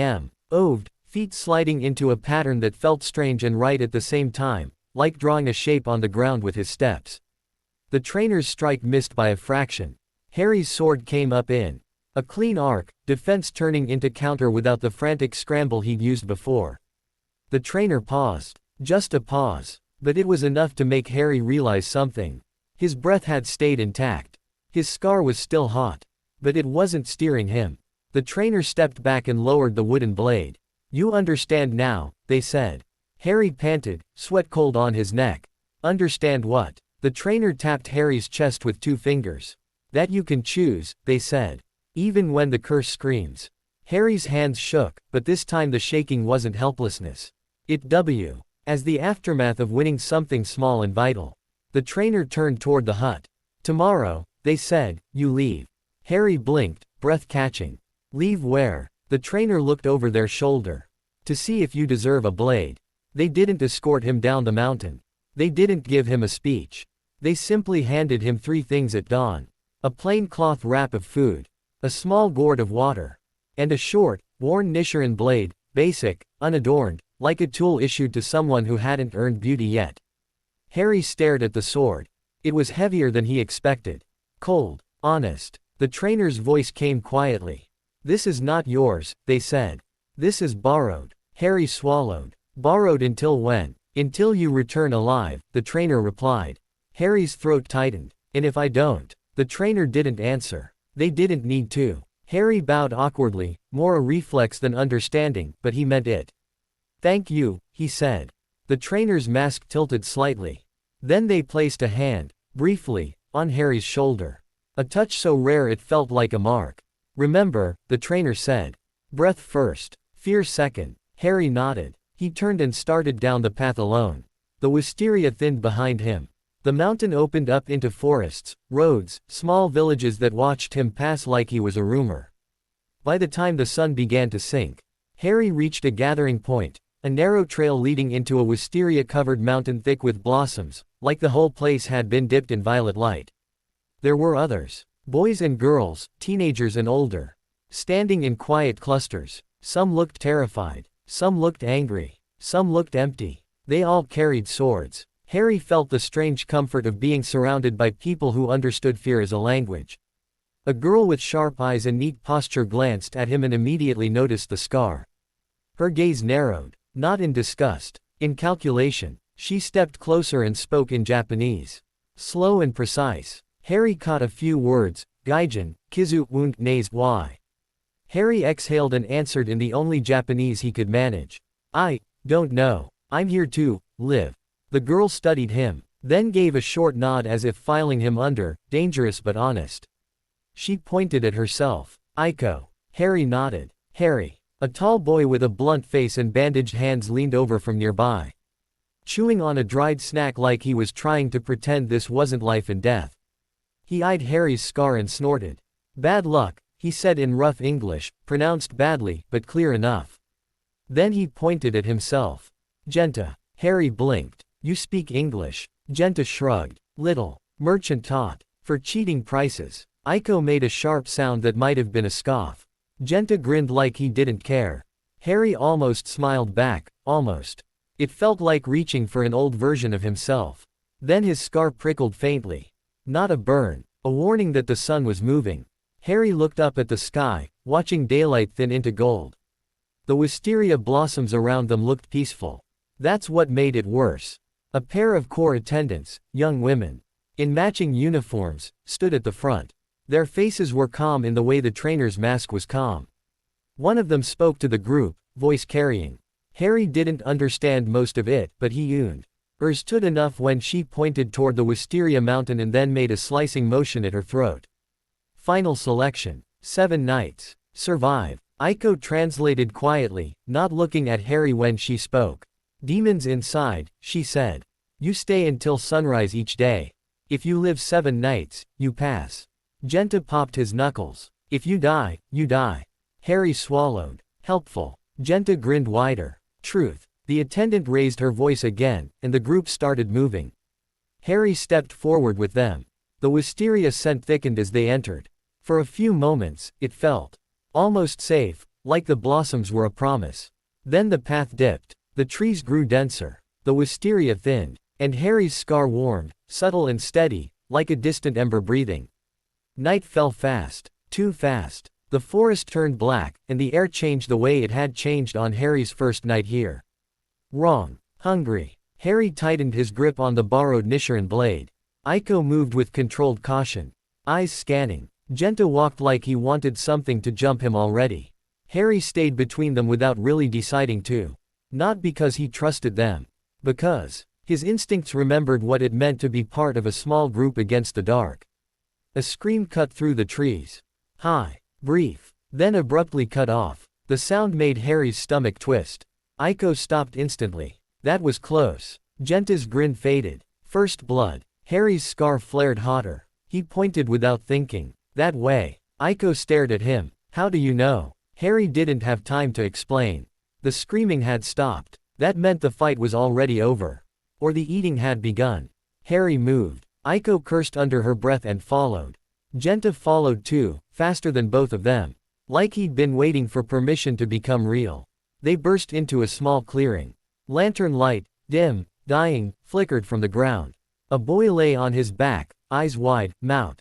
oved, feet sliding into a pattern that felt strange and right at the same time, like drawing a shape on the ground with his steps. The trainer's strike missed by a fraction. Harry's sword came up in a clean arc, defense turning into counter without the frantic scramble he'd used before. The trainer paused. Just a pause. But it was enough to make Harry realize something. His breath had stayed intact. His scar was still hot. But it wasn't steering him. The trainer stepped back and lowered the wooden blade. You understand now, they said. Harry panted, sweat cold on his neck. Understand what? The trainer tapped Harry's chest with 2 fingers. That you can choose, they said. Even when the curse screams. Harry's hands shook, but this time the shaking wasn't helplessness. It was. As the aftermath of winning something small and vital. The trainer turned toward the hut. Tomorrow, they said, you leave. Harry blinked, breath catching. Leave where? The trainer looked over their shoulder. To see if you deserve a blade. They didn't escort him down the mountain. They didn't give him a speech. They simply handed him 3 things at dawn. A plain cloth wrap of food. A small gourd of water. And a short, worn Nichiren blade, basic, unadorned, like a tool issued to someone who hadn't earned beauty yet. Harry stared at the sword. It was heavier than he expected. Cold, honest. The trainer's voice came quietly. This is not yours, they said. This is borrowed. Harry swallowed. Borrowed until when? Until you return alive, the trainer replied. Harry's throat tightened. And if I don't? The trainer didn't answer. They didn't need to. Harry bowed awkwardly, more a reflex than understanding, but he meant it. Thank you, he said. The trainer's mask tilted slightly. Then they placed a hand, briefly, on Harry's shoulder. A touch so rare it felt like a mark. Remember, the trainer said. Breath first, fear second. Harry nodded. He turned and started down the path alone. The wisteria thinned behind him. The mountain opened up into forests, roads, small villages that watched him pass like he was a rumor. By the time the sun began to sink, Harry reached a gathering point, a narrow trail leading into a wisteria-covered mountain thick with blossoms, like the whole place had been dipped in violet light. There were others, boys and girls, teenagers and older, standing in quiet clusters. Some looked terrified, some looked angry, some looked empty. They all carried swords. Harry felt the strange comfort of being surrounded by people who understood fear as a language. A girl with sharp eyes and neat posture glanced at him and immediately noticed the scar. Her gaze narrowed, not in disgust, in calculation. She stepped closer and spoke in Japanese. Slow and precise. Harry caught a few words, Gaijin, Kizu und Naze Y. Harry exhaled and answered in the only Japanese he could manage. I don't know. I'm here to live. The girl studied him, then gave a short nod as if filing him under, dangerous but honest. She pointed at herself. Aiko. Harry nodded. Harry. A tall boy with a blunt face and bandaged hands leaned over from nearby. Chewing on a dried snack like he was trying to pretend this wasn't life and death. He eyed Harry's scar and snorted. Bad luck, he said in rough English, pronounced badly, but clear enough. Then he pointed at himself. Genta. Harry blinked. You speak English? Genta shrugged. Little. Merchant taught. For cheating prices. Aiko made a sharp sound that might have been a scoff. Genta grinned like he didn't care. Harry almost smiled back, almost. It felt like reaching for an old version of himself. Then his scar prickled faintly. Not a burn, a warning that the sun was moving. Harry looked up at the sky, watching daylight thin into gold. The wisteria blossoms around them looked peaceful. That's what made it worse. A pair of corps attendants, young women, in matching uniforms, stood at the front. Their faces were calm in the way the trainer's mask was calm. One of them spoke to the group, voice carrying. Harry didn't understand most of it, but he yooned. Stood enough when she pointed toward the wisteria mountain and then made a slicing motion at her throat. Final selection. 7 nights. Survive. Aiko translated quietly, not looking at Harry when she spoke. Demons inside, she said. You stay until sunrise each day. If you live 7 nights, you pass. Genta popped his knuckles. If you die, you die. Harry swallowed. Helpful. Genta grinned wider. Truth. The attendant raised her voice again, and the group started moving. Harry stepped forward with them. The wisteria scent thickened as they entered. For a few moments, it felt almost safe, like the blossoms were a promise. Then the path dipped. The trees grew denser. The wisteria thinned. And Harry's scar warmed, subtle and steady, like a distant ember breathing. Night fell fast. Too fast. The forest turned black, and the air changed the way it had changed on Harry's first night here. Wrong. Hungry. Harry tightened his grip on the borrowed Nichiren blade. Aiko moved with controlled caution. Eyes scanning. Genta walked like he wanted something to jump him already. Harry stayed between them without really deciding to. Not because he trusted them. Because his instincts remembered what it meant to be part of a small group against the dark. A scream cut through the trees. High, brief, then abruptly cut off. The sound made Harry's stomach twist. Aiko stopped instantly. That was close. Genta's grin faded. First blood. Harry's scar flared hotter. He pointed without thinking. That way. Aiko stared at him. How do you know? Harry didn't have time to explain. The screaming had stopped. That meant the fight was already over. Or the eating had begun. Harry moved. Aiko cursed under her breath and followed. Genta followed too, faster than both of them. Like he'd been waiting for permission to become real. They burst into a small clearing. Lantern light, dim, dying, flickered from the ground. A boy lay on his back, eyes wide, mouth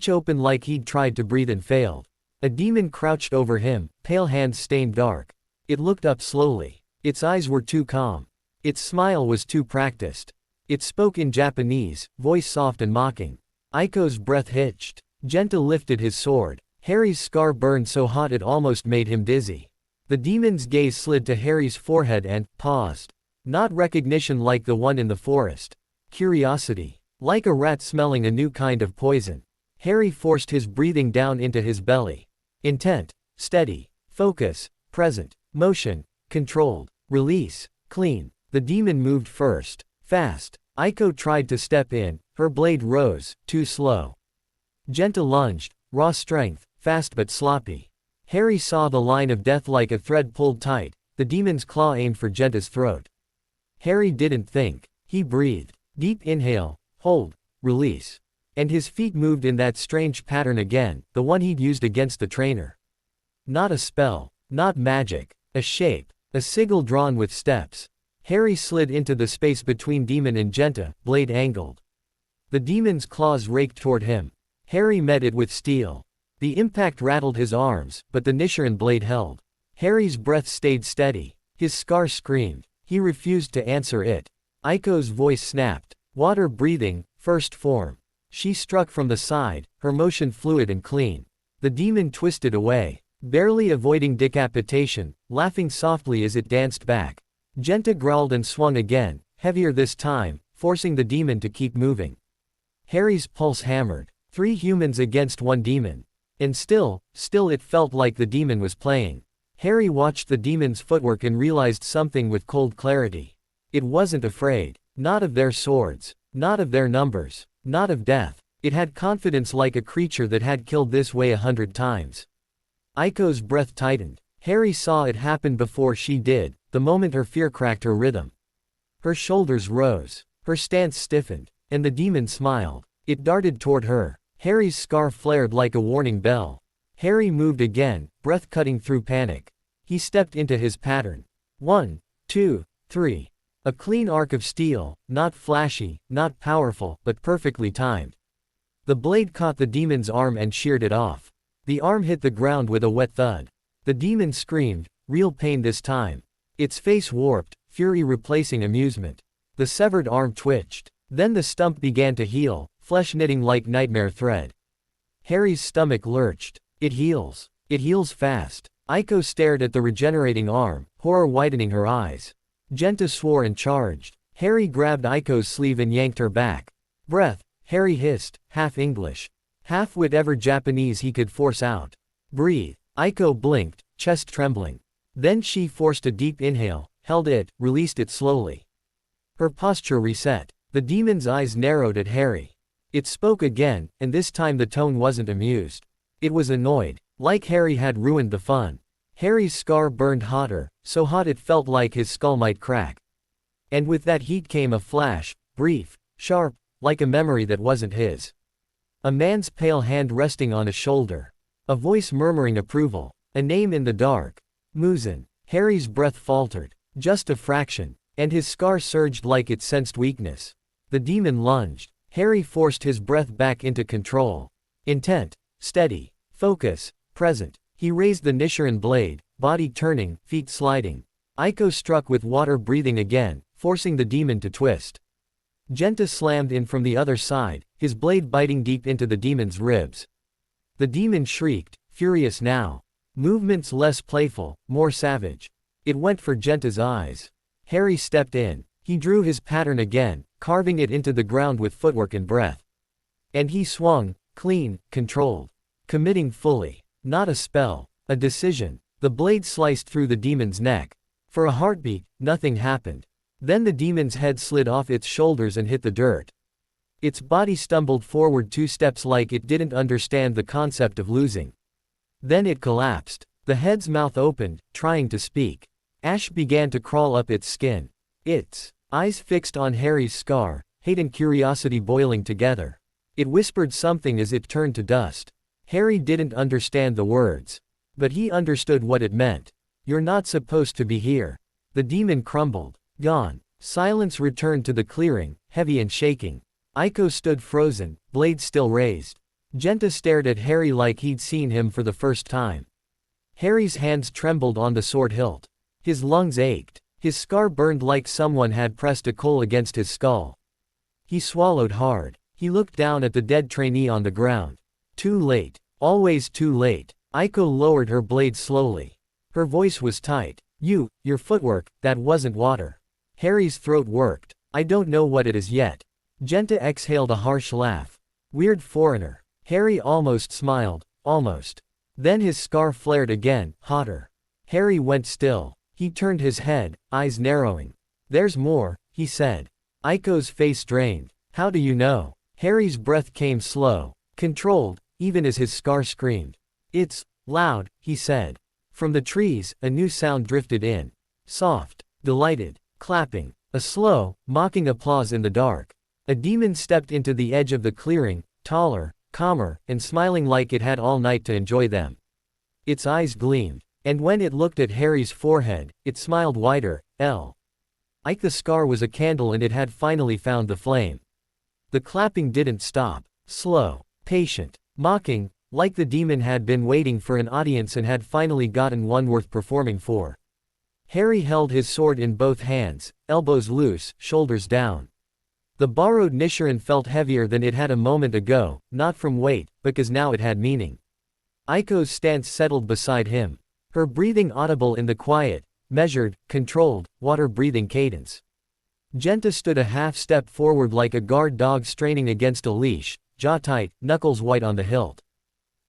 open like he'd tried to breathe and failed. A demon crouched over him, pale hands stained dark. It looked up slowly. Its eyes were too calm. Its smile was too practiced. It spoke in Japanese, voice soft and mocking. Aiko's breath hitched. Genta lifted his sword. Harry's scar burned so hot it almost made him dizzy. The demon's gaze slid to Harry's forehead and paused. Not recognition like the one in the forest. Curiosity. Like a rat smelling a new kind of poison. Harry forced his breathing down into his belly. Intent, steady, focus, present, motion, controlled, release, clean. The demon moved first. Fast. Aiko tried to step in, her blade rose, too slow. Genta lunged, raw strength, fast but sloppy. Harry saw the line of death like a thread pulled tight, the demon's claw aimed for Genta's throat. Harry didn't think. He breathed. Deep inhale, hold, release. And his feet moved in that strange pattern again, the one he'd used against the trainer. Not a spell, not magic, a shape, a sigil drawn with steps. Harry slid into the space between demon and Genta, blade angled. The demon's claws raked toward him. Harry met it with steel. The impact rattled his arms, but the Nichiren blade held. Harry's breath stayed steady. His scar screamed. He refused to answer it. Aiko's voice snapped. Water breathing, first form. She struck from the side, her motion fluid and clean. The demon twisted away, barely avoiding decapitation, laughing softly as it danced back. Genta growled and swung again, heavier this time, forcing the demon to keep moving. Harry's pulse hammered. 3 humans against 1 demon. And still it felt like the demon was playing. Harry watched the demon's footwork and realized something with cold clarity. It wasn't afraid. Not of their swords. Not of their numbers. Not of death. It had confidence like a creature that had killed this way 100 times. Aiko's breath tightened. Harry saw it happen before she did, the moment her fear cracked her rhythm. Her shoulders rose. Her stance stiffened. And the demon smiled. It darted toward her. Harry's scar flared like a warning bell. Harry moved again, breath cutting through panic. He stepped into his pattern. 1, 2, 3. A clean arc of steel, not flashy, not powerful, but perfectly timed. The blade caught the demon's arm and sheared it off. The arm hit the ground with a wet thud. The demon screamed, real pain this time. Its face warped, fury replacing amusement. The severed arm twitched. Then the stump began to heal, flesh knitting like nightmare thread. Harry's stomach lurched. It heals. It heals fast. Aiko stared at the regenerating arm, horror widening her eyes. Genta swore and charged. Harry grabbed Aiko's sleeve and yanked her back. Breath, Harry hissed, half English. Half whatever Japanese he could force out. Breathe. Aiko blinked, chest trembling. Then she forced a deep inhale, held it, released it slowly. Her posture reset. The demon's eyes narrowed at Harry. It spoke again, and this time the tone wasn't amused. It was annoyed, like Harry had ruined the fun. Harry's scar burned hotter, so hot it felt like his skull might crack. And with that heat came a flash, brief, sharp, like a memory that wasn't his. A man's pale hand resting on a shoulder. A voice murmuring approval. A name in the dark. Muzan. Harry's breath faltered. Just a fraction. And his scar surged like it sensed weakness. The demon lunged. Harry forced his breath back into control. Intent. Steady. Focus. Present. He raised the Nichiren blade, body turning, feet sliding. Aiko struck with water breathing again, forcing the demon to twist. Genta slammed in from the other side, his blade biting deep into the demon's ribs. The demon shrieked, furious now. Movements less playful, more savage. It went for Genta's eyes. Harry stepped in. He drew his pattern again, carving it into the ground with footwork and breath. And he swung, clean, controlled. Committing fully. Not a spell, a decision. The blade sliced through the demon's neck. For a heartbeat, nothing happened. Then the demon's head slid off its shoulders and hit the dirt. Its body stumbled forward 2 steps like it didn't understand the concept of losing. Then it collapsed. The head's mouth opened, trying to speak. Ash began to crawl up its skin. Its eyes fixed on Harry's scar, hate and curiosity boiling together. It whispered something as it turned to dust. Harry didn't understand the words. But he understood what it meant. You're not supposed to be here. The demon crumbled. Gone. Silence returned to the clearing, heavy and shaking. Aiko stood frozen, blade still raised. Genta stared at Harry like he'd seen him for the first time. Harry's hands trembled on the sword hilt. His lungs ached. His scar burned like someone had pressed a coal against his skull. He swallowed hard. He looked down at the dead trainee on the ground. Too late. Always too late. Aiko lowered her blade slowly. Her voice was tight. Your footwork, that wasn't water. Harry's throat worked. I don't know what it is yet. Genta exhaled a harsh laugh. Weird foreigner. Harry almost smiled, almost. Then his scar flared again, hotter. Harry went still. He turned his head, eyes narrowing. There's more, he said. Aiko's face drained. How do you know? Harry's breath came slow, controlled, even as his scar screamed. It's loud, he said. From the trees, a new sound drifted in. Soft, delighted, clapping, a slow, mocking applause in the dark. A demon stepped into the edge of the clearing, taller, calmer, and smiling like it had all night to enjoy them. Its eyes gleamed, and when it looked at Harry's forehead, it smiled wider. Ike the scar was a candle and it had finally found the flame. The clapping didn't stop. Slow, patient, mocking, like the demon had been waiting for an audience and had finally gotten one worth performing for. Harry held his sword in both hands, elbows loose, shoulders down. The borrowed Nichiren felt heavier than it had a moment ago, not from weight, because now it had meaning. Aiko's stance settled beside him. Her breathing audible in the quiet, measured, controlled, water-breathing cadence. Genta stood a half-step forward like a guard dog straining against a leash, jaw tight, knuckles white on the hilt.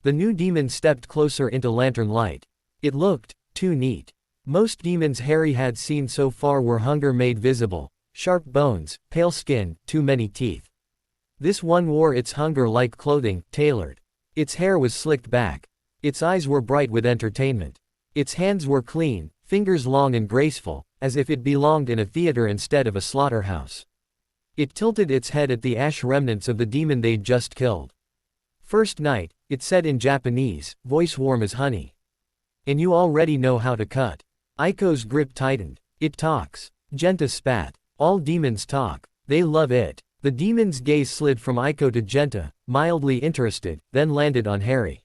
The new demon stepped closer into lantern light. It looked too neat. Most demons Harry had seen so far were hunger made visible, sharp bones, pale skin, too many teeth. This one wore its hunger like clothing, tailored. Its hair was slicked back. Its eyes were bright with entertainment. Its hands were clean, fingers long and graceful, as if it belonged in a theater instead of a slaughterhouse. It tilted its head at the ash remnants of the demon they'd just killed. First night, it said in Japanese, voice warm as honey. And you already know how to cut. Aiko's grip tightened. It talks. Genta spat. All demons talk. They love it. The demon's gaze slid from Aiko to Genta, mildly interested, then landed on Harry.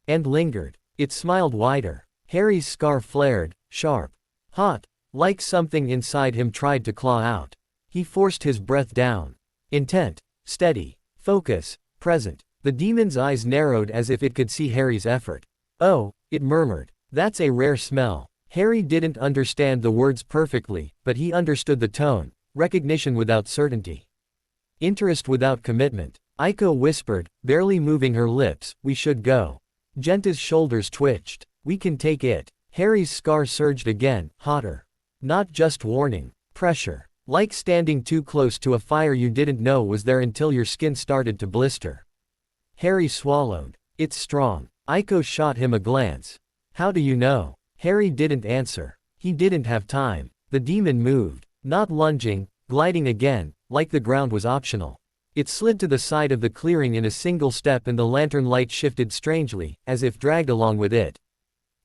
And lingered. It smiled wider. Harry's scar flared, sharp. Hot. Like something inside him tried to claw out. He forced his breath down. Intent. Steady. Focus. Present. The demon's eyes narrowed as if it could see Harry's effort. Oh, it murmured. That's a rare smell. Harry didn't understand the words perfectly, but he understood the tone, recognition without certainty. Interest without commitment. Aiko whispered, barely moving her lips, we should go. Genta's shoulders twitched. We can take it. Harry's scar surged again, hotter. Not just warning. Pressure. Like standing too close to a fire you didn't know was there until your skin started to blister. Harry swallowed. It's strong. Aiko shot him a glance. How do you know? Harry didn't answer. He didn't have time. The demon moved. Not lunging, gliding again, like the ground was optional. It slid to the side of the clearing in a single step and the lantern light shifted strangely, as if dragged along with it.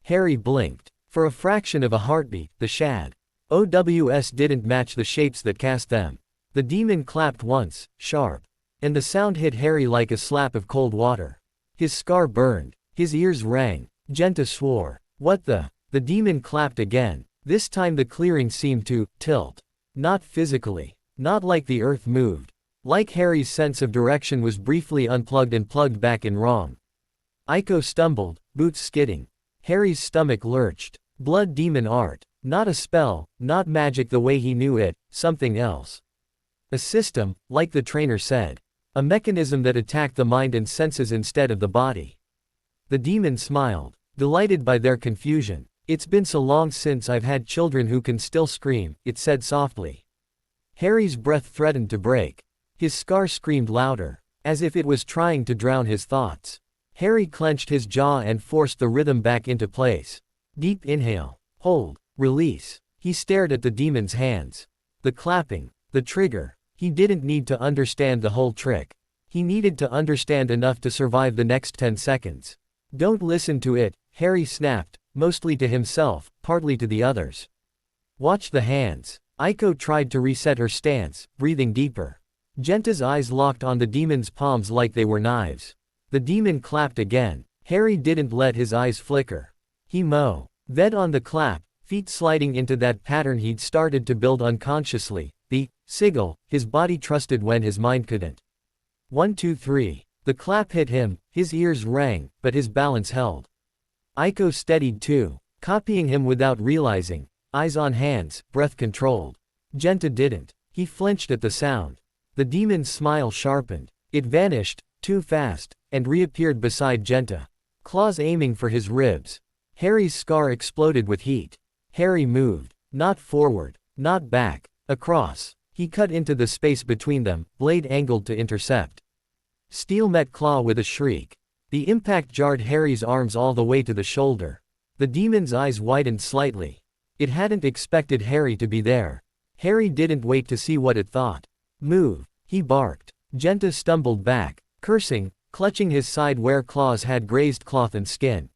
Harry blinked. For a fraction of a heartbeat, the shad OWS didn't match the shapes that cast them. The demon clapped once, sharp. And the sound hit Harry like a slap of cold water. His scar burned. His ears rang. Genta swore. What the? The demon clapped again. This time the clearing seemed to tilt. Not physically. Not like the earth moved. Like Harry's sense of direction was briefly unplugged and plugged back in wrong. Aiko stumbled, boots skidding. Harry's stomach lurched. Blood demon art. Not a spell, not magic the way he knew it, something else. A system, like the trainer said. A mechanism that attacked the mind and senses instead of the body. The demon smiled, delighted by their confusion. It's been so long since I've had children who can still scream, it said softly. Harry's breath threatened to break. His scar screamed louder, as if it was trying to drown his thoughts. Harry clenched his jaw and forced the rhythm back into place. Deep inhale. Hold. Release. He stared at the demon's hands. The clapping. The trigger. He didn't need to understand the whole trick. He needed to understand enough to survive the next 10 seconds. Don't listen to it, Harry snapped, mostly to himself, partly to the others. Watch the hands. Aiko tried to reset her stance, breathing deeper. Genta's eyes locked on the demon's palms like they were knives. The demon clapped again. Harry didn't let his eyes flicker. He then on the clap, feet sliding into that pattern he'd started to build unconsciously, the sigil his body trusted when his mind couldn't. 1 2 3. The clap hit him, his ears rang, but his balance held. Aiko steadied too, copying him without realizing, eyes on hands, breath controlled. Genta didn't. He flinched at the sound. The demon's smile sharpened. It vanished, too fast, and reappeared beside Genta. Claws aiming for his ribs. Harry's scar exploded with heat. Harry moved. Not forward. Not back. Across. He cut into the space between them, blade angled to intercept. Steel met claw with a shriek. The impact jarred Harry's arms all the way to the shoulder. The demon's eyes widened slightly. It hadn't expected Harry to be there. Harry didn't wait to see what it thought. Move, he barked. Genta stumbled back, cursing, clutching his side where claws had grazed cloth and skin.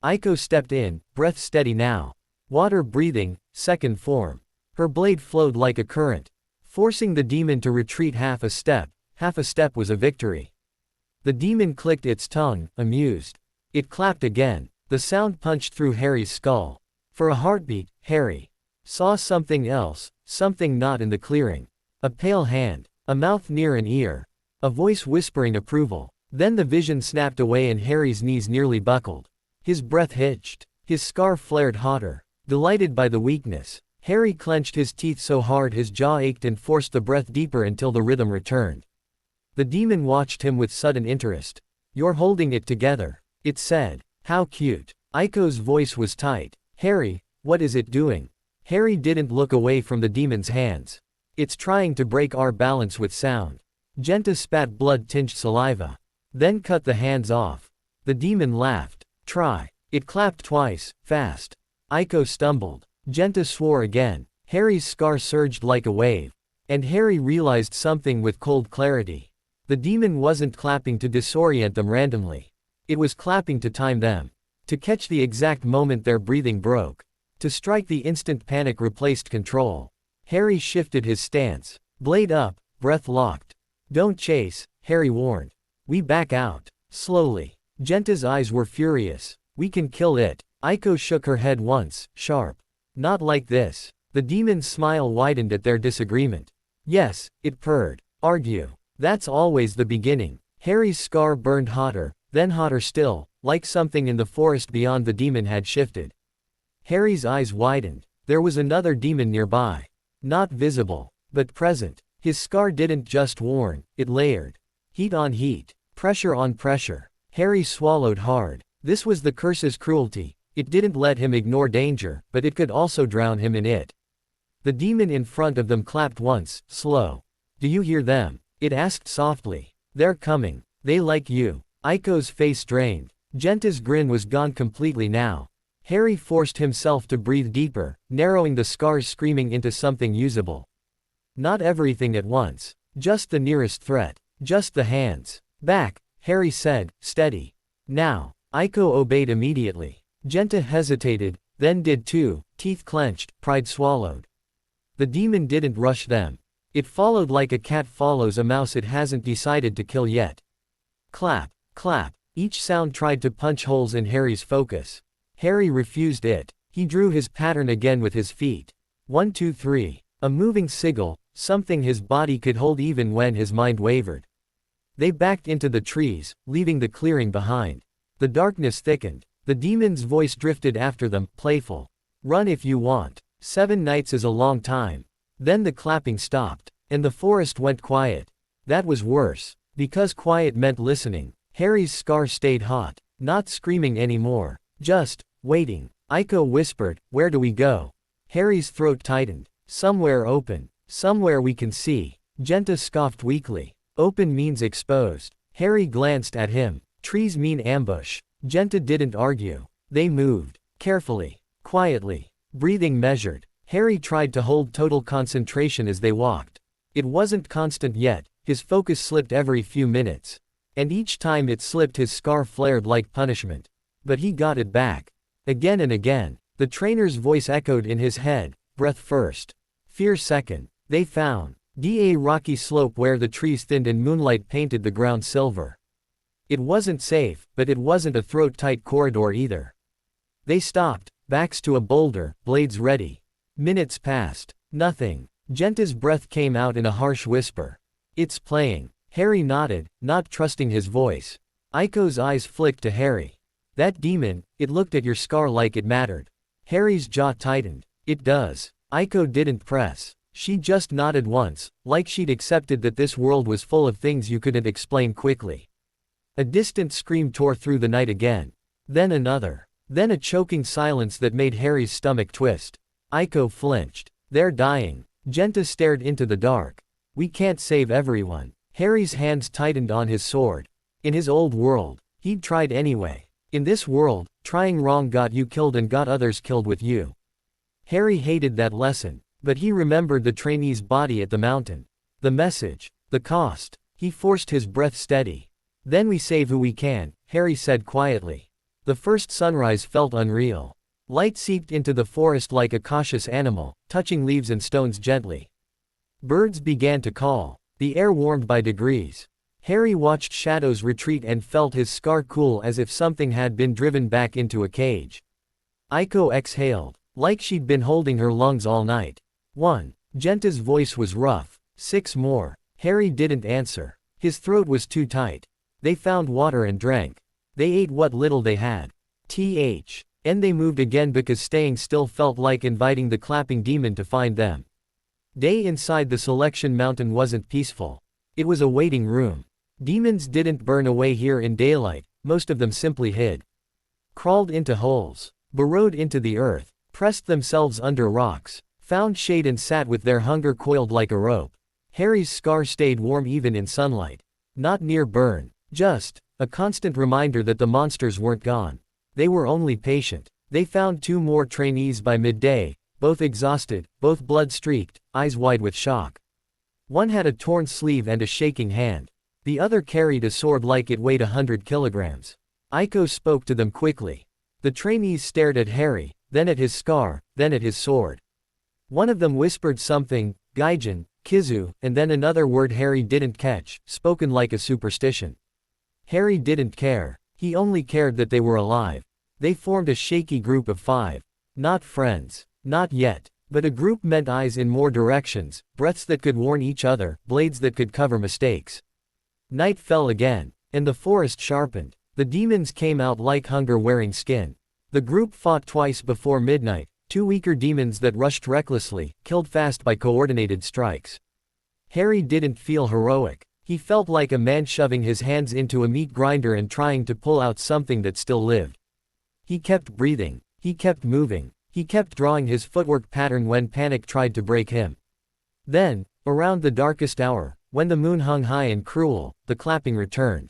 Aiko stepped in, breath steady now. Water breathing, second form. Her blade flowed like a current, forcing the demon to retreat half a step. Half a step was a victory. The demon clicked its tongue, amused. It clapped again. The sound punched through Harry's skull. For a heartbeat, Harry saw something else, something not in the clearing. A pale hand, a mouth near an ear, a voice whispering approval. Then the vision snapped away and Harry's knees nearly buckled. His breath hitched. His scar flared hotter. Delighted by the weakness, Harry clenched his teeth so hard his jaw ached and forced the breath deeper until the rhythm returned. The demon watched him with sudden interest. You're holding it together, it said. How cute. Aiko's voice was tight. Harry, what is it doing? Harry didn't look away from the demon's hands. It's trying to break our balance with sound. Genta spat blood-tinged saliva. Then cut the hands off. The demon laughed. Try. It clapped twice, fast. Aiko stumbled. Genta swore again. Harry's scar surged like a wave. And Harry realized something with cold clarity. The demon wasn't clapping to disorient them randomly. It was clapping to time them. To catch the exact moment their breathing broke. To strike the instant panic replaced control. Harry shifted his stance. Blade up, breath locked. Don't chase, Harry warned. We back out. Slowly. Genta's eyes were furious. We can kill it. Aiko shook her head once, sharp. Not like this. The demon's smile widened at their disagreement. Yes, it purred. Argue. That's always the beginning. Harry's scar burned hotter, then hotter still, like something in the forest beyond the demon had shifted. Harry's eyes widened. There was another demon nearby. Not visible, but present. His scar didn't just warn, it layered. Heat on heat. Pressure on pressure. Harry swallowed hard. This was the curse's cruelty. It didn't let him ignore danger, but it could also drown him in it. The demon in front of them clapped once, slow. Do you hear them? It asked softly. They're coming. They like you. Aiko's face drained. Genta's grin was gone completely now. Harry forced himself to breathe deeper, narrowing the scars screaming into something usable. Not everything at once. Just the nearest threat. Just the hands. Back, Harry said, steady. Now. Aiko obeyed immediately. Genta hesitated, then did too, teeth clenched, pride swallowed. The demon didn't rush them. It followed like a cat follows a mouse it hasn't decided to kill yet. Clap, clap. Each sound tried to punch holes in Harry's focus. Harry refused it. He drew his pattern again with his feet. 1 2 3. A moving sigil, something his body could hold even when his mind wavered. They backed into the trees, leaving the clearing behind. The darkness thickened. The demon's voice drifted after them, playful. Run if you want. 7 nights is a long time. Then the clapping stopped, and the forest went quiet. That was worse, because quiet meant listening. Harry's scar stayed hot, not screaming anymore, just waiting. Aiko whispered, "Where do we go?" Harry's throat tightened. "Somewhere open. Somewhere we can see." Genta scoffed weakly. "Open means exposed." Harry glanced at him. "Trees mean ambush." Genta didn't argue. They moved. Carefully. Quietly. Breathing measured. Harry tried to hold total concentration as they walked. It wasn't constant yet, his focus slipped every few minutes. And each time it slipped his scar flared like punishment. But he got it back. Again and again. The trainer's voice echoed in his head, breath first. Fear second. They found a rocky slope where the trees thinned and moonlight painted the ground silver. It wasn't safe, but it wasn't a throat-tight corridor either. They stopped, backs to a boulder, blades ready. Minutes passed. Nothing. Genta's breath came out in a harsh whisper. "It's playing." Harry nodded, not trusting his voice. Aiko's eyes flicked to Harry. "That demon, it looked at your scar like it mattered." Harry's jaw tightened. "It does." Aiko didn't press. She just nodded once, like she'd accepted that this world was full of things you couldn't explain quickly. A distant scream tore through the night again. Then another. Then a choking silence that made Harry's stomach twist. Aiko flinched. "They're dying." Genta stared into the dark. "We can't save everyone." Harry's hands tightened on his sword. In his old world, he'd tried anyway. In this world, trying wrong got you killed and got others killed with you. Harry hated that lesson, but he remembered the trainee's body at the mountain. The message. The cost. He forced his breath steady. "Then we save who we can," Harry said quietly. The first sunrise felt unreal. Light seeped into the forest like a cautious animal, touching leaves and stones gently. Birds began to call. The air warmed by degrees. Harry watched shadows retreat and felt his scar cool as if something had been driven back into a cage. Aiko exhaled, like she'd been holding her lungs all night. 1. Genta's voice was rough. 6 more. Harry didn't answer. His throat was too tight. They found water and drank. They ate what little they had. And they moved again because staying still felt like inviting the clapping demon to find them. Day inside the selection mountain wasn't peaceful. It was a waiting room. Demons didn't burn away here in daylight, most of them simply hid. Crawled into holes. Burrowed into the earth. Pressed themselves under rocks. Found shade and sat with their hunger coiled like a rope. Harry's scar stayed warm even in sunlight. Not near burn. Just a constant reminder that the monsters weren't gone. They were only patient. They found 2 more trainees by midday, both exhausted, both blood-streaked, eyes wide with shock. One had a torn sleeve and a shaking hand. The other carried a sword like it weighed 100 kilograms. Aiko spoke to them quickly. The trainees stared at Harry, then at his scar, then at his sword. One of them whispered something, Gaijin, Kizu, and then another word Harry didn't catch, spoken like a superstition. Harry didn't care. He only cared that they were alive. They formed a shaky group of 5. Not friends. Not yet. But a group meant eyes in more directions, breaths that could warn each other, blades that could cover mistakes. Night fell again, and the forest sharpened. The demons came out like hunger wearing skin. The group fought twice before midnight, 2 weaker demons that rushed recklessly, killed fast by coordinated strikes. Harry didn't feel heroic. He felt like a man shoving his hands into a meat grinder and trying to pull out something that still lived. He kept breathing. He kept moving. He kept drawing his footwork pattern when panic tried to break him. Then, around the darkest hour, when the moon hung high and cruel, the clapping returned.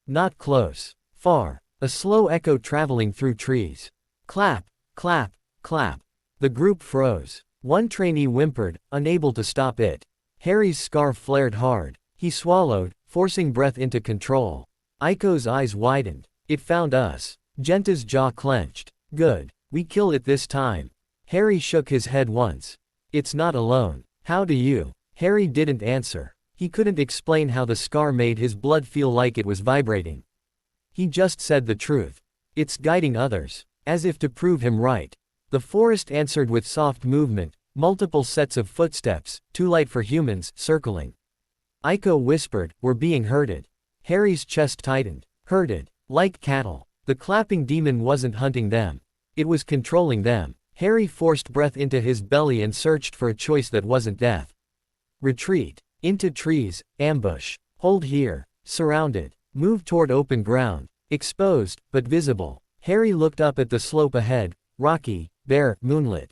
Not close. Far. A slow echo traveling through trees. Clap, clap, clap. The group froze. One trainee whimpered, unable to stop it. Harry's scar flared hard. He swallowed, forcing breath into control. Aiko's eyes widened. "It found us." Genta's jaw clenched. "Good. We kill it this time." Harry shook his head once. "It's not alone." "How do you?" Harry didn't answer. He couldn't explain how the scar made his blood feel like it was vibrating. He just said the truth. "It's guiding others." As if to prove him right. The forest answered with soft movement, multiple sets of footsteps, too light for humans, circling. Aiko whispered, "We're being herded." Harry's chest tightened. "Herded? Like cattle?" The clapping demon wasn't hunting them. It was controlling them. Harry forced breath into his belly and searched for a choice that wasn't death. Retreat. Into trees. Ambush. Hold here. Surrounded. Move toward open ground. Exposed, but visible. Harry looked up at the slope ahead, rocky, bare, moonlit.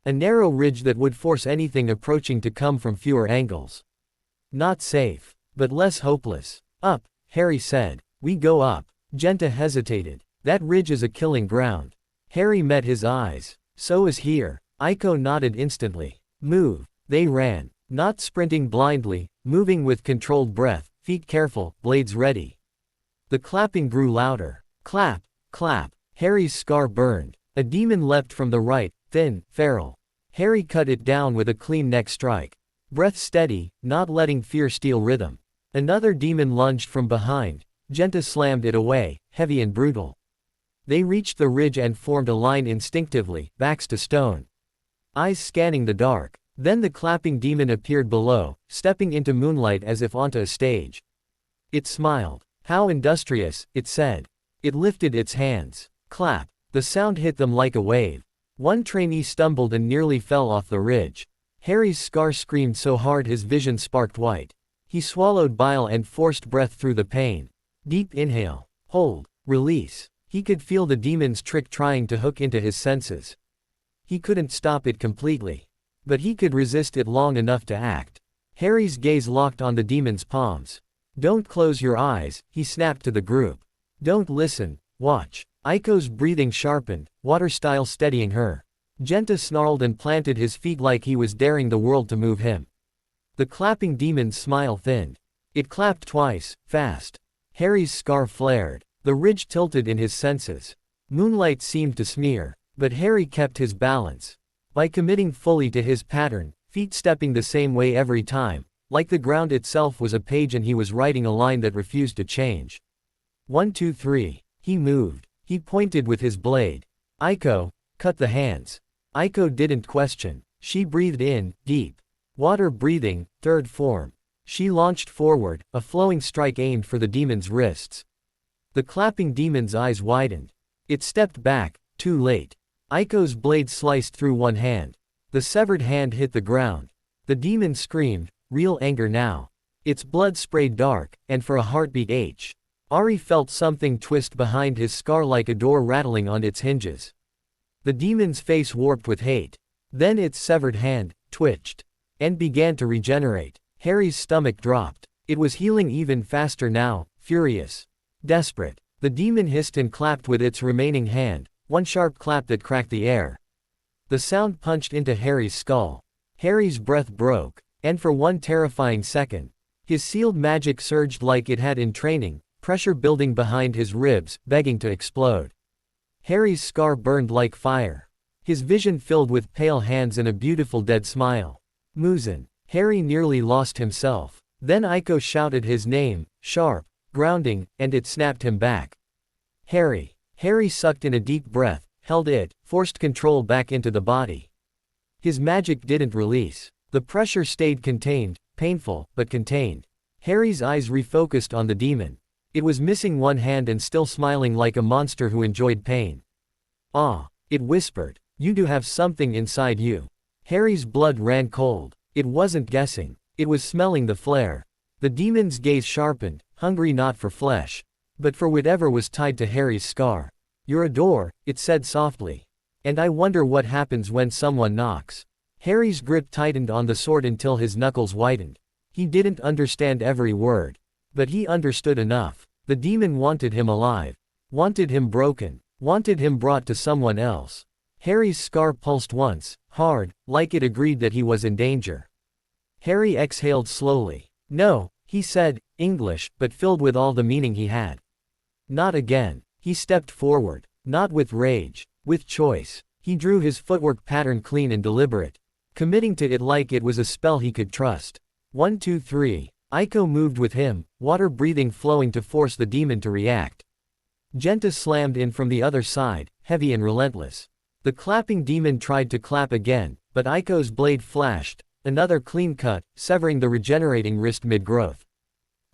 A narrow ridge that would force anything approaching to come from fewer angles. Not safe, but less hopeless. Up, Harry said. We go up. Genta hesitated. That ridge is a killing ground. Harry met his eyes. So is here. Aiko nodded instantly. Move. They ran. Not sprinting blindly, moving with controlled breath, feet careful, blades ready. The clapping grew louder. Clap, clap. Harry's scar burned. A demon leapt from the right, thin, feral. Harry cut it down with a clean neck strike. Breath steady, not letting fear steal rhythm. Another demon lunged from behind. Genta slammed it away, heavy and brutal. They reached the ridge and formed a line instinctively, backs to stone. Eyes scanning the dark. Then the clapping demon appeared below, stepping into moonlight as if onto a stage. It smiled. How industrious, it said. It lifted its hands. Clap. The sound hit them like a wave. One trainee stumbled and nearly fell off the ridge. Harry's scar screamed so hard his vision sparked white. He swallowed bile and forced breath through the pain. Deep inhale. Hold. Release. He could feel the demon's trick trying to hook into his senses. He couldn't stop it completely. But he could resist it long enough to act. Harry's gaze locked on the demon's palms. Don't close your eyes, he snapped to the group. Don't listen, watch. Aiko's breathing sharpened, water style steadying her. Genta snarled and planted his feet like he was daring the world to move him. The clapping demon's smile thinned. It clapped twice, fast. Harry's scar flared. The ridge tilted in his senses. Moonlight seemed to smear, but Harry kept his balance. By committing fully to his pattern, feet stepping the same way every time, like the ground itself was a page and he was writing a line that refused to change. 1, 2, 3. He moved. He pointed with his blade. Aiko, cut the hands. Aiko didn't question. She breathed in, deep. Water breathing, third form. She launched forward, a flowing strike aimed for the demon's wrists. The clapping demon's eyes widened. It stepped back, too late. Aiko's blade sliced through one hand. The severed hand hit the ground. The demon screamed, real anger now. Its blood sprayed dark, and for a heartbeat Ari felt something twist behind his scar like a door rattling on its hinges. The demon's face warped with hate. Then its severed hand twitched and began to regenerate. Harry's stomach dropped. It was healing even faster now, furious. Desperate. The demon hissed and clapped with its remaining hand, one sharp clap that cracked the air. The sound punched into Harry's skull. Harry's breath broke, and for one terrifying second, his sealed magic surged like it had in training, pressure building behind his ribs, begging to explode. Harry's scar burned like fire. His vision filled with pale hands and a beautiful dead smile. Muzan. Harry nearly lost himself. Then Aiko shouted his name, sharp, grounding, and it snapped him back. Harry. Harry sucked in a deep breath, held it, forced control back into the body. His magic didn't release. The pressure stayed contained, painful, but contained. Harry's eyes refocused on the demon. It was missing one hand and still smiling like a monster who enjoyed pain. Ah, it whispered. You do have something inside you. Harry's blood ran cold. It wasn't guessing. It was smelling the flare. The demon's gaze sharpened, hungry not for flesh, but for whatever was tied to Harry's scar. You're a door, it said softly. And I wonder what happens when someone knocks. Harry's grip tightened on the sword until his knuckles whitened. He didn't understand every word. But he understood enough. The demon wanted him alive. Wanted him broken. Wanted him brought to someone else. Harry's scar pulsed once, hard, like it agreed that he was in danger. Harry exhaled slowly. No, he said, English, but filled with all the meaning he had. Not again. He stepped forward. Not with rage. With choice. He drew his footwork pattern clean and deliberate. Committing to it like it was a spell he could trust. 1, 2, 3. Aiko moved with him, water breathing flowing to force the demon to react. Genta slammed in from the other side, heavy and relentless. The clapping demon tried to clap again, but Aiko's blade flashed, another clean cut, severing the regenerating wrist mid-growth.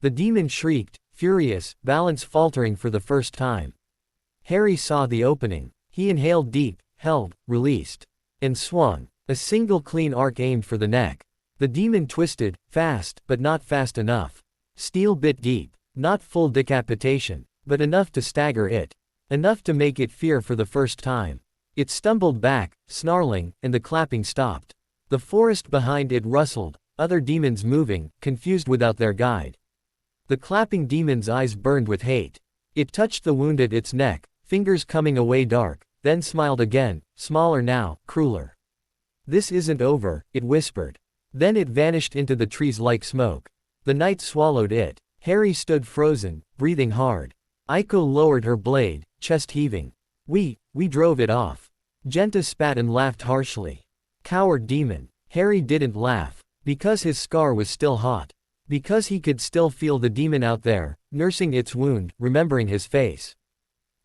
The demon shrieked, furious, balance faltering for the first time. Harry saw the opening. He inhaled deep, held, released, and swung. A single clean arc aimed for the neck. The demon twisted, fast, but not fast enough. Steel bit deep. Not full decapitation, but enough to stagger it. Enough to make it fear for the first time. It stumbled back, snarling, and the clapping stopped. The forest behind it rustled, other demons moving, confused without their guide. The clapping demon's eyes burned with hate. It touched the wound at its neck, fingers coming away dark, then smiled again, smaller now, crueler. "This isn't over," it whispered. Then it vanished into the trees like smoke. The night swallowed it. Harry stood frozen, breathing hard. Aiko lowered her blade, chest heaving. We drove it off." Genta spat and laughed harshly. "Coward demon." Harry didn't laugh. Because his scar was still hot. Because he could still feel the demon out there, nursing its wound, remembering his face.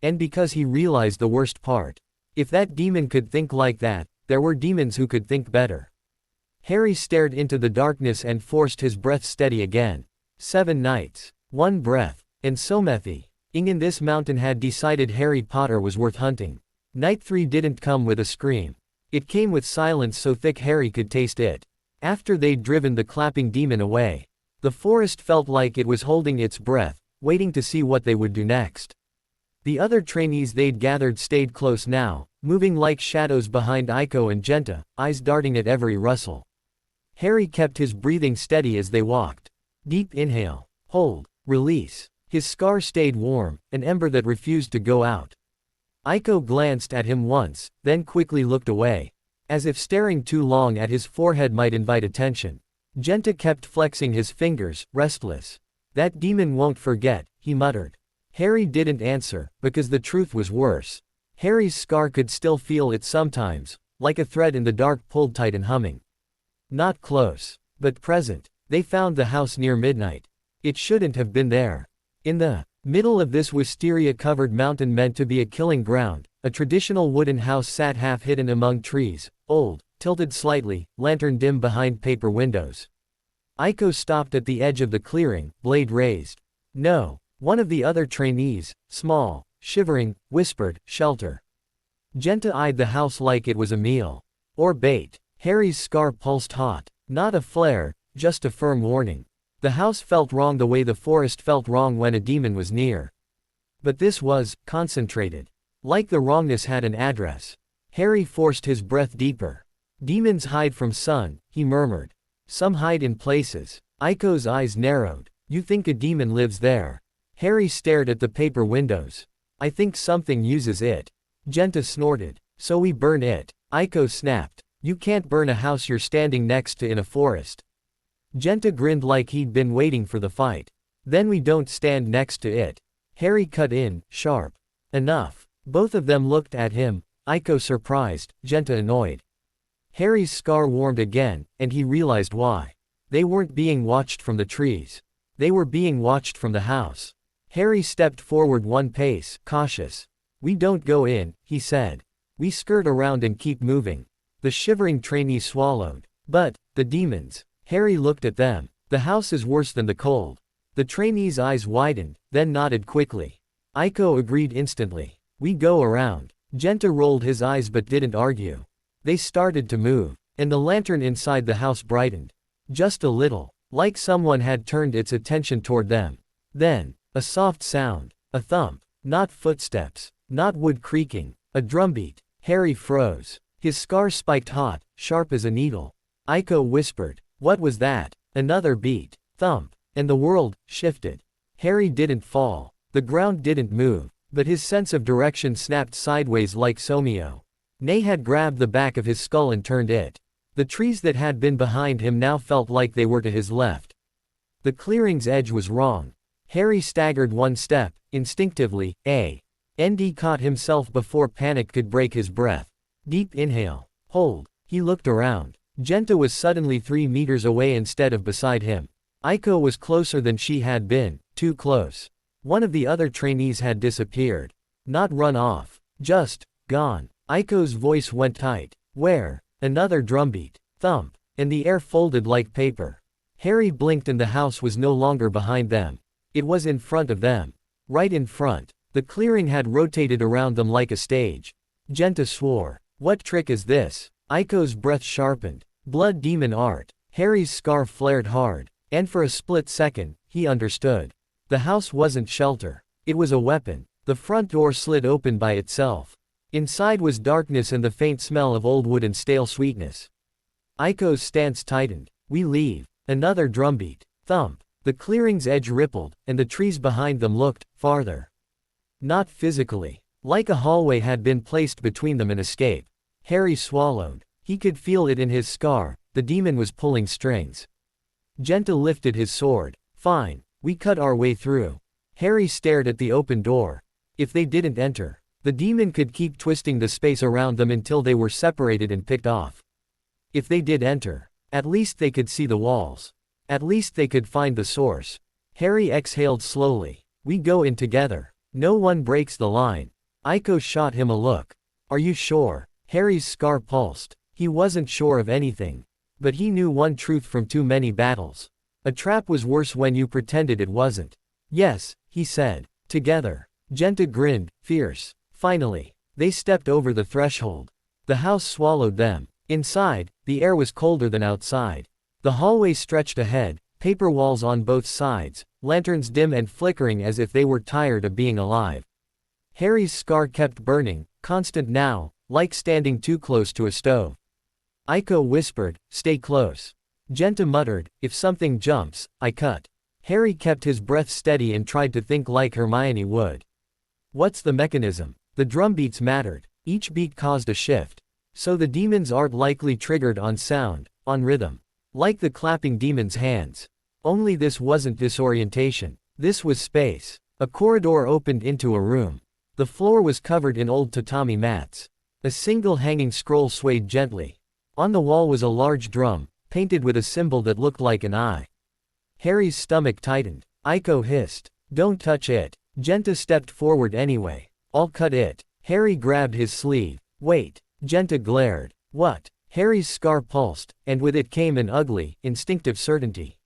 And because he realized the worst part. If that demon could think like that, there were demons who could think better. Harry stared into the darkness and forced his breath steady again. 7 nights. 1 breath. And Somethi. In this mountain had decided Harry Potter was worth hunting. Night 3 didn't come with a scream. It came with silence so thick Harry could taste it. After they'd driven the clapping demon away, the forest felt like it was holding its breath, waiting to see what they would do next. The other trainees they'd gathered stayed close now, moving like shadows behind Aiko and Genta, eyes darting at every rustle. Harry kept his breathing steady as they walked. Deep inhale. Hold. Release. His scar stayed warm, an ember that refused to go out. Aiko glanced at him once, then quickly looked away. As if staring too long at his forehead might invite attention. Genta kept flexing his fingers, restless. "That demon won't forget," he muttered. Harry didn't answer, because the truth was worse. Harry's scar could still feel it sometimes, like a thread in the dark pulled tight and humming. Not close, but present. They found the house near midnight. It shouldn't have been there. In the middle of this wisteria-covered mountain meant to be a killing ground, a traditional wooden house sat half hidden among trees, old, tilted slightly, lantern dim behind paper windows. Aiko stopped at the edge of the clearing, blade raised. "No." One of the other trainees, small, shivering, whispered, "Shelter." Genta eyed the house like it was a meal. Or bait. Harry's scar pulsed hot. Not a flare, just a firm warning. The house felt wrong the way the forest felt wrong when a demon was near. But this was concentrated. Like the wrongness had an address. Harry forced his breath deeper. "Demons hide from sun," he murmured. "Some hide in places." Aiko's eyes narrowed. "You think a demon lives there?" Harry stared at the paper windows. "I think something uses it." Genta snorted. "So we burn it." Aiko snapped. "You can't burn a house you're standing next to in a forest." Genta grinned like he'd been waiting for the fight. "Then we don't stand next to it." Harry cut in, sharp. "Enough." Both of them looked at him, Aiko surprised, Genta annoyed. Harry's scar warmed again, and he realized why. They weren't being watched from the trees. They were being watched from the house. Harry stepped forward 1 pace, cautious. "We don't go in," he said. "We skirt around and keep moving." The shivering trainee swallowed. "But, the demons." Harry looked at them. "The house is worse than the cold." The trainee's eyes widened, then nodded quickly. Aiko agreed instantly. "We go around." Genta rolled his eyes but didn't argue. They started to move, and the lantern inside the house brightened. Just a little, like someone had turned its attention toward them. Then, a soft sound, a thump, not footsteps, not wood creaking, a drumbeat. Harry froze. His scar spiked hot, sharp as a needle. Aiko whispered, "What was that?" Another beat, thump, and the world shifted. Harry didn't fall. The ground didn't move, but his sense of direction snapped sideways like Somio. Nay had grabbed the back of his skull and turned it. The trees that had been behind him now felt like they were to his left. The clearing's edge was wrong. Harry staggered 1 step, instinctively, and caught himself before panic could break his breath. Deep inhale. Hold. He looked around. Genta was suddenly 3 meters away instead of beside him. Aiko was closer than she had been, too close. One of the other trainees had disappeared. Not run off. Just gone. Aiko's voice went tight. "Where?" Another drumbeat. Thump. And the air folded like paper. Harry blinked and the house was no longer behind them. It was in front of them. Right in front. The clearing had rotated around them like a stage. Genta swore. What trick is this? Aiko's breath sharpened. Blood demon art. Harry's scarf flared hard. And for a split second, he understood. The house wasn't shelter. It was a weapon. The front door slid open by itself. Inside was darkness and the faint smell of old wood and stale sweetness. Aiko's stance tightened. We leave. Another drumbeat. Thump. The clearing's edge rippled, and the trees behind them looked farther. Not physically. Like a hallway had been placed between them and escape. Harry swallowed. He could feel it in his scar. The demon was pulling strings. Genta lifted his sword. Fine. We cut our way through. Harry stared at the open door. If they didn't enter, the demon could keep twisting the space around them until they were separated and picked off. If they did enter, at least they could see the walls. At least they could find the source. Harry exhaled slowly. We go in together. No one breaks the line. Aiko shot him a look. Are you sure? Harry's scar pulsed. He wasn't sure of anything. But he knew one truth from too many battles. A trap was worse when you pretended it wasn't. Yes, he said. Together. Genta grinned, fierce. Finally, they stepped over the threshold. The house swallowed them. Inside, the air was colder than outside. The hallway stretched ahead, paper walls on both sides, lanterns dim and flickering as if they were tired of being alive. Harry's scar kept burning, constant now, like standing too close to a stove. Aiko whispered, stay close. Genta muttered, if something jumps, I cut. Harry kept his breath steady and tried to think like Hermione would. What's the mechanism? The drumbeats mattered. Each beat caused a shift. So the demon's art likely triggered on sound, on rhythm. Like the clapping demon's hands. Only this wasn't disorientation. This was space. A corridor opened into a room. The floor was covered in old tatami mats. A single hanging scroll swayed gently. On the wall was a large drum, painted with a symbol that looked like an eye. Harry's stomach tightened. Aiko hissed. Don't touch it. Genta stepped forward anyway. I'll cut it. Harry grabbed his sleeve. Wait. Genta glared. What? Harry's scar pulsed, and with it came an ugly, instinctive certainty.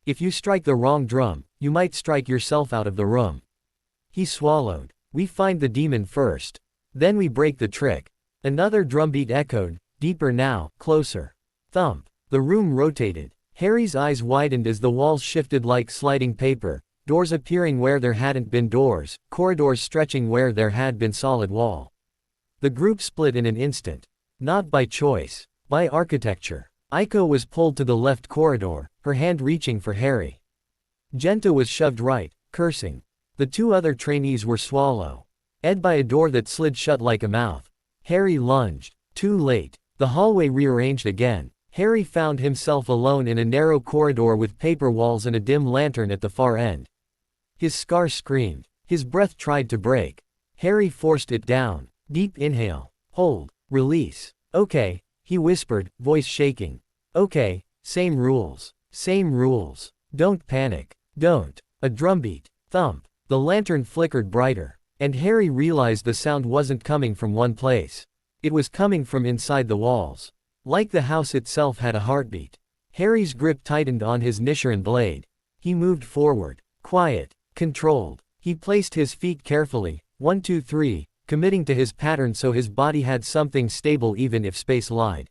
If you strike the wrong drum, you might strike yourself out of the room. He swallowed. We find the demon first. Then we break the trick. Another drumbeat echoed, deeper now, closer. Thump. The room rotated. Harry's eyes widened as the walls shifted like sliding paper, doors appearing where there hadn't been doors, corridors stretching where there had been solid wall. The group split in an instant. Not by choice. By architecture. Aiko was pulled to the left corridor, her hand reaching for Harry. Genta was shoved right, cursing. The two other trainees were swallowed by a door that slid shut like a mouth. Harry lunged. Too late. The hallway rearranged again. Harry found himself alone in a narrow corridor with paper walls and a dim lantern at the far end. His scar screamed. His breath tried to break. Harry forced it down. Deep inhale. Hold. Release. Okay, he whispered, voice shaking. Okay, same rules. Same rules. Don't panic. Don't. A drumbeat. Thump. The lantern flickered brighter. And Harry realized the sound wasn't coming from one place. It was coming from inside the walls. Like the house itself had a heartbeat. Harry's grip tightened on his Nichiren blade. He moved forward. Quiet. Controlled. He placed his feet carefully, 1, 2, 3, committing to his pattern so his body had something stable even if space lied.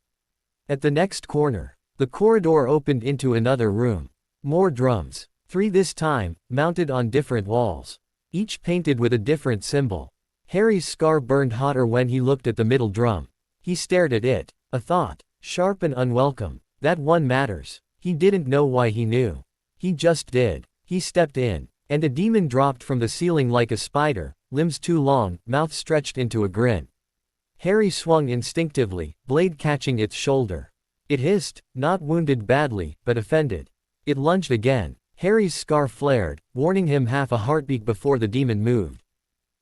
At the next corner, the corridor opened into another room. More drums. 3 this time, mounted on different walls. Each painted with a different symbol. Harry's scar burned hotter when he looked at the middle drum. He stared at it. A thought. Sharp and unwelcome. That one matters. He didn't know why he knew. He just did. He stepped in, and a demon dropped from the ceiling like a spider, limbs too long, mouth stretched into a grin. Harry swung instinctively, blade catching its shoulder. It hissed, not wounded badly, but offended. It lunged again. Harry's scar flared, warning him half a heartbeat before the demon moved.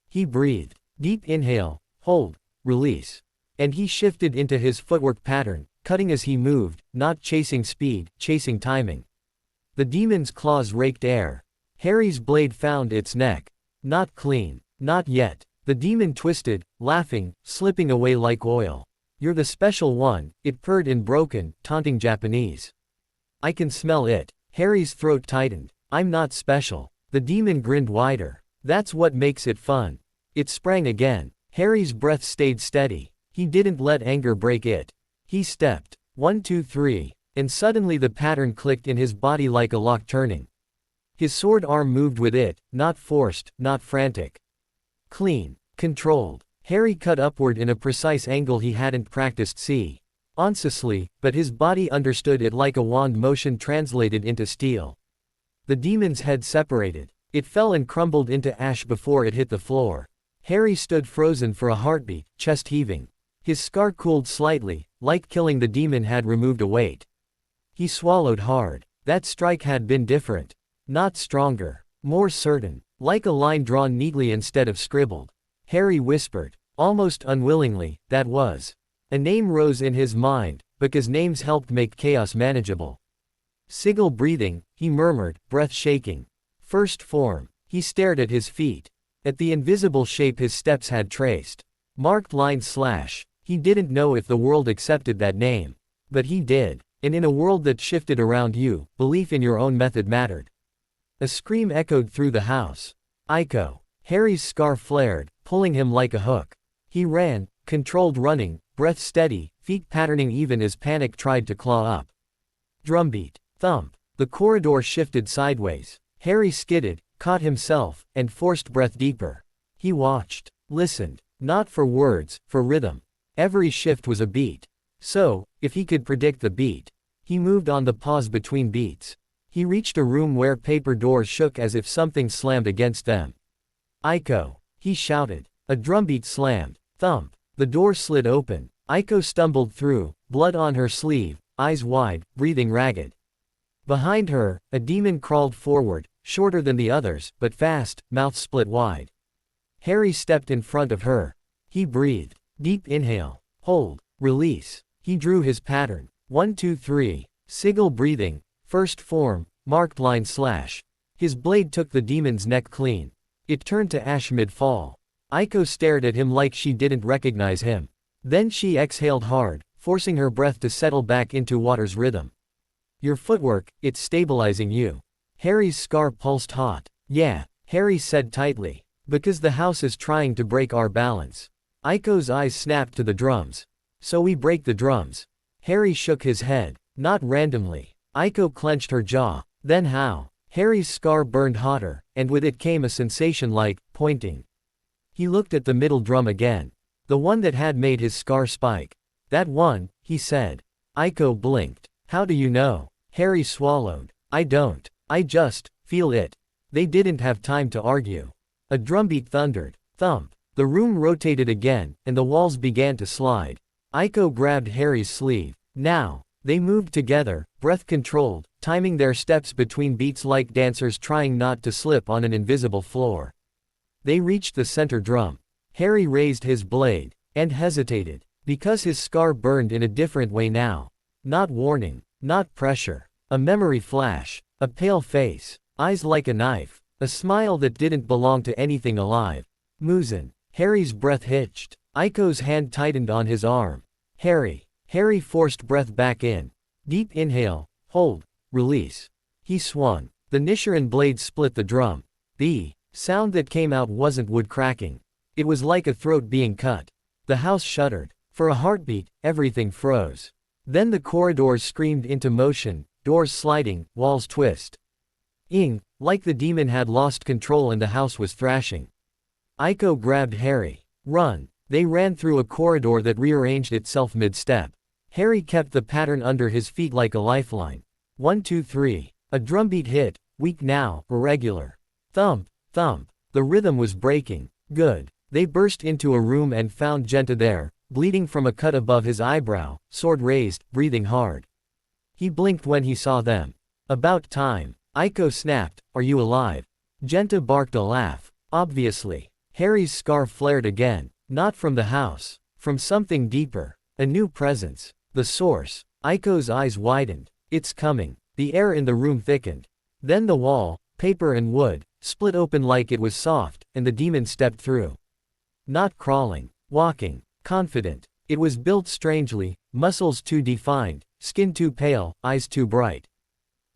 He breathed. Deep inhale, hold, release. And he shifted into his footwork pattern, cutting as he moved, not chasing speed, chasing timing. The demon's claws raked air. Harry's blade found its neck. Not clean. Not yet. The demon twisted, laughing, slipping away like oil. You're the special one, it purred in broken, taunting Japanese. I can smell it. Harry's throat tightened. I'm not special. The demon grinned wider. That's what makes it fun. It sprang again. Harry's breath stayed steady. He didn't let anger break it. He stepped. 1, 2, 3. And suddenly the pattern clicked in his body like a lock turning. His sword arm moved with it, not forced, not frantic. Clean. Controlled. Harry cut upward in a precise angle he hadn't practiced consciously, but his body understood it like a wand motion translated into steel. The demon's head separated. It fell and crumbled into ash before it hit the floor. Harry stood frozen for a heartbeat, chest heaving. His scar cooled slightly, like killing the demon had removed a weight. He swallowed hard. That strike had been different. Not stronger. More certain. Like a line drawn neatly instead of scribbled. Harry whispered, almost unwillingly, that was. A name rose in his mind, because names helped make chaos manageable. Sigil breathing, he murmured, breath shaking. First form. He stared at his feet. At the invisible shape his steps had traced. Marked line / He didn't know if the world accepted that name. But he did. And in a world that shifted around you, belief in your own method mattered. A scream echoed through the house. Aiko. Harry's scar flared, pulling him like a hook. He ran, controlled running, breath steady, feet patterning even as panic tried to claw up. Drumbeat. Thump. The corridor shifted sideways. Harry skidded, caught himself, and forced breath deeper. He watched. Listened. Not for words, for rhythm. Every shift was a beat. So, if he could predict the beat. He moved on the pause between beats. He reached a room where paper doors shook as if something slammed against them. Aiko. He shouted. A drumbeat slammed. Thump. The door slid open. Aiko stumbled through, blood on her sleeve, eyes wide, breathing ragged. Behind her, a demon crawled forward, shorter than the others, but fast, mouth split wide. Harry stepped in front of her. He breathed. Deep inhale. Hold. Release. He drew his pattern. 1, 2, 3. Sigil breathing. First form. Marked line / His blade took the demon's neck clean. It turned to ash mid-fall. Aiko stared at him like she didn't recognize him. Then she exhaled hard, forcing her breath to settle back into water's rhythm. Your footwork, it's stabilizing you. Harry's scar pulsed hot. Yeah, Harry said tightly. Because the house is trying to break our balance. Aiko's eyes snapped to the drums. So we break the drums. Harry shook his head. Not randomly. Aiko clenched her jaw. Then how? Harry's scar burned hotter, and with it came a sensation like pointing. He looked at the middle drum again. The one that had made his scar spike. That one, he said. Aiko blinked. How do you know? Harry swallowed. I don't. I just feel it. They didn't have time to argue. A drumbeat thundered. Thump. The room rotated again, and the walls began to slide. Aiko grabbed Harry's sleeve. Now. They moved together, breath controlled, timing their steps between beats like dancers trying not to slip on an invisible floor. They reached the center drum. Harry raised his blade, and hesitated, because his scar burned in a different way now. Not warning, not pressure. A memory flash, a pale face, eyes like a knife, a smile that didn't belong to anything alive. Muzin. Harry's breath hitched. Aiko's hand tightened on his arm. Harry forced breath back in. Deep inhale, hold, release. He swung. The Nichiren blade split the drum. The sound that came out wasn't wood cracking. It was like a throat being cut. The house shuddered. For a heartbeat, everything froze. Then the corridors screamed into motion, doors sliding, walls twist. Like the demon had lost control and the house was thrashing. Aiko grabbed Harry. Run. They ran through a corridor that rearranged itself mid-step. Harry kept the pattern under his feet like a lifeline. 1, 2, 3. A drumbeat hit, weak now, irregular. Thump, thump. The rhythm was breaking. Good. They burst into a room and found Genta there, bleeding from a cut above his eyebrow, sword raised, breathing hard. He blinked when he saw them. About time. Aiko snapped, are you alive? Genta barked a laugh. Obviously. Harry's scar flared again. Not from the house. From something deeper. A new presence. The source. Aiko's eyes widened. It's coming. The air in the room thickened. Then the wall, paper and wood, split open like it was soft, and the demon stepped through. Not crawling. Walking. Confident. It was built strangely, muscles too defined, skin too pale, eyes too bright.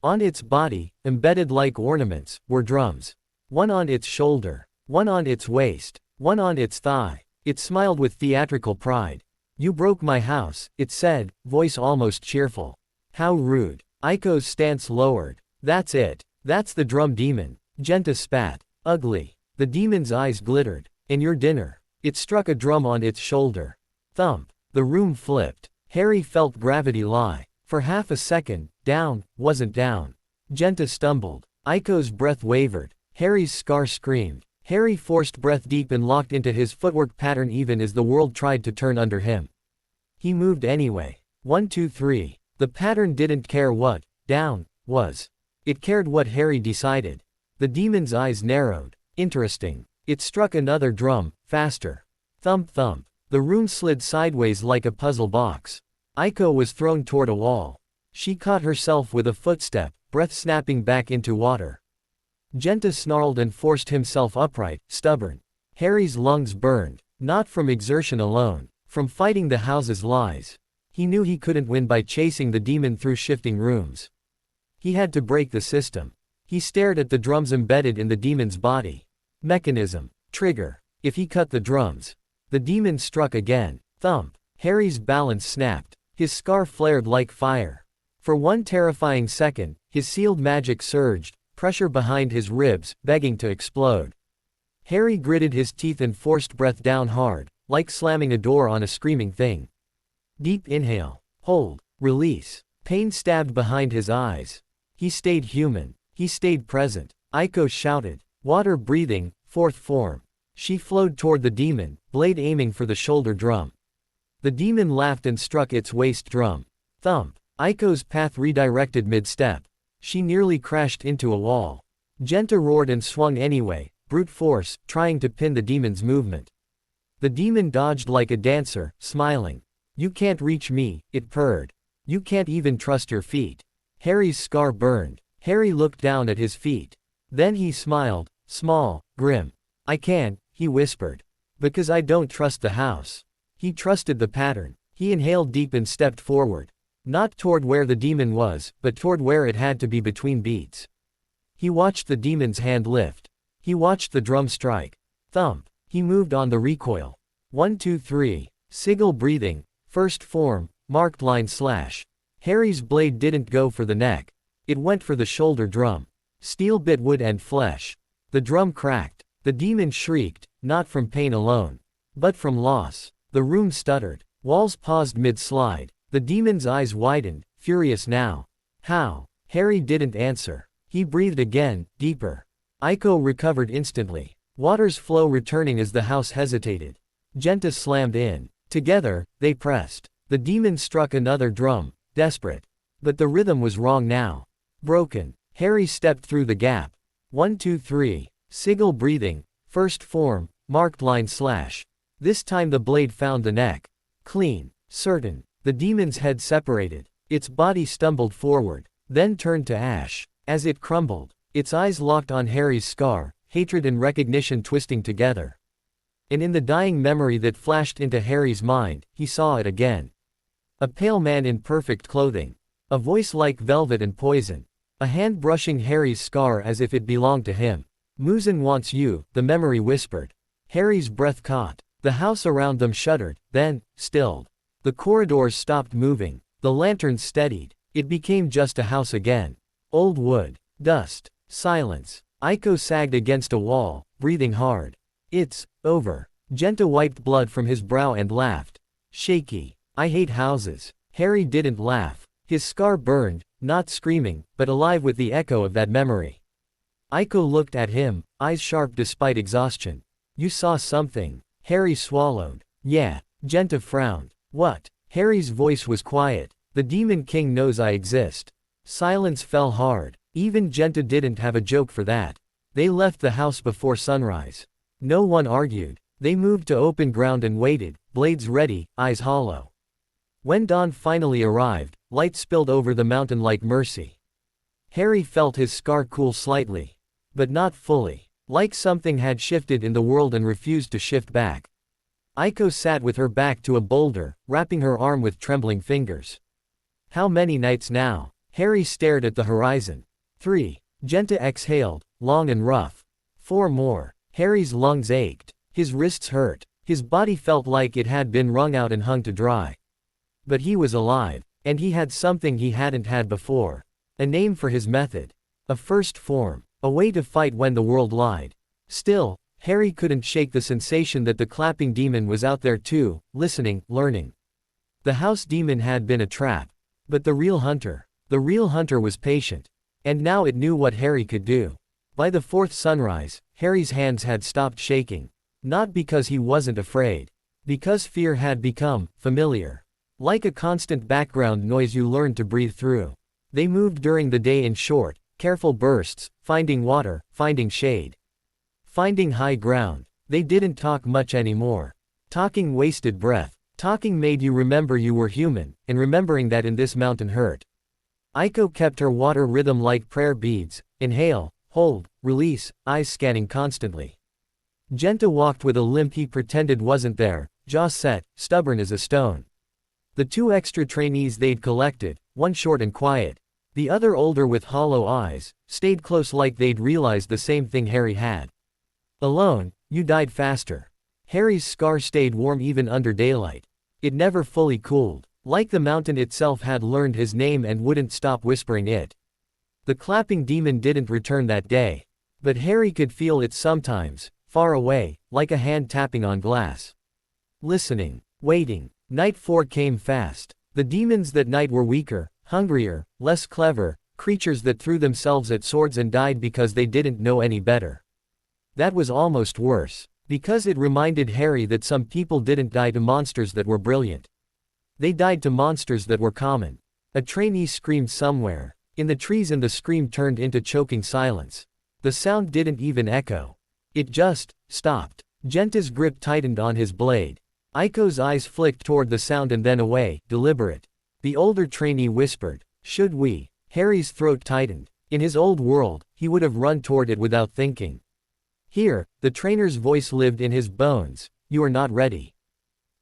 On its body, embedded like ornaments, were drums. One on its shoulder. One on its waist, one on its thigh. It smiled with theatrical pride. You broke my house, it said, voice almost cheerful. How rude. Aiko's stance lowered. That's it. That's the drum demon. Genta spat. Ugly. The demon's eyes glittered. And your dinner. It struck a drum on its shoulder. Thump. The room flipped. Harry felt gravity lie. For half a second, down, wasn't down. Genta stumbled. Aiko's breath wavered. Harry's scar screamed. Harry forced breath deep and locked into his footwork pattern even as the world tried to turn under him. He moved anyway. 1 2 3. The pattern didn't care what down was. It cared what Harry decided. The demon's eyes narrowed. Interesting. It struck another drum, faster. Thump thump. The room slid sideways like a puzzle box. Aiko was thrown toward a wall. She caught herself with a footstep, breath snapping back into water. Genta snarled and forced himself upright, stubborn. Harry's lungs burned, not from exertion alone, from fighting the house's lies. He knew he couldn't win by chasing the demon through shifting rooms. He had to break the system. He stared at the drums embedded in the demon's body. Mechanism. Trigger. If he cut the drums. The demon struck again. Thump. Harry's balance snapped. His scar flared like fire. For one terrifying second, his sealed magic surged, pressure behind his ribs, begging to explode. Harry gritted his teeth and forced breath down hard, like slamming a door on a screaming thing. Deep inhale. Hold. Release. Pain stabbed behind his eyes. He stayed human. He stayed present. Aiko shouted. Water breathing, fourth form. She flowed toward the demon, blade aiming for the shoulder drum. The demon laughed and struck its waist drum. Thump. Aiko's path redirected mid-step. She nearly crashed into a wall. Genta roared and swung anyway, brute force, trying to pin the demon's movement. The demon dodged like a dancer, smiling. You can't reach me, it purred. You can't even trust your feet. Harry's scar burned. Harry looked down at his feet. Then he smiled, small, grim. I can't, he whispered. Because I don't trust the house. He trusted the pattern. He inhaled deep and stepped forward. Not toward where the demon was, but toward where it had to be between beats. He watched the demon's hand lift. He watched the drum strike. Thump. He moved on the recoil. 1 2 3. Sigil breathing. First form, marked line slash. Harry's blade didn't go for the neck. It went for the shoulder drum. Steel bit wood and flesh. The drum cracked. The demon shrieked, not from pain alone, but from loss. The room stuttered. Walls paused mid-slide. The demon's eyes widened, furious now. How? Harry didn't answer. He breathed again, deeper. Aiko recovered instantly. Water's flow returning as the house hesitated. Genta slammed in. Together, they pressed. The demon struck another drum, desperate. But the rhythm was wrong now. Broken. Harry stepped through the gap. 1 2 3. Sigil breathing. First form, marked line slash. This time the blade found the neck. Clean. Certain. The demon's head separated. Its body stumbled forward, then turned to ash. As it crumbled, its eyes locked on Harry's scar, hatred and recognition twisting together. And in the dying memory that flashed into Harry's mind, he saw it again. A pale man in perfect clothing. A voice like velvet and poison. A hand brushing Harry's scar as if it belonged to him. Muzan wants you, the memory whispered. Harry's breath caught. The house around them shuddered, then, stilled. The corridors stopped moving. The lanterns steadied. It became just a house again. Old wood. Dust. Silence. Aiko sagged against a wall, breathing hard. It's over. Genta wiped blood from his brow and laughed. Shaky. I hate houses. Harry didn't laugh. His scar burned, not screaming, but alive with the echo of that memory. Aiko looked at him, eyes sharp despite exhaustion. You saw something. Harry swallowed. Yeah. Genta frowned. What? Harry's voice was quiet. The Demon King knows I exist. Silence fell hard. Even Genta didn't have a joke for that. They left the house before sunrise. No one argued. They moved to open ground and waited, blades ready, eyes hollow. When dawn finally arrived, light spilled over the mountain like mercy. Harry felt his scar cool slightly. But not fully. Like something had shifted in the world and refused to shift back. Aiko sat with her back to a boulder, wrapping her arm with trembling fingers. How many nights now? Harry stared at the horizon. 3. Genta exhaled, long and rough. 4 more. Harry's lungs ached. His wrists hurt. His body felt like it had been wrung out and hung to dry. But he was alive. And he had something he hadn't had before. A name for his method. A first form. A way to fight when the world lied. Still, Harry couldn't shake the sensation that the clapping demon was out there too, listening, learning. The house demon had been a trap. But the real hunter was patient. And now it knew what Harry could do. By the fourth sunrise, Harry's hands had stopped shaking. Not because he wasn't afraid. Because fear had become familiar. Like a constant background noise you learned to breathe through. They moved during the day in short, careful bursts, finding water, finding shade. Finding high ground. They didn't talk much anymore. Talking wasted breath. Talking made you remember you were human, and remembering that in this mountain hurt. Aiko kept her water rhythm like prayer beads, inhale, hold, release, eyes scanning constantly. Genta walked with a limp he pretended wasn't there, jaw set, stubborn as a stone. The two extra trainees they'd collected, one short and quiet, the other older with hollow eyes, stayed close like they'd realized the same thing Harry had. Alone, you died faster. Harry's scar stayed warm even under daylight. It never fully cooled, like the mountain itself had learned his name and wouldn't stop whispering it. The clapping demon didn't return that day. But Harry could feel it sometimes, far away, like a hand tapping on glass. Listening, waiting. Night 4 came fast. The demons that night were weaker, hungrier, less clever, creatures that threw themselves at swords and died because they didn't know any better. That was almost worse, because it reminded Harry that some people didn't die to monsters that were brilliant. They died to monsters that were common. A trainee screamed somewhere in the trees and the scream turned into choking silence. The sound didn't even echo. It just stopped. Genta's grip tightened on his blade. Aiko's eyes flicked toward the sound and then away, deliberate. The older trainee whispered, "Should we?" Harry's throat tightened. In his old world, he would have run toward it without thinking. Here, the trainer's voice lived in his bones. "You are not ready.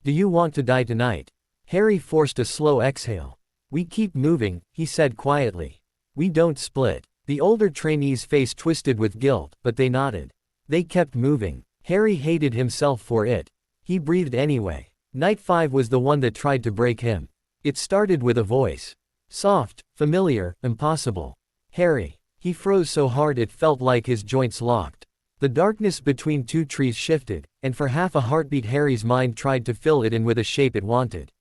Do you want to die tonight?" Harry forced a slow exhale. "We keep moving," he said quietly. "We don't split." The older trainee's face twisted with guilt, but they nodded. They kept moving. Harry hated himself for it. He breathed anyway. Night 5 was the one that tried to break him. It started with a voice. Soft, familiar, impossible. "Harry." He froze so hard it felt like his joints locked. The darkness between two trees shifted, and for half a heartbeat Harry's mind tried to fill it in with a shape it wanted.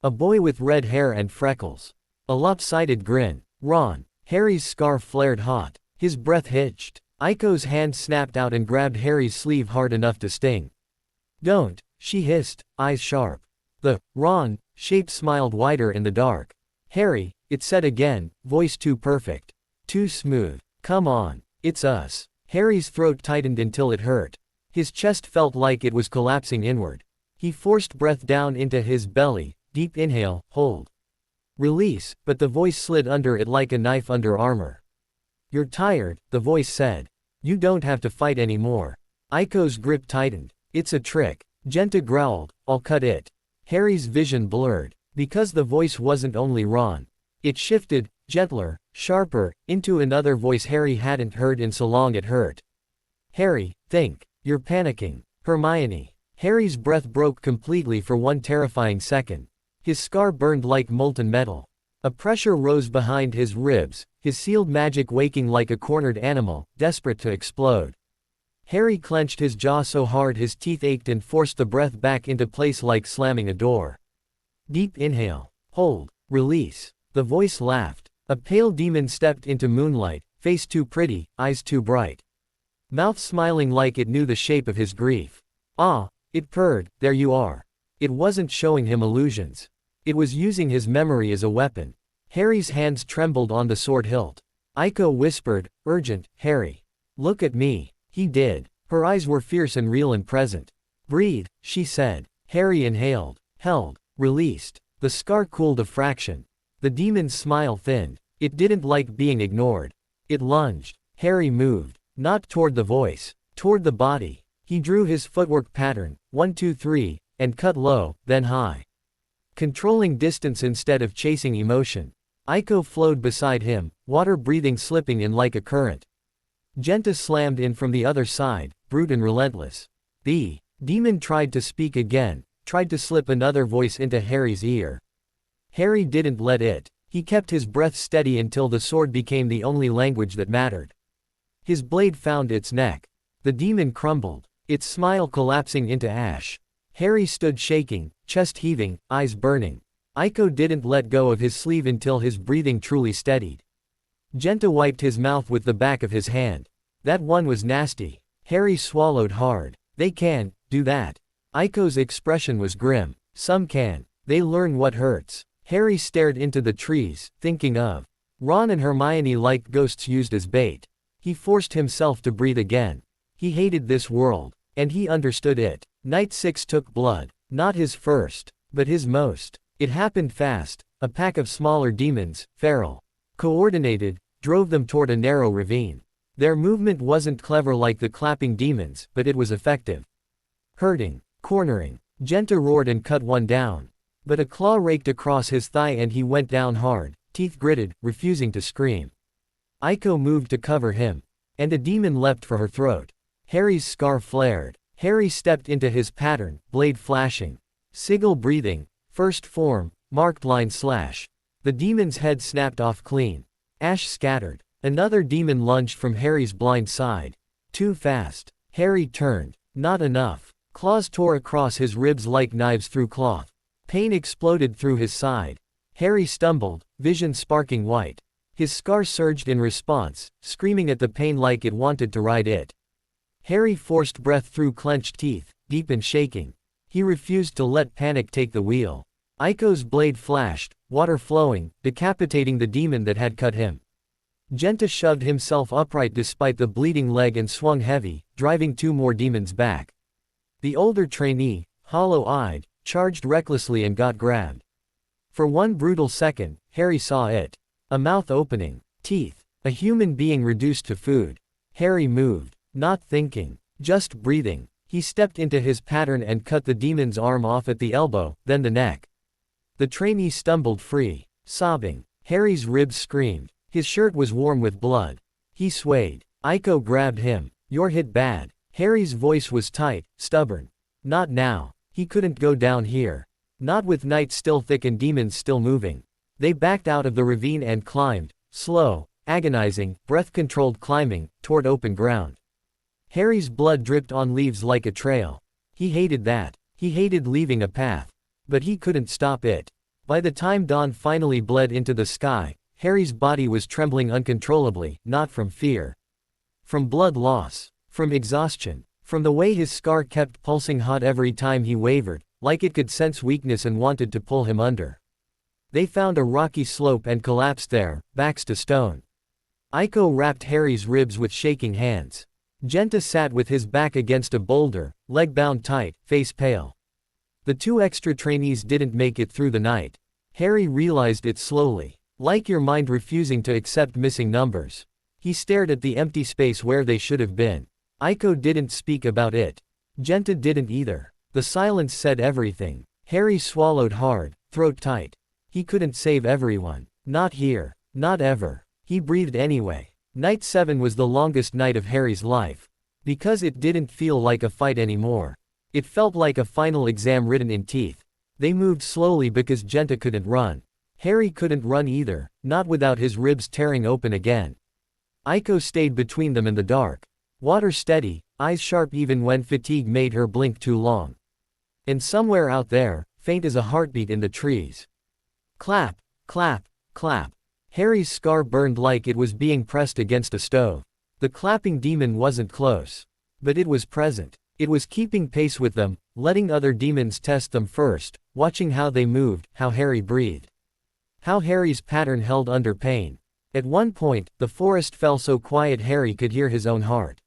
A boy with red hair and freckles. A lopsided grin. Ron. Harry's scarf flared hot. His breath hitched. Aiko's hand snapped out and grabbed Harry's sleeve hard enough to sting. "Don't," she hissed, eyes sharp. The Ron shape smiled wider in the dark. "Harry," it said again, voice too perfect. Too smooth. "Come on. It's us." Harry's throat tightened until it hurt. His chest felt like it was collapsing inward. He forced breath down into his belly, deep inhale, hold. Release, but the voice slid under it like a knife under armor. "You're tired," the voice said. "You don't have to fight anymore." Aiko's grip tightened. "It's a trick." Genta growled, "I'll cut it." Harry's vision blurred. Because the voice wasn't only Ron. It shifted, gentler, sharper, into another voice Harry hadn't heard in so long it hurt. "Harry, think. You're panicking." "Hermione." Harry's breath broke completely for one terrifying second. His scar burned like molten metal. A pressure rose behind his ribs, his sealed magic waking like a cornered animal, desperate to explode. Harry clenched his jaw so hard his teeth ached and forced the breath back into place like slamming a door. Deep inhale. Hold. Release. The voice laughed. A pale demon stepped into moonlight, face too pretty, eyes too bright. Mouth smiling like it knew the shape of his grief. "Ah," it purred, "there you are." It wasn't showing him illusions. It was using his memory as a weapon. Harry's hands trembled on the sword hilt. Aiko whispered, urgent, "Harry. Look at me." He did. Her eyes were fierce and real and present. "Breathe," she said. Harry inhaled, held, released. The scar cooled a fraction. The demon's smile thinned. It didn't like being ignored. It lunged. Harry moved. Not toward the voice. Toward the body. He drew his footwork pattern, 1 2 3, and cut low, then high. Controlling distance instead of chasing emotion. Aiko flowed beside him, water breathing slipping in like a current. Genta slammed in from the other side, brute and relentless. The demon tried to speak again, tried to slip another voice into Harry's ear. Harry didn't let it. He kept his breath steady until the sword became the only language that mattered. His blade found its neck. The demon crumbled, its smile collapsing into ash. Harry stood shaking, chest heaving, eyes burning. Aiko didn't let go of his sleeve until his breathing truly steadied. Genta wiped his mouth with the back of his hand. That one was nasty. Harry swallowed hard. They can do that. Aiko's expression was grim. Some can. They learn what hurts. Harry stared into the trees, thinking of Ron and Hermione like ghosts used as bait. He forced himself to breathe again. He hated this world, and he understood it. Night 6 took blood. Not his first, but his most. It happened fast. A pack of smaller demons, feral, coordinated, drove them toward a narrow ravine. Their movement wasn't clever like the clapping demons, but it was effective. Hurting, cornering, Genta roared and cut one down. But a claw raked across his thigh and he went down hard, teeth gritted, refusing to scream. Aiko moved to cover him. And a demon leapt for her throat. Harry's scar flared. Harry stepped into his pattern, blade flashing. Sigil breathing. First form, marked line slash. The demon's head snapped off clean. Ash scattered. Another demon lunged from Harry's blind side. Too fast. Harry turned. Not enough. Claws tore across his ribs like knives through cloth. Pain exploded through his side. Harry stumbled, vision sparking white. His scar surged in response, screaming at the pain like it wanted to ride it. Harry forced breath through clenched teeth, deep and shaking. He refused to let panic take the wheel. Aiko's blade flashed, water flowing, decapitating the demon that had cut him. Genta shoved himself upright despite the bleeding leg and swung heavy, driving 2 more demons back. The older trainee, hollow-eyed, charged recklessly and got grabbed. For one brutal second, Harry saw it. A mouth opening, teeth, a human being reduced to food. Harry moved, not thinking, just breathing. He stepped into his pattern and cut the demon's arm off at the elbow, then the neck. The trainee stumbled free, sobbing. Harry's ribs screamed. His shirt was warm with blood. He swayed. Aiko grabbed him. "You're hit bad." Harry's voice was tight, stubborn. "Not now. He couldn't go down here. Not with night still thick and demons still moving." They backed out of the ravine and climbed, slow, agonizing, breath-controlled climbing, toward open ground. Harry's blood dripped on leaves like a trail. He hated that. He hated leaving a path. But he couldn't stop it. By the time dawn finally bled into the sky, Harry's body was trembling uncontrollably, not from fear. From blood loss. From exhaustion. From the way his scar kept pulsing hot every time he wavered, like it could sense weakness and wanted to pull him under. They found a rocky slope and collapsed there, backs to stone. Aiko wrapped Harry's ribs with shaking hands. Genta sat with his back against a boulder, leg bound tight, face pale. The 2 extra trainees didn't make it through the night. Harry realized it slowly, like your mind refusing to accept missing numbers. He stared at the empty space where they should have been. Aiko didn't speak about it. Genta didn't either. The silence said everything. Harry swallowed hard, throat tight. He couldn't save everyone. Not here. Not ever. He breathed anyway. Night 7 was the longest night of Harry's life. Because it didn't feel like a fight anymore. It felt like a final exam written in teeth. They moved slowly because Genta couldn't run. Harry couldn't run either, not without his ribs tearing open again. Aiko stayed between them in the dark. Water steady, eyes sharp even when fatigue made her blink too long. And somewhere out there, faint as a heartbeat in the trees. Clap, clap, clap. Harry's scar burned like it was being pressed against a stove. The clapping demon wasn't close. But it was present. It was keeping pace with them, letting other demons test them first, watching how they moved, how Harry breathed. How Harry's pattern held under pain. At one point, the forest fell so quiet Harry could hear his own heart.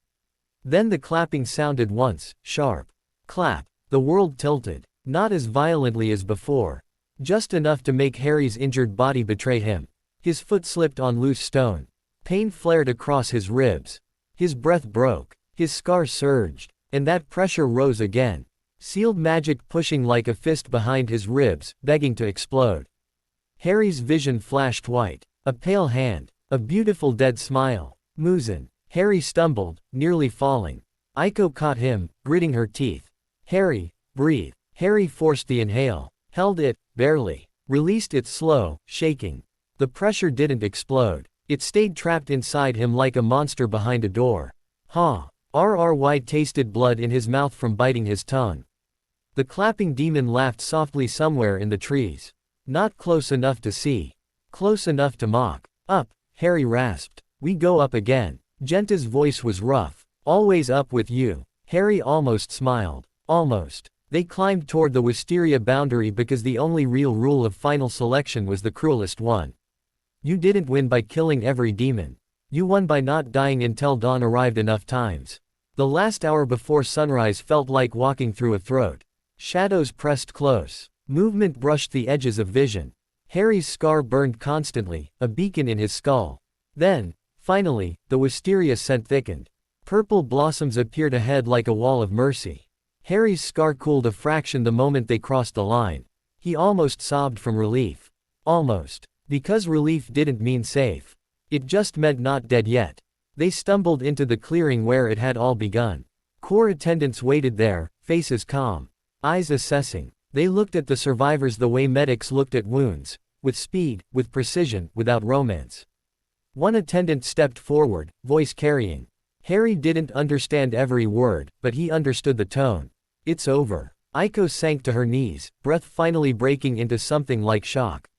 Then the clapping sounded once, sharp. Clap. The world tilted. Not as violently as before. Just enough to make Harry's injured body betray him. His foot slipped on loose stone. Pain flared across his ribs. His breath broke. His scar surged. And that pressure rose again. Sealed magic pushing like a fist behind his ribs, begging to explode. Harry's vision flashed white. A pale hand. A beautiful dead smile. Muzan. Harry stumbled, nearly falling. Aiko caught him, gritting her teeth. Harry, breathe. Harry forced the inhale. Held it, barely. Released it slow, shaking. The pressure didn't explode. It stayed trapped inside him like a monster behind a door. RRY tasted blood in his mouth from biting his tongue. The clapping demon laughed softly somewhere in the trees. Not close enough to see. Close enough to mock. Up, Harry rasped. We go up again. Genta's voice was rough. Always up with you. Harry almost smiled. Almost. They climbed toward the wisteria boundary because the only real rule of final selection was the cruelest one. You didn't win by killing every demon. You won by not dying until dawn arrived enough times. The last hour before sunrise felt like walking through a throat. Shadows pressed close. Movement brushed the edges of vision. Harry's scar burned constantly, a beacon in his skull. Then, finally, the wisteria scent thickened. Purple blossoms appeared ahead like a wall of mercy. Harry's scar cooled a fraction the moment they crossed the line. He almost sobbed from relief. Almost. Because relief didn't mean safe. It just meant not dead yet. They stumbled into the clearing where it had all begun. Corps attendants waited there, faces calm. Eyes assessing. They looked at the survivors the way medics looked at wounds. With speed, with precision, without romance. One attendant stepped forward, voice carrying. Harry didn't understand every word, but he understood the tone. It's over. Aiko sank to her knees, breath finally breaking into something like shock.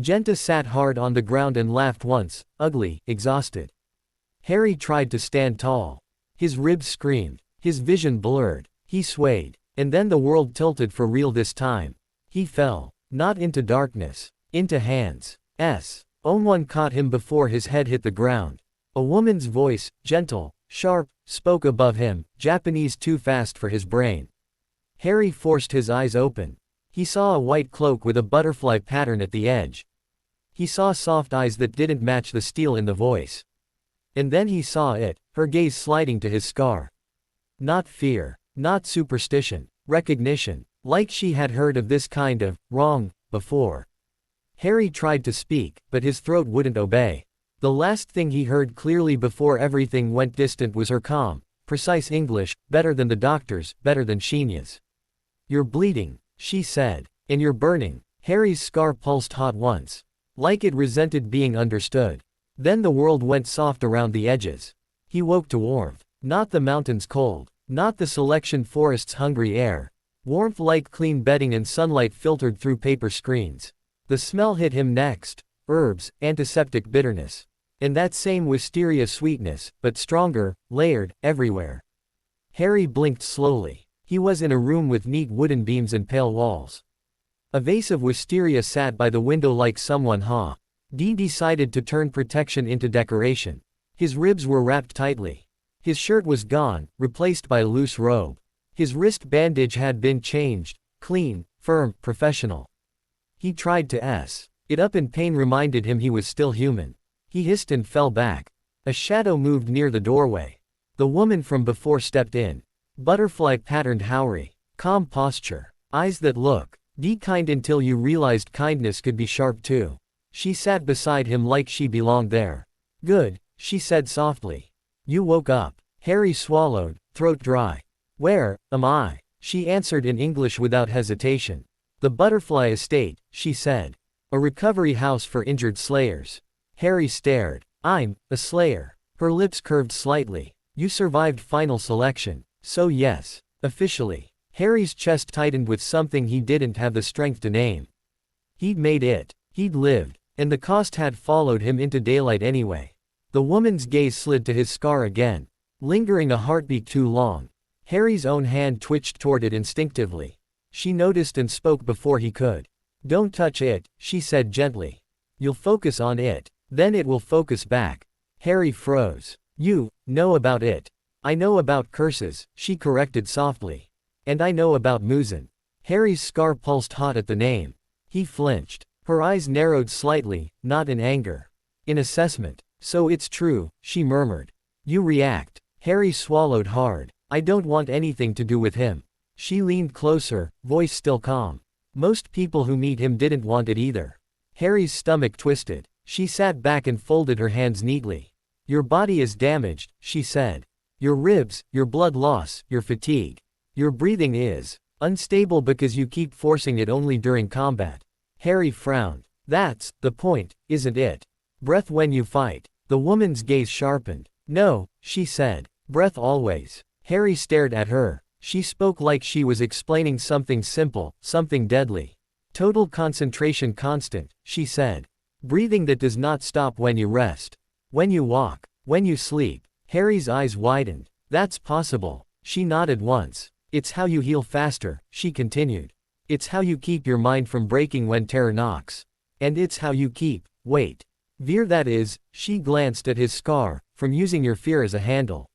Genta sat hard on the ground and laughed once, ugly, exhausted. Harry tried to stand tall. His ribs screamed. His vision blurred. He swayed. And then the world tilted for real this time. He fell. Not into darkness. Into hands. Someone caught him before his head hit the ground. A woman's voice, gentle, sharp, spoke above him, Japanese too fast for his brain. Harry forced his eyes open. He saw a white cloak with a butterfly pattern at the edge. He saw soft eyes that didn't match the steel in the voice. And then he saw it, her gaze sliding to his scar. Not fear. Not superstition. Recognition. Like she had heard of this kind of wrong before. Harry tried to speak, but his throat wouldn't obey. The last thing he heard clearly before everything went distant was her calm, precise English, better than the doctor's, better than Shinya's. You're bleeding, she said. And you're burning. Harry's scar pulsed hot once. Like it resented being understood. Then the world went soft around the edges. He woke to warmth. Not the mountain's cold. Not the selection forest's hungry air. Warmth like clean bedding and sunlight filtered through paper screens. The smell hit him next. Herbs, antiseptic bitterness. And that same wisteria sweetness, but stronger, layered, everywhere. Harry blinked slowly. He was in a room with neat wooden beams and pale walls. A vase of wisteria sat by the window like someone decided to turn protection into decoration. His ribs were wrapped tightly. His shirt was gone, replaced by a loose robe. His wrist bandage had been changed, clean, firm, professional. He tried to it up and pain reminded him he was still human. He hissed and fell back. A shadow moved near the doorway. The woman from before stepped in. Butterfly patterned Howry. Calm posture. Eyes that look. Be kind until you realized kindness could be sharp too. She sat beside him like she belonged there. Good, she said softly. You woke up. Harry swallowed, throat dry. Where am I? She answered in English without hesitation. The Butterfly Estate, she said. A recovery house for injured slayers. Harry stared. I'm a slayer. Her lips curved slightly. You survived final selection. So yes. Officially. Harry's chest tightened with something he didn't have the strength to name. He'd made it. He'd lived. And the cost had followed him into daylight anyway. The woman's gaze slid to his scar again. Lingering a heartbeat too long. Harry's own hand twitched toward it instinctively. She noticed and spoke before he could. Don't touch it, she said gently. You'll focus on it. Then it will focus back. Harry froze. You know about it. I know about curses, she corrected softly. And I know about Muzan. Harry's scar pulsed hot at the name. He flinched. Her eyes narrowed slightly, not in anger. In assessment. So it's true, she murmured. You react. Harry swallowed hard. I don't want anything to do with him. She leaned closer, voice still calm. Most people who meet him didn't want it either. Harry's stomach twisted. She sat back and folded her hands neatly. Your body is damaged, she said. Your ribs, your blood loss, your fatigue. Your breathing is unstable because you keep forcing it only during combat. Harry frowned. That's the point, isn't it? Breath when you fight. The woman's gaze sharpened. No, she said. Breath always. Harry stared at her. She spoke like she was explaining something simple, something deadly. Total concentration constant, she said. Breathing that does not stop when you rest. When you walk. When you sleep. Harry's eyes widened. That's possible. She nodded once. It's how you heal faster, she continued. It's how you keep your mind from breaking when terror knocks. And it's how you keep, Veer that is, she glanced at his scar, from using your fear as a handle.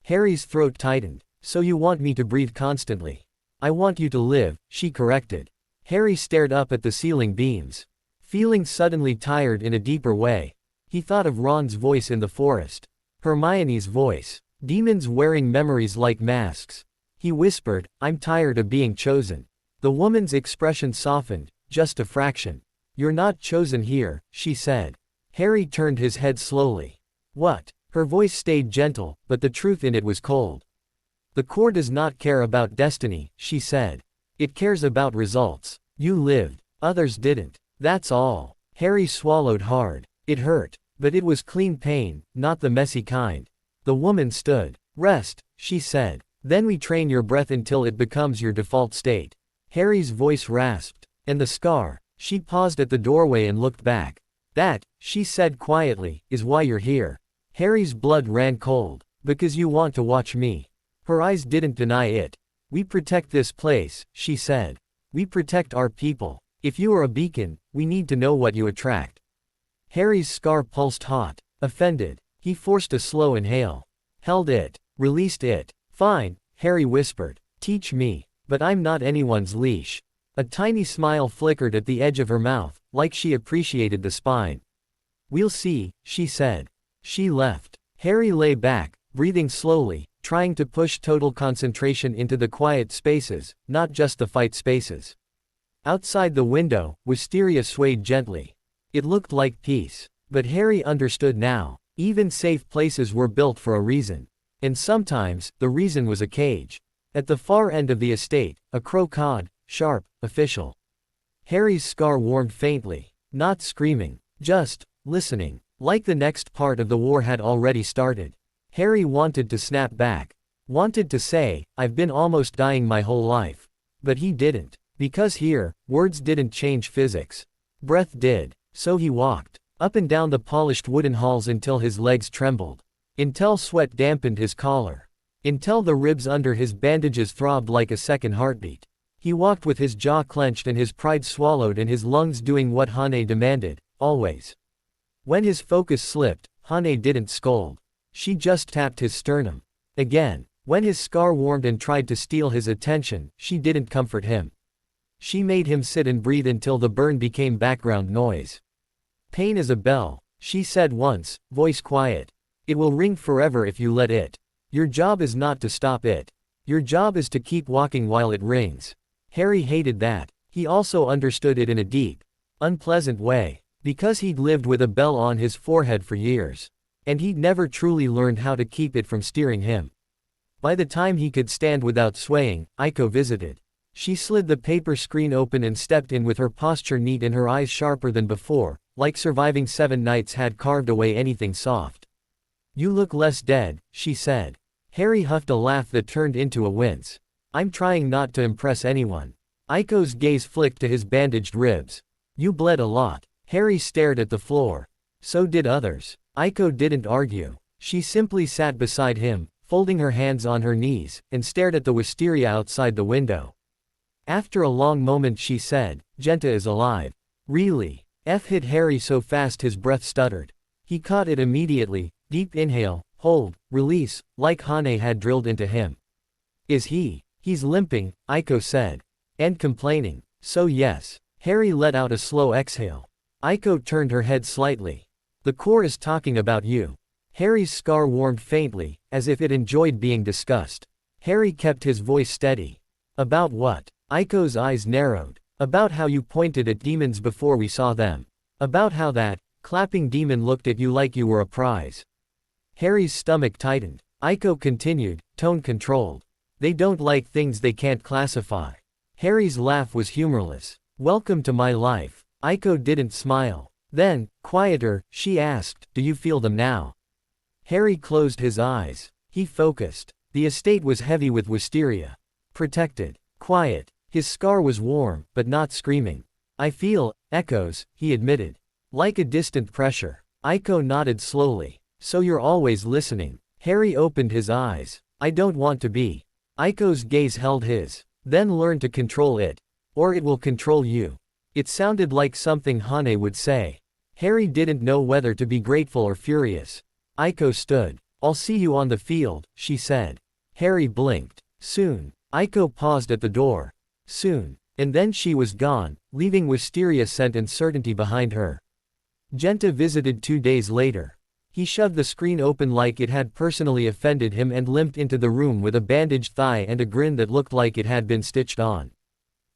Harry's throat tightened. So you want me to breathe constantly? I want you to live, she corrected. Harry stared up at the ceiling beams. Feeling suddenly tired in a deeper way. He thought of Ron's voice in the forest. Hermione's voice. Demons wearing memories like masks. He whispered, I'm tired of being chosen. The woman's expression softened, just a fraction. You're not chosen here, she said. Harry turned his head slowly. What? Her voice stayed gentle, but the truth in it was cold. The core does not care about destiny, she said. It cares about results. You lived. Others didn't. That's all. Harry swallowed hard. It hurt. But it was clean pain, not the messy kind. The woman stood. Rest, she said. Then we train your breath until it becomes your default state. Harry's voice rasped. And the scar. She paused at the doorway and looked back. That, she said quietly, is why you're here. Harry's blood ran cold. Because you want to watch me. Her eyes didn't deny it. We protect this place, she said. We protect our people. If you are a beacon, we need to know what you attract. Harry's scar pulsed hot. Offended. He forced a slow inhale. Held it. Released it. Fine, Harry whispered. Teach me. But I'm not anyone's leash. A tiny smile flickered at the edge of her mouth, like she appreciated the spine. We'll see, she said. She left. Harry lay back, breathing slowly, trying to push total concentration into the quiet spaces, not just the fight spaces. Outside the window, wisteria swayed gently. It looked like peace. But Harry understood now. Even safe places were built for a reason. And sometimes, the reason was a cage. At the far end of the estate, a crow cawed, sharp, official. Harry's scar warmed faintly. Not screaming. Just listening. Like the next part of the war had already started. Harry wanted to snap back. Wanted to say, I've been almost dying my whole life. But he didn't. Because here, words didn't change physics. Breath did. So he walked. Up and down the polished wooden halls until his legs trembled. Until sweat dampened his collar. Until the ribs under his bandages throbbed like a second heartbeat. He walked with his jaw clenched and his pride swallowed and his lungs doing what Hane demanded, always. When his focus slipped, Hane didn't scold. She just tapped his sternum. Again. When his scar warmed and tried to steal his attention, she didn't comfort him. She made him sit and breathe until the burn became background noise. Pain is a bell, she said once, voice quiet. It will ring forever if you let it. Your job is not to stop it. Your job is to keep walking while it rings. Harry hated that. He also understood it in a deep, unpleasant way. Because he'd lived with a bell on his forehead for years. And he'd never truly learned how to keep it from steering him. By the time he could stand without swaying, Aiko visited. She slid the paper screen open and stepped in with her posture neat and her eyes sharper than before, like surviving 7 nights had carved away anything soft. You look less dead, she said. Harry huffed a laugh that turned into a wince. I'm trying not to impress anyone. Aiko's gaze flicked to his bandaged ribs. You bled a lot. Harry stared at the floor. So did others. Aiko didn't argue. She simply sat beside him, folding her hands on her knees, and stared at the wisteria outside the window. After a long moment she said, Genta is alive. Really? F hit Harry so fast his breath stuttered. He caught it immediately, deep inhale, hold, release, like Hane had drilled into him. Is he? He's limping, Aiko said. And complaining. So yes. Harry let out a slow exhale. Aiko turned her head slightly. The core is talking about you. Harry's scar warmed faintly, as if it enjoyed being discussed. Harry kept his voice steady. About what? Aiko's eyes narrowed. About how you pointed at demons before we saw them. About how that clapping demon looked at you like you were a prize. Harry's stomach tightened. Aiko continued, tone controlled. They don't like things they can't classify. Harry's laugh was humorless. Welcome to my life. Aiko didn't smile. Then, quieter, she asked, do you feel them now? Harry closed his eyes. He focused. The estate was heavy with wisteria. Protected. Quiet. His scar was warm, but not screaming. I feel echoes, he admitted. Like a distant pressure. Aiko nodded slowly. So you're always listening. Harry opened his eyes. I don't want to be. Aiko's gaze held his. Then learn to control it. Or it will control you. It sounded like something Hane would say. Harry didn't know whether to be grateful or furious. Aiko stood. I'll see you on the field, she said. Harry blinked. Soon. Aiko paused at the door. Soon. And then she was gone, leaving wisteria scent and certainty behind her. Genta visited 2 days later. He shoved the screen open like it had personally offended him and limped into the room with a bandaged thigh and a grin that looked like it had been stitched on.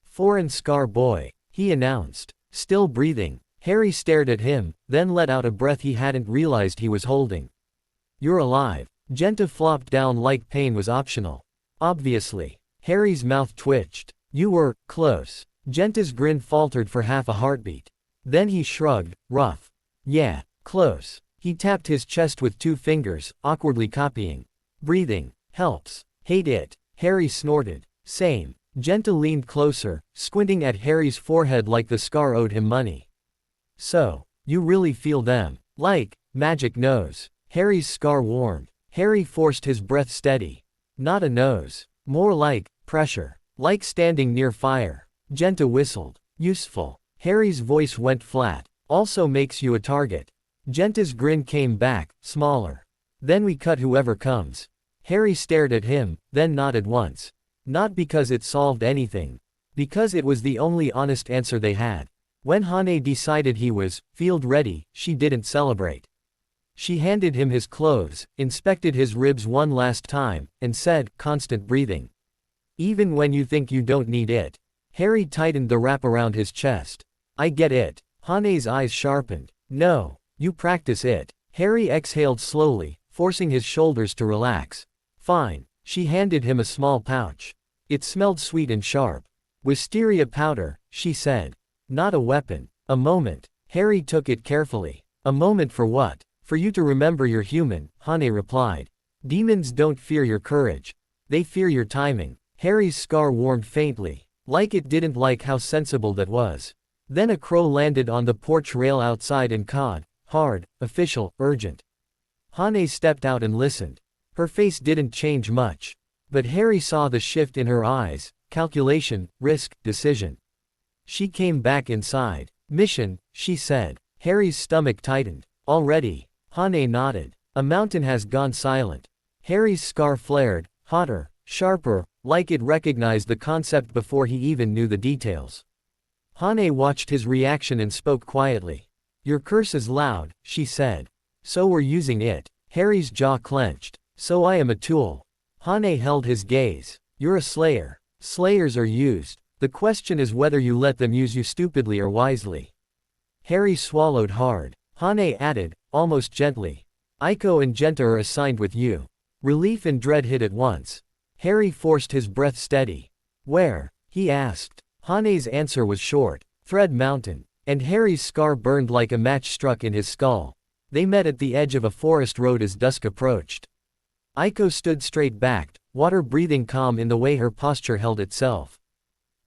Foreign scar boy, he announced. Still breathing. Harry stared at him, then let out a breath he hadn't realized he was holding. You're alive. Genta flopped down like pain was optional. Obviously. Harry's mouth twitched. You were close. Genta's grin faltered for half a heartbeat. Then he shrugged, rough. Yeah, close. He tapped his chest with 2 fingers, awkwardly copying. Breathing. Helps. Hate it. Harry snorted. Same. Genta leaned closer, squinting at Harry's forehead like the scar owed him money. So, you really feel them. Like, magic nose. Harry's scar warmed. Harry forced his breath steady. Not a nose. More like, pressure. Like standing near fire. Genta whistled. Useful. Harry's voice went flat. Also makes you a target. Genta's grin came back, smaller. Then we cut whoever comes. Harry stared at him, then nodded once. Not because it solved anything. Because it was the only honest answer they had. When Hane decided he was field ready, she didn't celebrate. She handed him his clothes, inspected his ribs one last time, and said, constant breathing. Even when you think you don't need it. Harry tightened the wrap around his chest. I get it. Hane's eyes sharpened. No. You practice it. Harry exhaled slowly, forcing his shoulders to relax. Fine. She handed him a small pouch. It smelled sweet and sharp. Wisteria powder, she said. Not a weapon. A moment. Harry took it carefully. A moment for what? For you to remember you're human, Hane replied. Demons don't fear your courage. They fear your timing. Harry's scar warmed faintly. Like it didn't like how sensible that was. Then a crow landed on the porch rail outside and cawed. Hard, official, urgent. Hane stepped out and listened. Her face didn't change much. But Harry saw the shift in her eyes, calculation, risk, decision. She came back inside. Mission, she said. Harry's stomach tightened. Already. Hane nodded. A mountain has gone silent. Harry's scar flared, hotter, sharper, like it recognized the concept before he even knew the details. Hane watched his reaction and spoke quietly. Your curse is loud, she said. So we're using it. Harry's jaw clenched. So I am a tool. Hane held his gaze. You're a slayer. Slayers are used. The question is whether you let them use you stupidly or wisely. Harry swallowed hard. Hane added, almost gently. Aiko and Genta are assigned with you. Relief and dread hit at once. Harry forced his breath steady. Where? He asked. Hane's answer was short. Thread Mountain. And Harry's scar burned like a match struck in his skull. They met at the edge of a forest road as dusk approached. Aiko stood straight-backed, water-breathing calm in the way her posture held itself.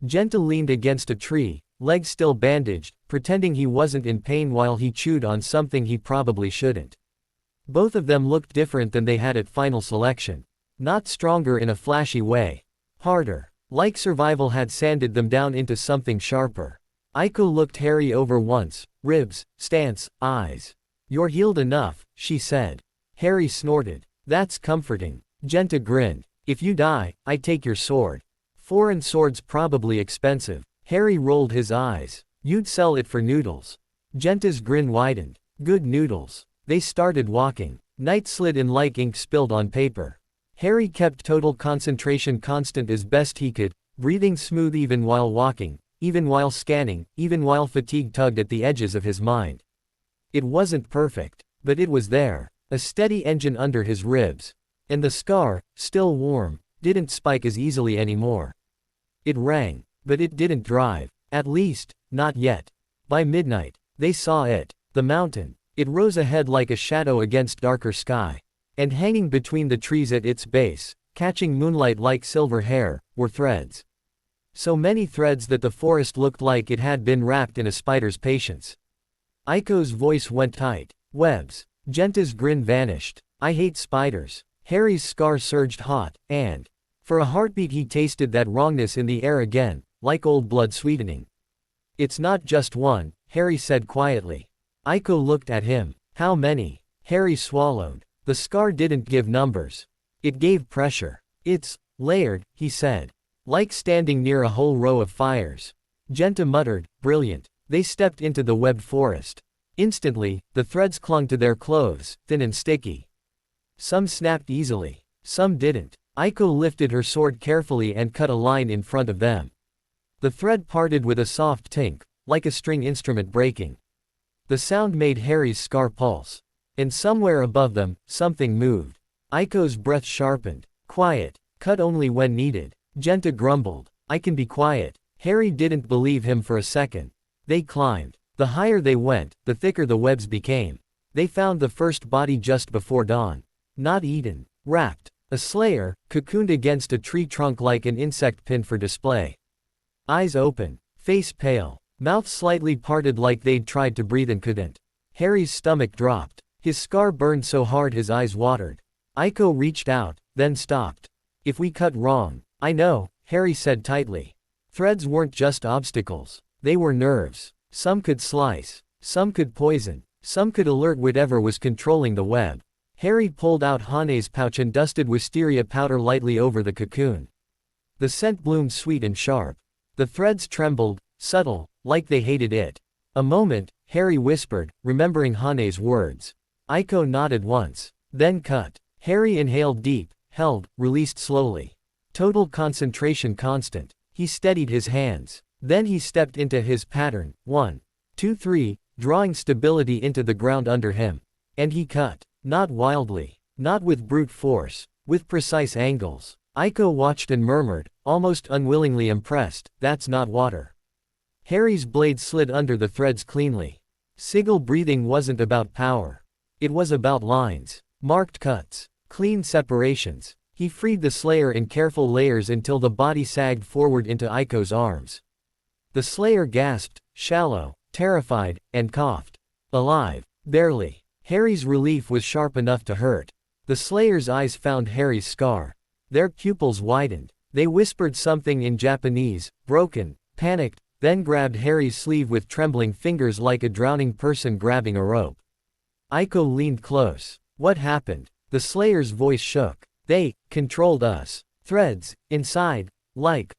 Genta leaned against a tree, legs still bandaged, pretending he wasn't in pain while he chewed on something he probably shouldn't. Both of them looked different than they had at final selection. Not stronger in a flashy way. Harder. Like survival had sanded them down into something sharper. Aiko looked Harry over once, ribs, stance, eyes. You're healed enough, she said. Harry snorted. That's comforting. Genta grinned. If you die, I take your sword. Foreign swords probably expensive. Harry rolled his eyes. You'd sell it for noodles. Genta's grin widened. Good noodles. They started walking. Night slid in like ink spilled on paper. Harry kept total concentration constant as best he could, breathing smooth even while walking, even while scanning, even while fatigue tugged at the edges of his mind. It wasn't perfect, but it was there. A steady engine under his ribs. And the scar, still warm, didn't spike as easily anymore. It rang, but it didn't drive. At least, not yet. By midnight, they saw it. The mountain. It rose ahead like a shadow against darker sky. And hanging between the trees at its base, catching moonlight like silver hair, were threads. So many threads that the forest looked like it had been wrapped in a spider's patience. Aiko's voice went tight. Webs. Genta's grin vanished. I hate spiders. Harry's scar surged hot, and for a heartbeat he tasted that wrongness in the air again, like old blood sweetening. It's not just one, Harry said quietly. Aiko looked at him. How many? Harry swallowed. The scar didn't give numbers. It gave pressure. It's layered, he said. Like standing near a whole row of fires. Genta muttered, brilliant. They stepped into the webbed forest. Instantly, the threads clung to their clothes, thin and sticky. Some snapped easily. Some didn't. Aiko lifted her sword carefully and cut a line in front of them. The thread parted with a soft tink, like a string instrument breaking. The sound made Harry's scar pulse. And somewhere above them, something moved. Aiko's breath sharpened. Quiet. Cut only when needed. Genta grumbled. I can be quiet. Harry didn't believe him for a second. They climbed. The higher they went, the thicker the webs became. They found the first body just before dawn. Not eaten. Wrapped. A slayer, cocooned against a tree trunk like an insect pinned for display. Eyes open. Face pale. Mouth slightly parted like they'd tried to breathe and couldn't. Harry's stomach dropped. His scar burned so hard his eyes watered. Aiko reached out, then stopped. If we cut wrong. I know, Harry said tightly. Threads weren't just obstacles. They were nerves. Some could slice. Some could poison. Some could alert whatever was controlling the web. Harry pulled out Hane's pouch and dusted wisteria powder lightly over the cocoon. The scent bloomed sweet and sharp. The threads trembled, subtle, like they hated it. A moment, Harry whispered, remembering Hane's words. Aiko nodded once. Then cut. Harry inhaled deep, held, released slowly. Total concentration constant. He steadied his hands. Then he stepped into his pattern. 1, 2, 3, drawing stability into the ground under him. And he cut. Not wildly. Not with brute force. With precise angles. Aiko watched and murmured, almost unwillingly impressed, that's not water. Harry's blade slid under the threads cleanly. Sigil breathing wasn't about power. It was about lines. Marked cuts. Clean separations. He freed the slayer in careful layers until the body sagged forward into Aiko's arms. The slayer gasped, shallow, terrified, and coughed. Alive. Barely. Harry's relief was sharp enough to hurt. The slayer's eyes found Harry's scar. Their pupils widened. They whispered something in Japanese, broken, panicked, then grabbed Harry's sleeve with trembling fingers like a drowning person grabbing a rope. Aiko leaned close. What happened? The slayer's voice shook. They controlled us. Threads, inside, like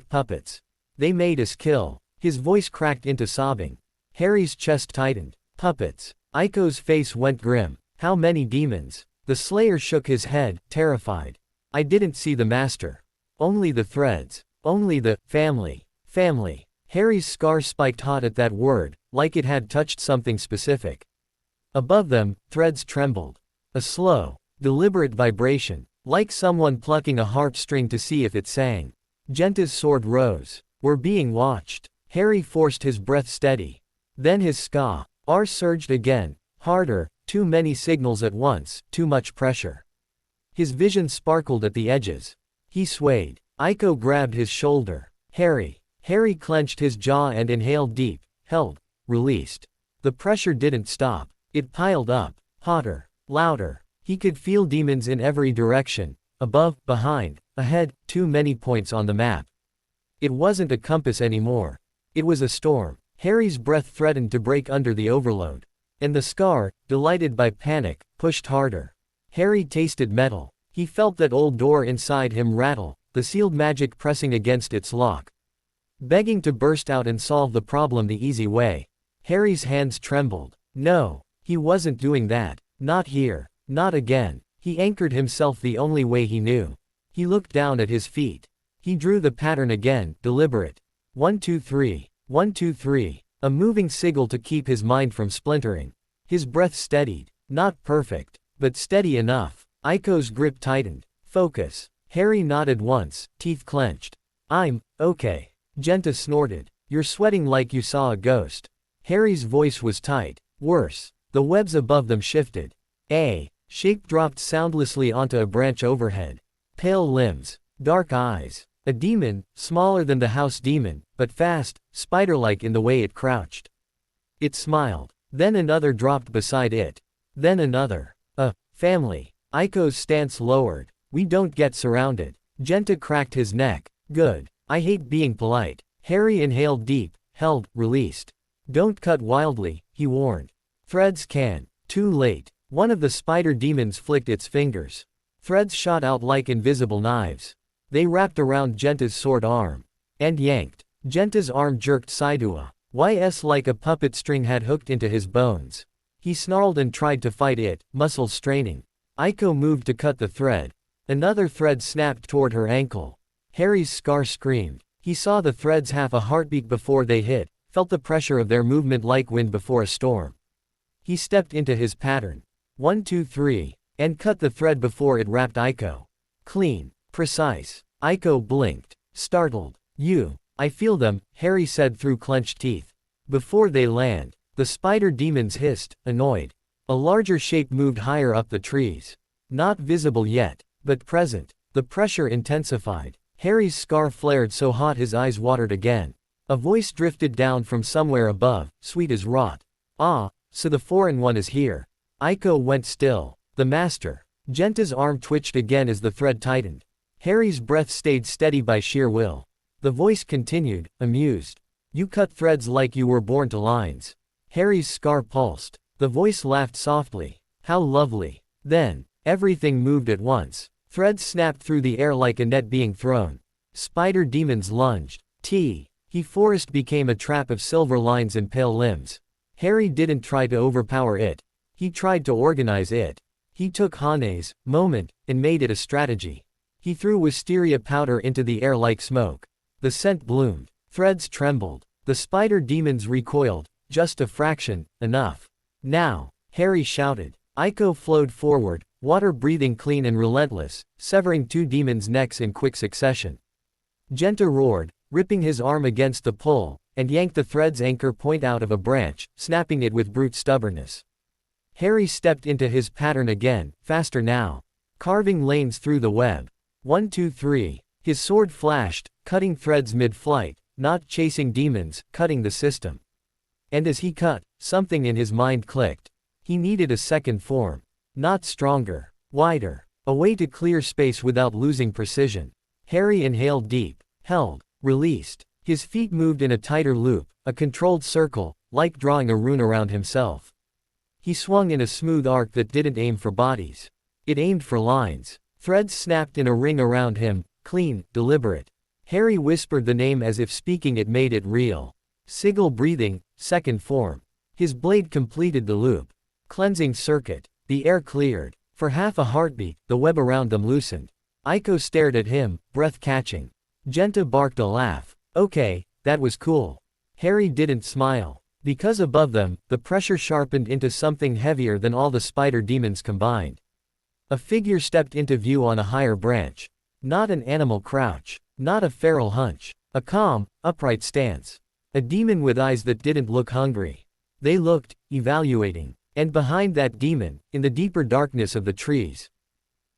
puppets. They made us kill. His voice cracked into sobbing. Harry's chest tightened. Puppets. Aiko's face went grim. How many demons? The slayer shook his head, terrified. I didn't see the master. Only the threads. Only the family. Family. Harry's scar spiked hot at that word, like it had touched something specific. Above them, threads trembled. A slow, deliberate vibration, like someone plucking a harp string to see if it sang. Genta's sword rose. We're being watched. Harry forced his breath steady. Then his scar surged again, harder, too many signals at once, too much pressure. His vision sparkled at the edges. He swayed. Aiko grabbed his shoulder. Harry. Harry clenched his jaw and inhaled deep, held, released. The pressure didn't stop. It piled up, hotter, louder. He could feel demons in every direction, above, behind, ahead, too many points on the map. It wasn't a compass anymore. It was a storm. Harry's breath threatened to break under the overload. And the scar, delighted by panic, pushed harder. Harry tasted metal. He felt that old door inside him rattle, the sealed magic pressing against its lock. Begging to burst out and solve the problem the easy way. Harry's hands trembled. No, he wasn't doing that. Not here. Not again. He anchored himself the only way he knew. He looked down at his feet. He drew the pattern again, deliberate. 1, 2, 3. 1, 2, 3. A moving sigil to keep his mind from splintering. His breath steadied. Not perfect, but steady enough. Aiko's grip tightened. Focus. Harry nodded once, teeth clenched. I'm okay. Genta snorted. You're sweating like you saw a ghost. Harry's voice was tight. Worse. The webs above them shifted. A shape dropped soundlessly onto a branch overhead. Pale limbs. Dark eyes. A demon, smaller than the house demon, but fast, spider-like in the way it crouched. It smiled. Then another dropped beside it. Then another. A family. Aiko's stance lowered. We don't get surrounded. Genta cracked his neck. Good. I hate being polite. Harry inhaled deep, held, released. Don't cut wildly, he warned. Threads can. Too late. One of the spider demons flicked its fingers. Threads shot out like invisible knives. They wrapped around Genta's sword arm. And yanked. Genta's arm jerked sideways. Like a puppet string had hooked into his bones. He snarled and tried to fight it, muscles straining. Aiko moved to cut the thread. Another thread snapped toward her ankle. Harry's scar screamed. He saw the threads half a heartbeat before they hit, felt the pressure of their movement like wind before a storm. He stepped into his pattern. 1, 2, 3, and cut the thread before it wrapped Aiko. Clean. Precise. Aiko blinked. Startled. I feel them, Harry said through clenched teeth. Before they land, the spider demons hissed, annoyed. A larger shape moved higher up the trees. Not visible yet, but present. The pressure intensified. Harry's scar flared so hot his eyes watered again. A voice drifted down from somewhere above, sweet as rot. Ah, so the foreign one is here. Aiko went still. The master. Genta's arm twitched again as the thread tightened. Harry's breath stayed steady by sheer will. The voice continued, amused. You cut threads like you were born to lines. Harry's scar pulsed. The voice laughed softly. How lovely. Then, everything moved at once. Threads snapped through the air like a net being thrown. Spider demons lunged. Forest became a trap of silver lines and pale limbs. Harry didn't try to overpower it. He tried to organize it. He took Hane's moment and made it a strategy. He threw wisteria powder into the air like smoke. The scent bloomed. Threads trembled. The spider demons recoiled. Just a fraction, enough. Now, Harry shouted. Aiko flowed forward, water breathing clean and relentless, severing two demons' necks in quick succession. Genta roared, ripping his arm against the pole, and yanked the thread's anchor point out of a branch, snapping it with brute stubbornness. Harry stepped into his pattern again, faster now. Carving lanes through the web. 1, 2, 3. His sword flashed, cutting threads mid-flight, not chasing demons, cutting the system. And as he cut, something in his mind clicked. He needed a second form. Not stronger. Wider. A way to clear space without losing precision. Harry inhaled deep. Held. Released. His feet moved in a tighter loop, a controlled circle, like drawing a rune around himself. He swung in a smooth arc that didn't aim for bodies. It aimed for lines. Threads snapped in a ring around him, clean, deliberate. Harry whispered the name as if speaking it made it real. Sigil breathing, second form. His blade completed the loop. Cleansing circuit. The air cleared. For half a heartbeat, the web around them loosened. Aiko stared at him, breath catching. Genta barked a laugh. Okay, that was cool. Harry didn't smile. Because above them, the pressure sharpened into something heavier than all the spider demons combined. A figure stepped into view on a higher branch. Not an animal crouch. Not a feral hunch. A calm, upright stance. A demon with eyes that didn't look hungry. They looked, evaluating. And behind that demon, in the deeper darkness of the trees,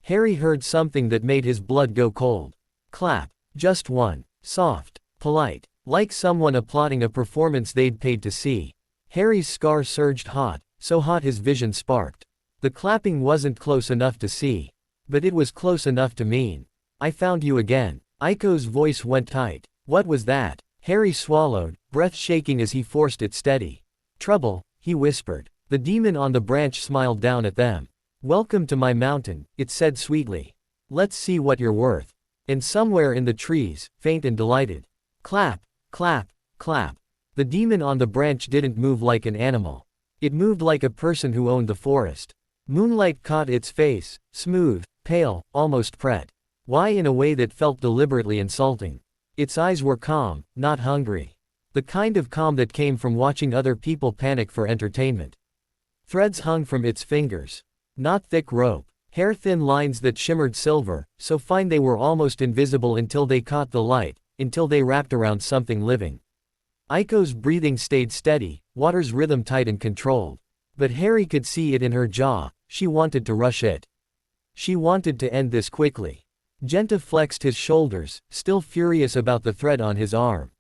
Harry heard something that made his blood go cold. Clap. Just one. Soft. Polite. Like someone applauding a performance they'd paid to see. Harry's scar surged hot, so hot his vision sparked. The clapping wasn't close enough to see. But it was close enough to mean. I found you again. Aiko's voice went tight. What was that? Harry swallowed, breath shaking as he forced it steady. Trouble, he whispered. The demon on the branch smiled down at them. Welcome to my mountain, it said sweetly. Let's see what you're worth. And somewhere in the trees, faint and delighted. Clap, clap, clap. The demon on the branch didn't move like an animal. It moved like a person who owned the forest. Moonlight caught its face, smooth, pale, almost pret. Why in a way that felt deliberately insulting. Its eyes were calm, not hungry. The kind of calm that came from watching other people panic for entertainment. Threads hung from its fingers. Not thick rope. Hair-thin lines that shimmered silver, so fine they were almost invisible until they caught the light, until they wrapped around something living. Aiko's breathing stayed steady, water's rhythm tight and controlled. But Harry could see it in her jaw. She wanted to rush it. She wanted to end this quickly. Genta flexed his shoulders, still furious about the thread on his arm.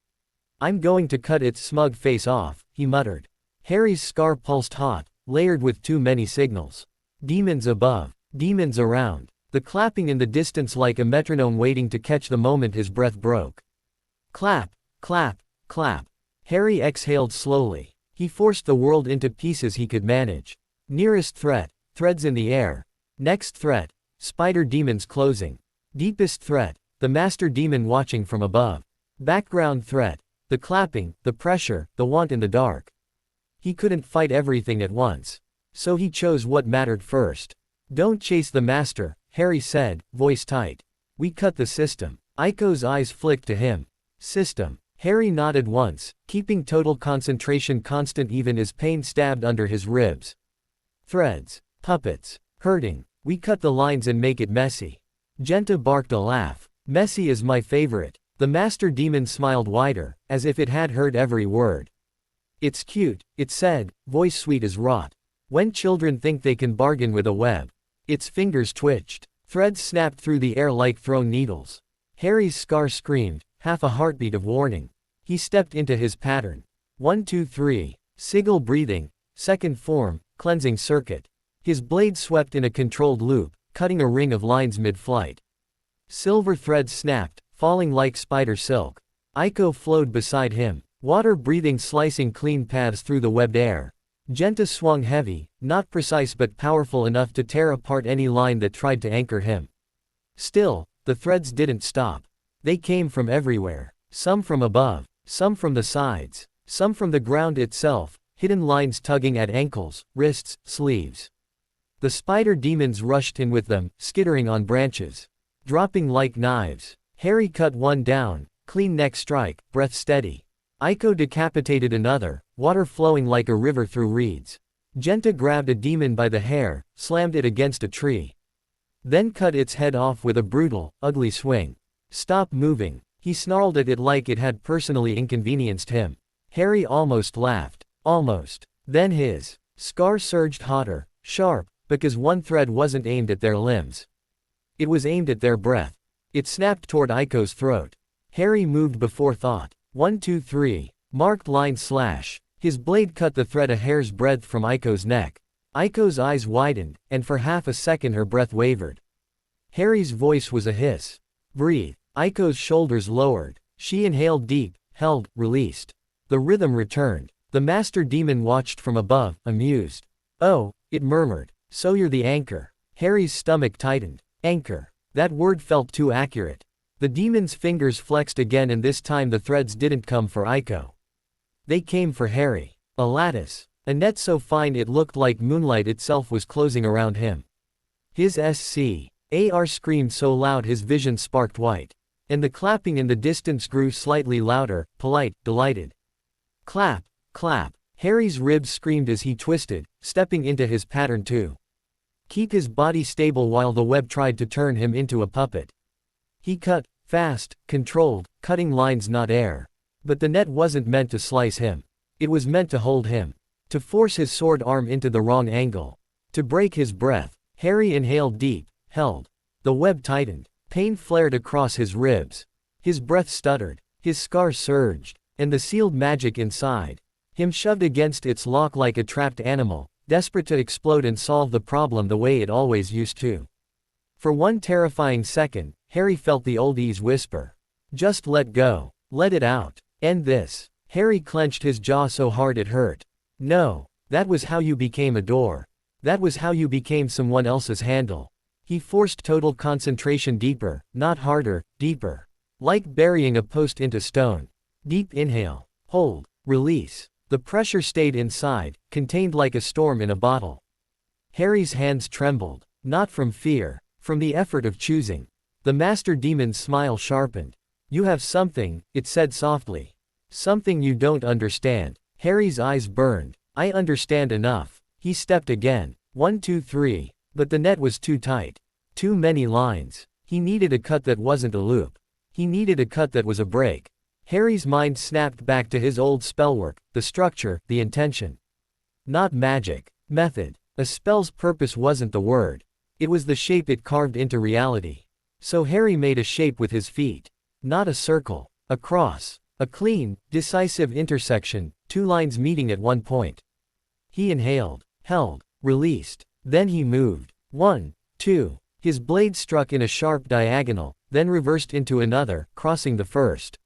"I'm going to cut its smug face off," he muttered. Harry's scar pulsed hot, layered with too many signals. Demons above. Demons around. The clapping in the distance like a metronome waiting to catch the moment his breath broke. Clap, clap, clap. Harry exhaled slowly. He forced the world into pieces he could manage. Nearest threat, threads in the air. Next threat, spider demons closing. Deepest threat, the master demon watching from above. Background threat, the clapping, the pressure, the want in the dark. He couldn't fight everything at once. So he chose what mattered first. "Don't chase the master," Harry said, voice tight. "We cut the system." Aiko's eyes flicked to him. System. Harry nodded once, keeping total concentration constant even as pain stabbed under his ribs. Threads. Puppets. Hurting. "We cut the lines and make it messy." Genta barked a laugh. "Messy is my favorite." The master demon smiled wider, as if it had heard every word. "It's cute," it said, voice sweet as wrought. "When children think they can bargain with a web." Its fingers twitched. Threads snapped through the air like thrown needles. Harry's scar screamed, half a heartbeat of warning. He stepped into his pattern. 1 2 3. Sigil breathing. Second form, cleansing circuit. His blade swept in a controlled loop, cutting a ring of lines mid-flight. Silver threads snapped, falling like spider silk. Aiko flowed beside him, water breathing slicing clean paths through the webbed air. Genta swung heavy, not precise but powerful enough to tear apart any line that tried to anchor him. Still, the threads didn't stop. They came from everywhere. Some from above, some from the sides, some from the ground itself, hidden lines tugging at ankles, wrists, sleeves. The spider demons rushed in with them, skittering on branches. Dropping like knives. Harry cut one down, clean neck strike, breath steady. Aiko decapitated another, water flowing like a river through reeds. Genta grabbed a demon by the hair, slammed it against a tree. Then cut its head off with a brutal, ugly swing. "Stop moving." He snarled at it like it had personally inconvenienced him. Harry almost laughed. Almost. Then his scar surged hotter, sharp, because one thread wasn't aimed at their limbs. It was aimed at their breath. It snapped toward Aiko's throat. Harry moved before thought. 1 2 3. Marked line slash. His blade cut the thread a hair's breadth from Aiko's neck. Aiko's eyes widened, and for half a second her breath wavered. Harry's voice was a hiss. "Breathe." Aiko's shoulders lowered. She inhaled deep, held, released. The rhythm returned. The master demon watched from above, amused. "Oh," it murmured. "So you're the anchor." Harry's stomach tightened. Anchor. That word felt too accurate. The demon's fingers flexed again, and this time the threads didn't come for Aiko. They came for Harry. A lattice. A net so fine it looked like moonlight itself was closing around him. His SCAR screamed so loud his vision sparked white. And the clapping in the distance grew slightly louder, polite, delighted. Clap, clap. Harry's ribs screamed as he twisted, stepping into his pattern to keep his body stable while the web tried to turn him into a puppet. He cut, fast, controlled, cutting lines not air. But the net wasn't meant to slice him. It was meant to hold him. To force his sword arm into the wrong angle. To break his breath. Harry inhaled deep, held. The web tightened. Pain flared across his ribs. His breath stuttered. His scar surged. And the sealed magic inside him shoved against its lock like a trapped animal, desperate to explode and solve the problem the way it always used to. For one terrifying second, Harry felt the old ease whisper. "Just let go. Let it out. End this." Harry clenched his jaw so hard it hurt. No. That was how you became a door. That was how you became someone else's handle. He forced total concentration deeper, not harder, deeper. Like burying a post into stone. Deep inhale. Hold. Release. The pressure stayed inside, contained like a storm in a bottle. Harry's hands trembled. Not from fear. From the effort of choosing. The master demon's smile sharpened. "You have something," it said softly. "Something you don't understand." Harry's eyes burned. "I understand enough." He stepped again. 1 2 3. But the net was too tight. Too many lines. He needed a cut that wasn't a loop. He needed a cut that was a break. Harry's mind snapped back to his old spellwork, the structure, the intention. Not magic. Method. A spell's purpose wasn't the word. It was the shape it carved into reality. So Harry made a shape with his feet. Not a circle. A cross. A clean, decisive intersection, two lines meeting at one point. He inhaled, held, released. Then he moved. 1, 2. His blade struck in a sharp diagonal, then reversed into another, crossing the first.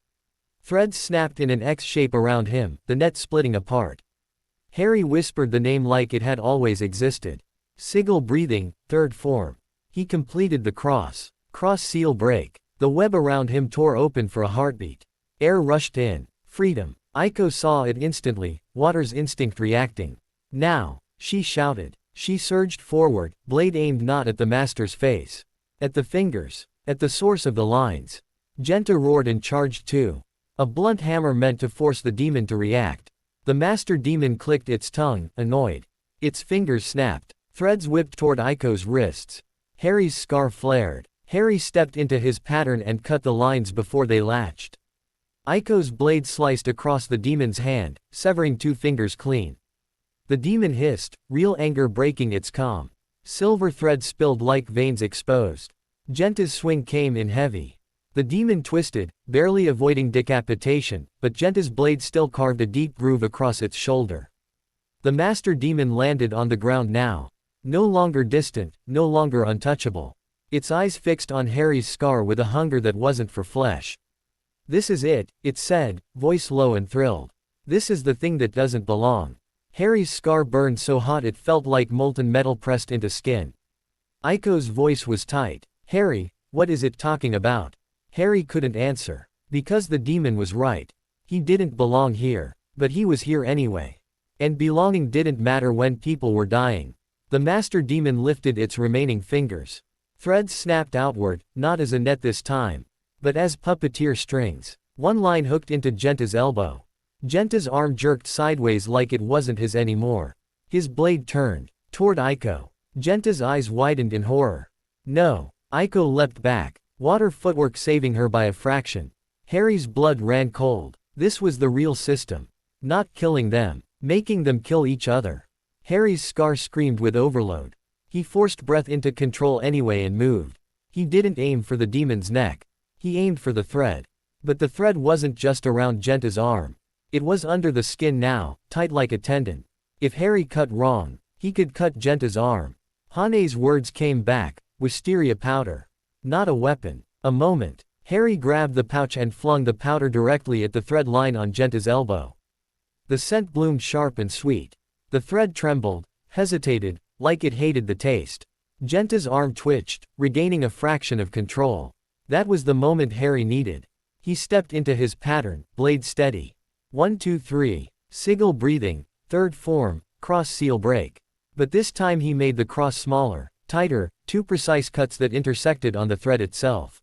Threads snapped in an X shape around him, the net splitting apart. Harry whispered the name like it had always existed. Sigil breathing, third form. He completed the cross. Cross seal break. The web around him tore open for a heartbeat. Air rushed in. Freedom. Aiko saw it instantly, water's instinct reacting. Now, she shouted. She surged forward, blade aimed not at the master's face. At the fingers. At the source of the lines. Genta roared and charged too. A blunt hammer meant to force the demon to react. The master demon clicked its tongue, annoyed. Its fingers snapped. Threads whipped toward Aiko's wrists. Harry's scar flared. Harry stepped into his pattern and cut the lines before they latched. Aiko's blade sliced across the demon's hand, severing 2 fingers clean. The demon hissed, real anger breaking its calm. Silver threads spilled like veins exposed. Genta's swing came in heavy. The demon twisted, barely avoiding decapitation, but Genta's blade still carved a deep groove across its shoulder. The master demon landed on the ground now. No longer distant, no longer untouchable. Its eyes fixed on Harry's scar with a hunger that wasn't for flesh. "This is it," it said, voice low and thrilled. "This is the thing that doesn't belong." Harry's scar burned so hot it felt like molten metal pressed into skin. Aiko's voice was tight. "Harry, what is it talking about?" Harry couldn't answer. Because the demon was right. He didn't belong here. But he was here anyway. And belonging didn't matter when people were dying. The master demon lifted its remaining fingers. Threads snapped outward, not as a net this time, but as puppeteer strings. One line hooked into Genta's elbow. Genta's arm jerked sideways like it wasn't his anymore. His blade turned toward Aiko. Genta's eyes widened in horror. No. Aiko leapt back, water footwork saving her by a fraction. Harry's blood ran cold. This was the real system. Not killing them, making them kill each other. Harry's scar screamed with overload. He forced breath into control anyway and moved. He didn't aim for the demon's neck. He aimed for the thread. But the thread wasn't just around Genta's arm. It was under the skin now, tight like a tendon. If Harry cut wrong, he could cut Genta's arm. Hane's words came back, wisteria powder. Not a weapon. A moment. Harry grabbed the pouch and flung the powder directly at the thread line on Genta's elbow. The scent bloomed sharp and sweet. The thread trembled, hesitated, like it hated the taste. Genta's arm twitched, regaining a fraction of control. That was the moment Harry needed. He stepped into his pattern, blade steady. 1 2 3. Sigil breathing, third form, cross seal break. But this time he made the cross smaller, tighter, 2 precise cuts that intersected on the thread itself.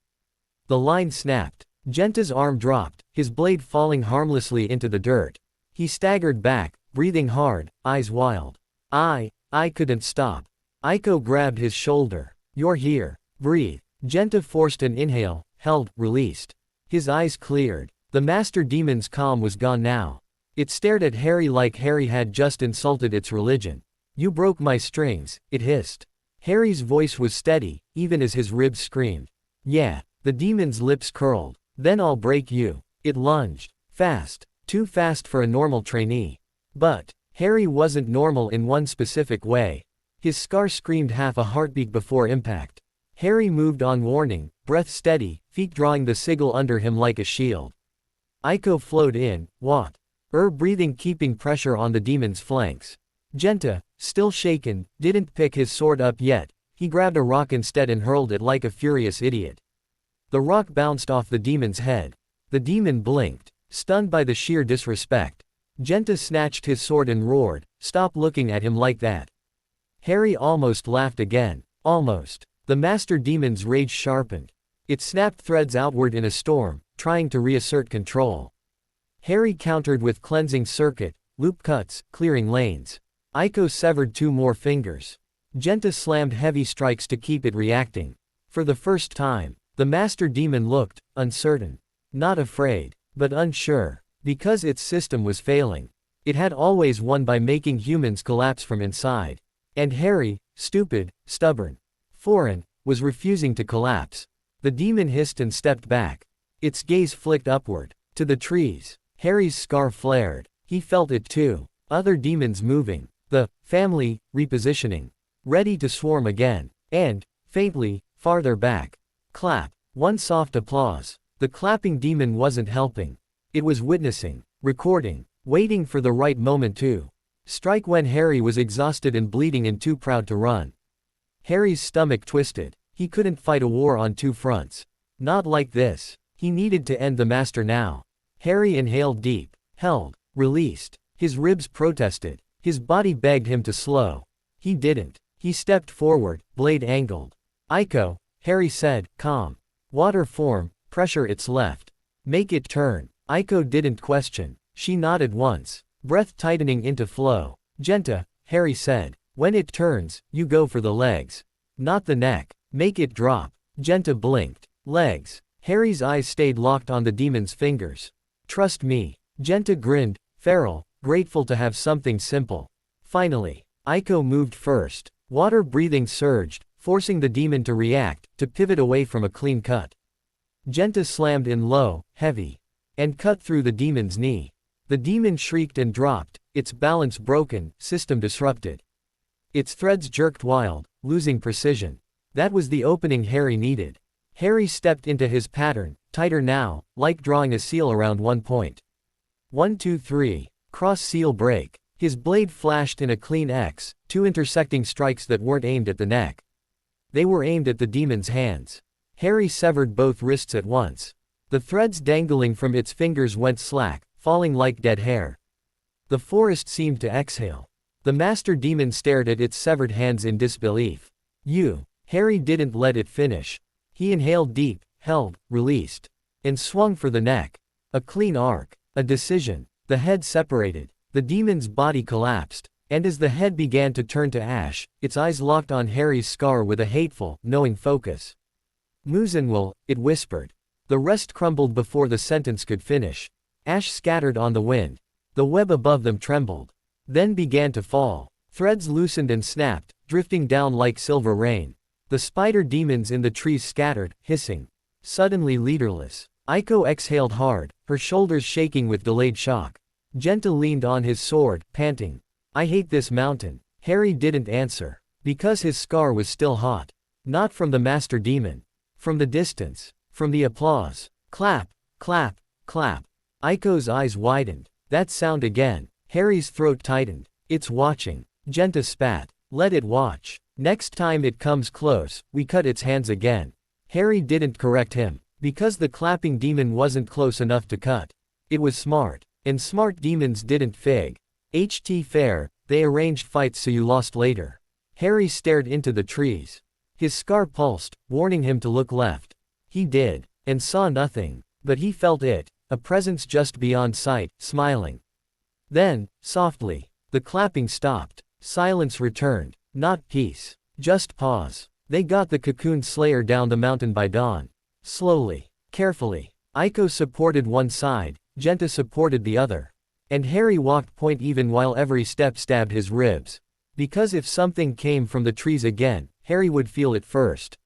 The line snapped. Genta's arm dropped, his blade falling harmlessly into the dirt. He staggered back, breathing hard, eyes wild. I couldn't stop. Aiko grabbed his shoulder. "You're here. Breathe." Genta forced an inhale, held, released. His eyes cleared. The master demon's calm was gone now. It stared at Harry like Harry had just insulted its religion. "You broke my strings," it hissed. Harry's voice was steady, even as his ribs screamed. "Yeah." The demon's lips curled. "Then I'll break you." It lunged. Fast. Too fast for a normal trainee. But Harry wasn't normal in one specific way. His scar screamed half a heartbeat before impact. Harry moved on warning, breath steady, feet drawing the sigil under him like a shield. Aiko flowed in, breathing keeping pressure on the demon's flanks. Genta, still shaken, didn't pick his sword up yet. He grabbed a rock instead and hurled it like a furious idiot. The rock bounced off the demon's head. The demon blinked, stunned by the sheer disrespect. Genta snatched his sword and roared, "Stop looking at him like that." Harry almost laughed again. Almost. The master demon's rage sharpened. It snapped threads outward in a storm, trying to reassert control. Harry countered with cleansing circuit, loop cuts, clearing lanes. Aiko severed 2 more fingers. Genta slammed heavy strikes to keep it reacting. For the first time, the master demon looked uncertain. Not afraid, but unsure. Because its system was failing. It had always won by making humans collapse from inside. And Harry, stupid, stubborn, foreign, was refusing to collapse. The demon hissed and stepped back. Its gaze flicked upward, to the trees. Harry's scar flared. He felt it too. Other demons moving. The family, repositioning. Ready to swarm again. And, faintly, farther back. Clap. One soft applause. The clapping demon wasn't helping. It was witnessing, recording, waiting for the right moment to strike when Harry was exhausted and bleeding and too proud to run. Harry's stomach twisted. He couldn't fight a war on two fronts. Not like this. He needed to end the master now. Harry inhaled deep, held, released. His ribs protested. His body begged him to slow. He didn't. He stepped forward, blade angled. Aiko, Harry said, calm. Water form, pressure its left. Make it turn. Aiko didn't question. She nodded once. Breath tightening into flow. Genta, Harry said. When it turns, you go for the legs. Not the neck. Make it drop. Genta blinked. Legs. Harry's eyes stayed locked on the demon's fingers. Trust me. Genta grinned, feral, grateful to have something simple. Finally, Aiko moved first. Water breathing surged, forcing the demon to react, to pivot away from a clean cut. Genta slammed in low, heavy, and cut through the demon's knee. The demon shrieked and dropped, its balance broken, system disrupted. Its threads jerked wild, losing precision. That was the opening Harry needed. Harry stepped into his pattern, tighter now, like drawing a seal around one point. 1 2 3. Cross seal break. His blade flashed in a clean X, two intersecting strikes that weren't aimed at the neck. They were aimed at the demon's hands. Harry severed both wrists at once. The threads dangling from its fingers went slack, falling like dead hair. The forest seemed to exhale. The master demon stared at its severed hands in disbelief. Harry didn't let it finish. He inhaled deep, held, released, and swung for the neck. A clean arc, a decision. The head separated. The demon's body collapsed, and as the head began to turn to ash, its eyes locked on Harry's scar with a hateful, knowing focus. Muzenwil, it whispered. The rest crumbled before the sentence could finish. Ash scattered on the wind. The web above them trembled. Then began to fall. Threads loosened and snapped, drifting down like silver rain. The spider demons in the trees scattered, hissing. Suddenly leaderless. Aiko exhaled hard, her shoulders shaking with delayed shock. Genta leaned on his sword, panting. I hate this mountain. Harry didn't answer. Because his scar was still hot. Not from the master demon. From the distance. From the applause. Clap, clap, clap. Aiko's eyes widened. That sound again. Harry's throat tightened. It's watching. Genta spat. Let it watch. Next time it comes close, we cut its hands again. Harry didn't correct him. Because the clapping demon wasn't close enough to cut. It was smart. And smart demons didn't fig. Fair, they arranged fights so you lost later. Harry stared into the trees. His scar pulsed, warning him to look left. He did, and saw nothing. But he felt it, a presence just beyond sight, smiling. Then, softly, the clapping stopped. Silence returned. Not peace. Just pause. They got the cocoon slayer down the mountain by dawn. Slowly, carefully. Aiko supported one side, Genta supported the other. And Harry walked point even while every step stabbed his ribs. Because if something came from the trees again, Harry would feel it first.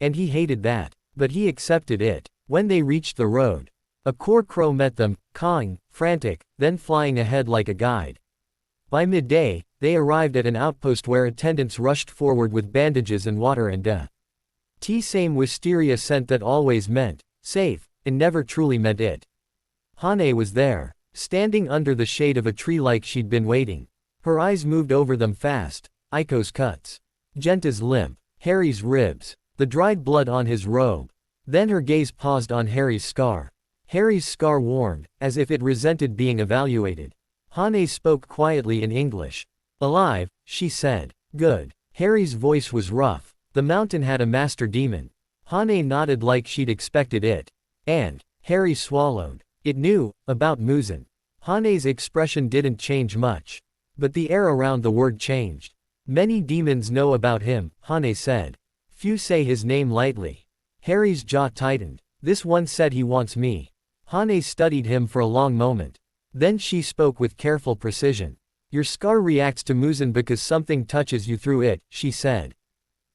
And he hated that. But he accepted it. When they reached the road, a core crow met them, cawing, frantic, then flying ahead like a guide. By midday, they arrived at an outpost where attendants rushed forward with bandages and water and same wisteria scent that always meant safe, and never truly meant it. Hane was there, standing under the shade of a tree like she'd been waiting. Her eyes moved over them fast. Aiko's cuts. Genta's limp. Harry's ribs. The dried blood on his robe. Then her gaze paused on Harry's scar. Harry's scar warmed, as if it resented being evaluated. Hane spoke quietly in English. Alive, she said. Good. Harry's voice was rough. The mountain had a master demon. Hane nodded like she'd expected it. And Harry swallowed. It knew about Muzan. Hane's expression didn't change much. But the air around the word changed. Many demons know about him, Hane said. Few say his name lightly. Harry's jaw tightened. This one said he wants me. Hane studied him for a long moment. Then she spoke with careful precision. Your scar reacts to Muzan because something touches you through it, she said.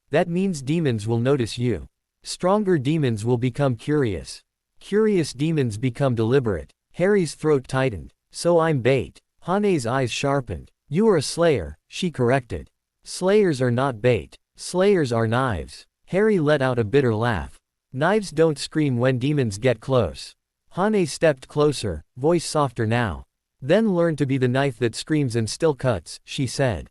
That means demons will notice you. Stronger demons will become curious. Curious demons become deliberate. Harry's throat tightened. So I'm bait. Hane's eyes sharpened. You are a slayer, she corrected. Slayers are not bait. Slayers are knives. Harry let out a bitter laugh. Knives don't scream when demons get close. Hane stepped closer, voice softer now. Then learn to be the knife that screams and still cuts, she said.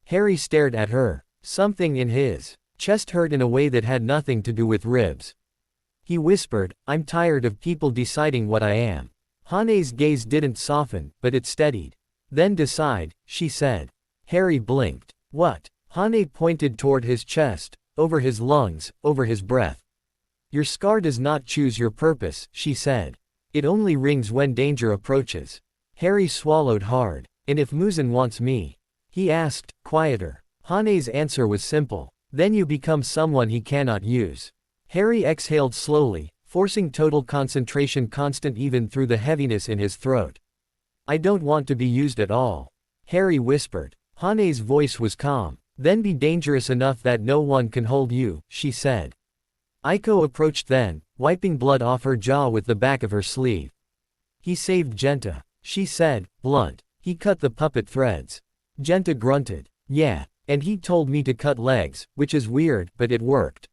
Harry stared at her. Something in his chest hurt in a way that had nothing to do with ribs. He whispered, I'm tired of people deciding what I am. Hane's gaze didn't soften, but it steadied. Then decide, she said. Harry blinked. What? Hane pointed toward his chest, over his lungs, over his breath. Your scar does not choose your purpose, she said. It only rings when danger approaches. Harry swallowed hard. And if Muzan wants me? He asked, quieter. Hane's answer was simple. Then you become someone he cannot use. Harry exhaled slowly, forcing total concentration constant even through the heaviness in his throat. I don't want to be used at all. Harry whispered. Hane's voice was calm. Then be dangerous enough that no one can hold you, she said. Aiko approached then, wiping blood off her jaw with the back of her sleeve. He saved Genta, she said, blunt. He cut the puppet threads. Genta grunted. Yeah, and he told me to cut legs, which is weird, but it worked.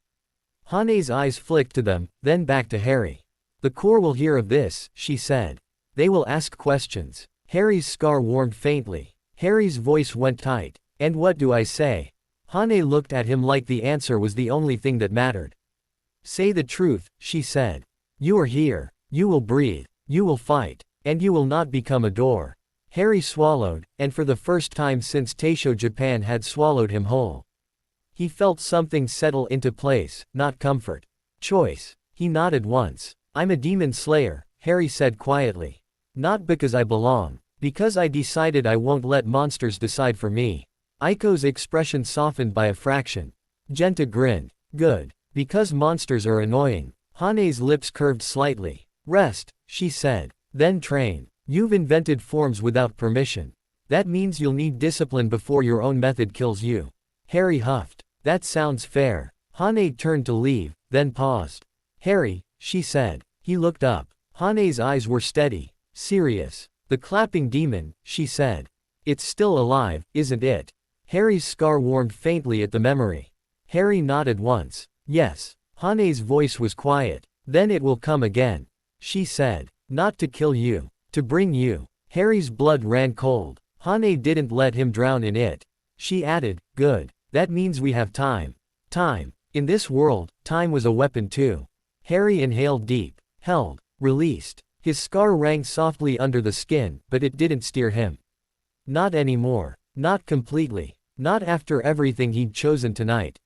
Hane's eyes flicked to them, then back to Harry. The Corps will hear of this, she said. They will ask questions. Harry's scar warmed faintly. Harry's voice went tight. And what do I say? Hane looked at him like the answer was the only thing that mattered. Say the truth, she said. You are here. You will breathe. You will fight. And you will not become a door. Harry swallowed, and for the first time since Taisho Japan had swallowed him whole. He felt something settle into place, not comfort. Choice. He nodded once. I'm a demon slayer, Harry said quietly. Not because I belong. Because I decided I won't let monsters decide for me. Aiko's expression softened by a fraction. Genta grinned. Good. Because monsters are annoying. Hane's lips curved slightly. Rest, she said. Then train. You've invented forms without permission. That means you'll need discipline before your own method kills you. Harry huffed. That sounds fair. Hane turned to leave, then paused. Harry, she said. He looked up. Hane's eyes were steady. Serious. The clapping demon, she said. It's still alive, isn't it? Harry's scar warmed faintly at the memory. Harry nodded once. Yes. Hane's voice was quiet. Then it will come again. She said. Not to kill you. To bring you. Harry's blood ran cold. Hane didn't let him drown in it. She added, good. That means we have time. Time. In this world, time was a weapon too. Harry inhaled deep. Held. Released. His scar rang softly under the skin, but it didn't steer him. Not anymore. Not completely. Not after everything he'd chosen tonight.